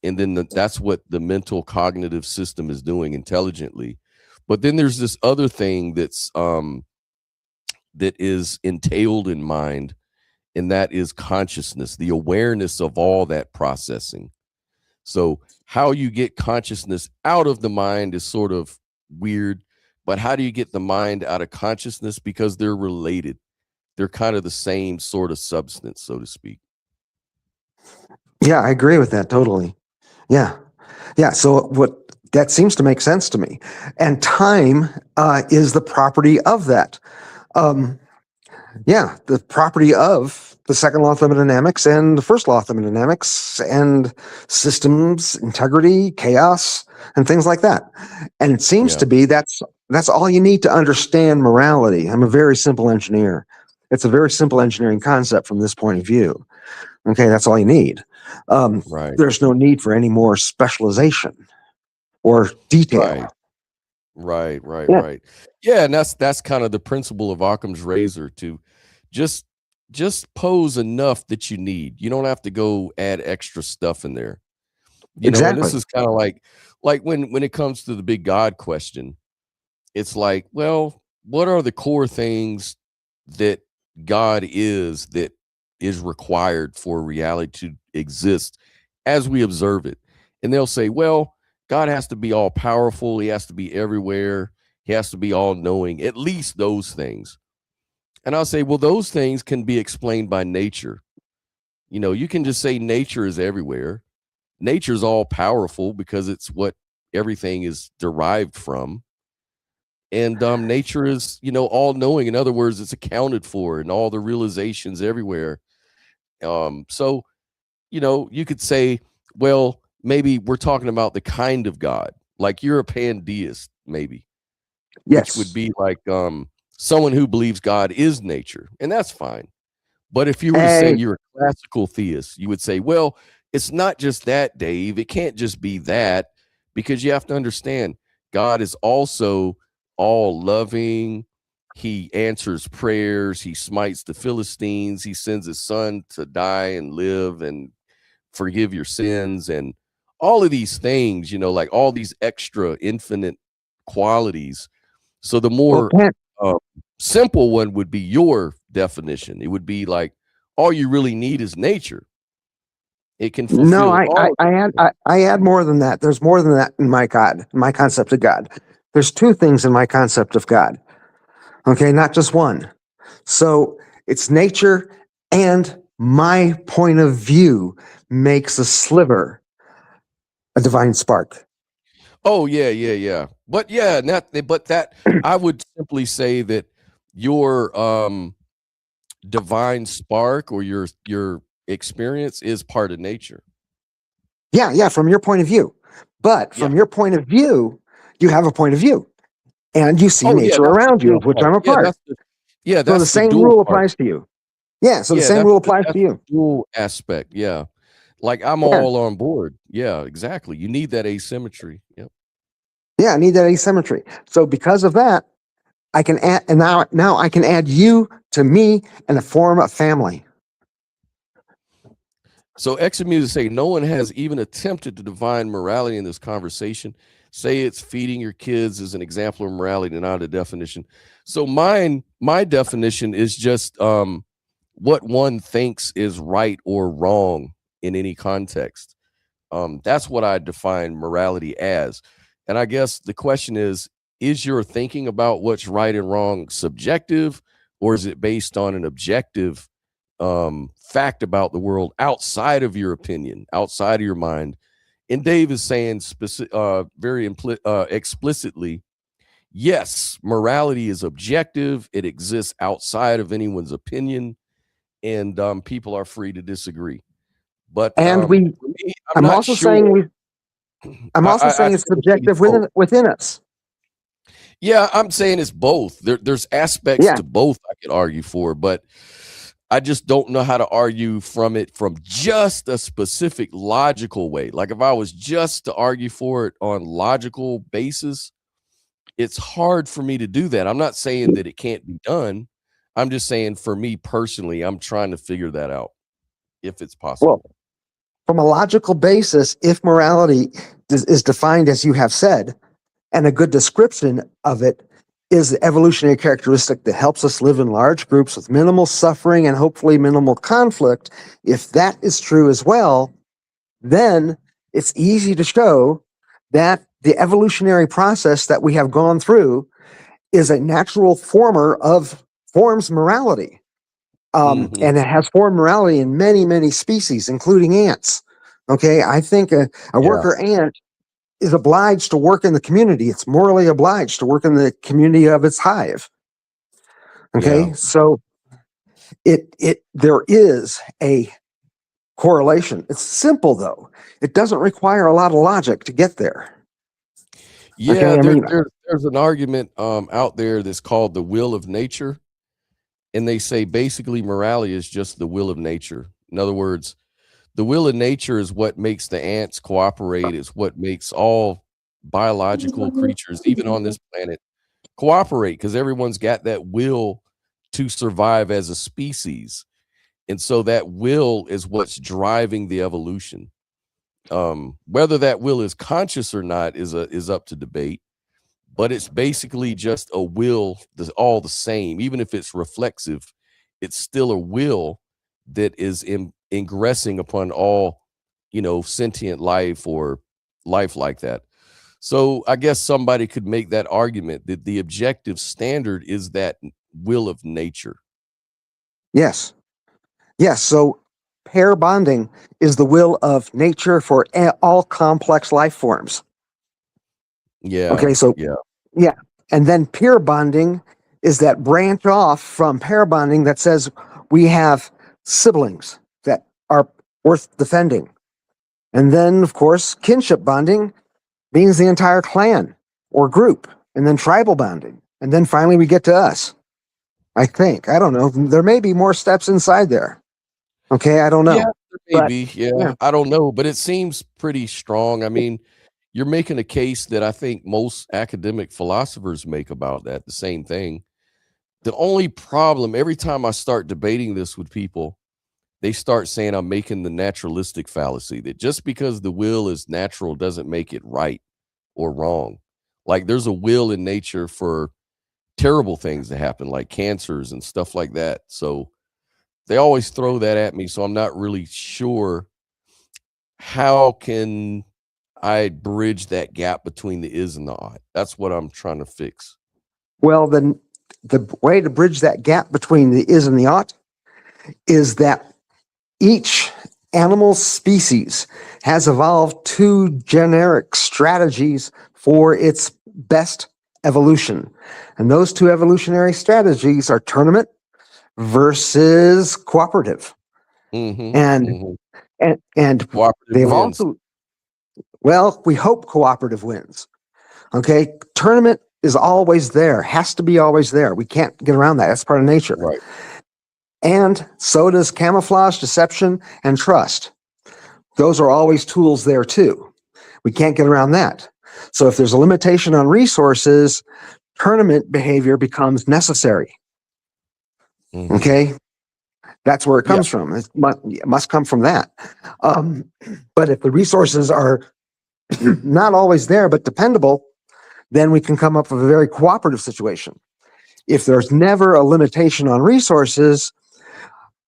and then that's what the mental cognitive system is doing intelligently. But then there's this other thing that's that is entailed in mind, and that is consciousness, the awareness of all that processing. So how you get consciousness out of the mind is sort of weird, but how do you get the mind out of consciousness? Because they're related. They're kind of the same sort of substance, so to speak. Yeah, I agree with that totally. Yeah. So that seems to make sense to me. And time is the property of that. The property of the second law of thermodynamics and the first law of thermodynamics and systems, integrity, chaos, and things like that. And it seems to be that's all you need to understand morality. I'm a very simple engineer. It's a very simple engineering concept from this point of view. Okay, that's all you need. Right. There's no need for any more specialization or detail. Right. Yeah, and that's kind of the principle of Occam's razor, to just pose enough that you need. You don't have to go add extra stuff in there. You know, and this is kind of like when it comes to the big God question, it's like, well, what are the core things that God is that is required for reality to exist as we observe it? And they'll say, well, God has to be all powerful. He has to be everywhere. He has to be all knowing, at least those things. And I'll say, well, those things can be explained by nature. You know, you can just say nature is everywhere. Nature's all powerful because it's what everything is derived from. And nature is, all knowing. In other words, it's accounted for and all the realizations everywhere. So, you could say, well, maybe we're talking about the kind of God, like you're a pantheist, maybe. Yes. Which would be like someone who believes God is nature, and that's fine. But if you were to say you're a classical theist, you would say, well, it's not just that, Dave. It can't just be that, because you have to understand God is also all loving. He answers prayers. He smites the Philistines. He sends his son to die and live and forgive your sins, and all of these things, like all these extra infinite qualities. So the more simple one would be your definition. It would be like, all you really need is nature. It can fulfill. No, I add more than that. There's more than that in my concept of God. There's two things in my concept of God. Okay, not just one. So it's nature, and my point of view makes a sliver a divine spark. Oh yeah. But yeah, but that I would simply say that your divine spark or your experience is part of nature. Yeah, from your point of view. But Yeah. from your point of view, you have a point of view. And you see Oh yeah, nature that's the around you, dual of which part. I'm a part. So the That's the same dual rule part. applies to you. Yeah, so the Yeah, same rule applies that's to you. the dual aspect. Yeah. Like I'm Yeah. all on board. Yeah, exactly. You need that asymmetry. Yep. Yeah, I need that asymmetry. So because of that, I can add, and now I can add you to me in a form of family. So Examuses say no one has even attempted to define morality in this conversation. Say it's feeding your kids as an example of morality, not a definition. So my definition is just what one thinks is right or wrong in any context. That's what I define morality as. And I guess the question is your thinking about what's right and wrong subjective, or is it based on an objective fact about the world outside of your opinion, outside of your mind? And Dave is saying explicitly, yes, morality is objective. It exists outside of anyone's opinion, and people are free to disagree. But And for me, I'm I'm not also sure. saying I it's think subjective both. within us. Yeah, I'm saying it's both. There's aspects Yeah. to both I could argue for, but I just don't know how to argue from just a specific logical way. Like if I was just to argue for it on logical basis, it's hard for me to do that. I'm not saying that it can't be done. I'm just saying for me personally, I'm trying to figure that out if it's possible. Well, from a logical basis, if morality is defined as you have said, and a good description of it is the evolutionary characteristic that helps us live in large groups with minimal suffering and hopefully minimal conflict, if that is true as well, then it's easy to show that the evolutionary process that we have gone through is a natural forms morality. Mhm. And it has formed morality in many, many species, including ants. Okay, I think a Yeah. worker ant is obliged to work in the community. It's morally obliged to work in the community of its hive. Okay, Yeah. so there is a correlation. It's simple though. It doesn't require a lot of logic to get there. Yeah, Okay, I mean, there's an argument out there that's called the will of nature, and they say basically morality is just the will of nature. In other words, the will of nature is what makes the ants cooperate, is what makes all biological creatures, even on this planet, cooperate because everyone's got that will to survive as a species. And so that will is what's driving the evolution. Whether that will is conscious or not is up to debate, but it's basically just a will that's all the same. Even if it's reflexive, it's still a will that is ingressing upon all, sentient life or life like that. So I guess somebody could make that argument that the objective standard is that will of nature. yes, yes. So pair bonding is the will of nature for all complex life forms. Yeah, Okay, so yeah, yeah. And then peer bonding is that branch off from pair bonding that says we have siblings that are worth defending. And then, of course, kinship bonding means the entire clan or group. And then tribal bonding. And then finally we get to us. I think. I don't know. There may be more steps inside there. Okay, I don't yeah. know. There may But be. yeah. Yeah, I don't know, but it seems pretty strong. I mean, you're making a case that I think most academic philosophers make about that. The same thing. The only problem every time I start debating this with people, they start saying I'm making the naturalistic fallacy that just because the will is natural doesn't make it right or wrong. Like there's a will in nature for terrible things to happen, like cancers and stuff like that. So they always throw that at me. So I'm not really sure how can I bridge that gap between the is and the ought. That's what I'm trying to fix. Well, then the way to bridge that gap between the is and the ought is that each animal species has evolved two generic strategies for its best evolution. And those two evolutionary strategies are tournament versus cooperative. Mm-hmm. And Mm-hmm. and Cooperative they've wins. also, well, we hope cooperative wins. Okay, tournament is always there, has to be always there. We can't get around that. That's part of nature. Right. And so does camouflage, deception, and trust. Those are always tools there too. We can't get around that. So if there's a limitation on resources, tournament behavior becomes necessary. Mm-hmm. Okay, that's where it comes from. It must come from that. But if the resources are not always there but dependable, then we can come up with a very cooperative situation. If there's never a limitation on resources,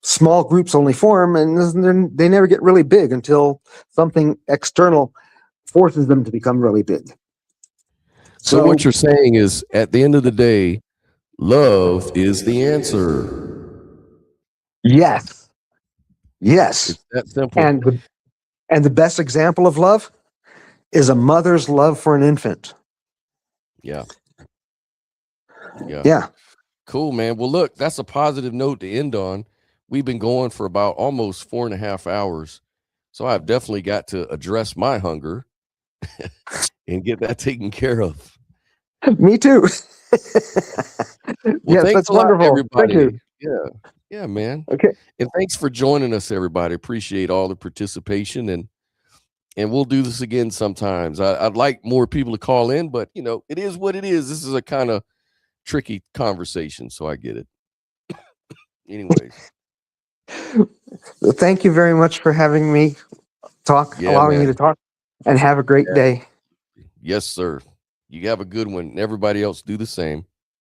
small groups only form and they never get really big until something external forces them to become really big. So what you're saying is, at the end of the day, love is the answer. Yes. Yes. It's that simple. And the best example of love is a mother's love for an infant. Yeah. Yeah. Yeah. Cool, man. Well, look, that's a positive note to end on. We've been going for about almost 4.5 hours. So I've definitely got to address my hunger and get that taken care of. Me too. Well, yes, thanks that's a lot, wonderful. everybody. Thank you. Yeah. Yeah, man. Okay. And thanks for joining us, everybody. Appreciate all the participation, and we'll do this again sometimes. I'd like more people to call in, but it is what it is. This is a kind of tricky conversation, so I get it. Anyways. Thank you very much for having me allowing me to talk, and have a great day. Yes, sir. You have a good one. Everybody else do the same.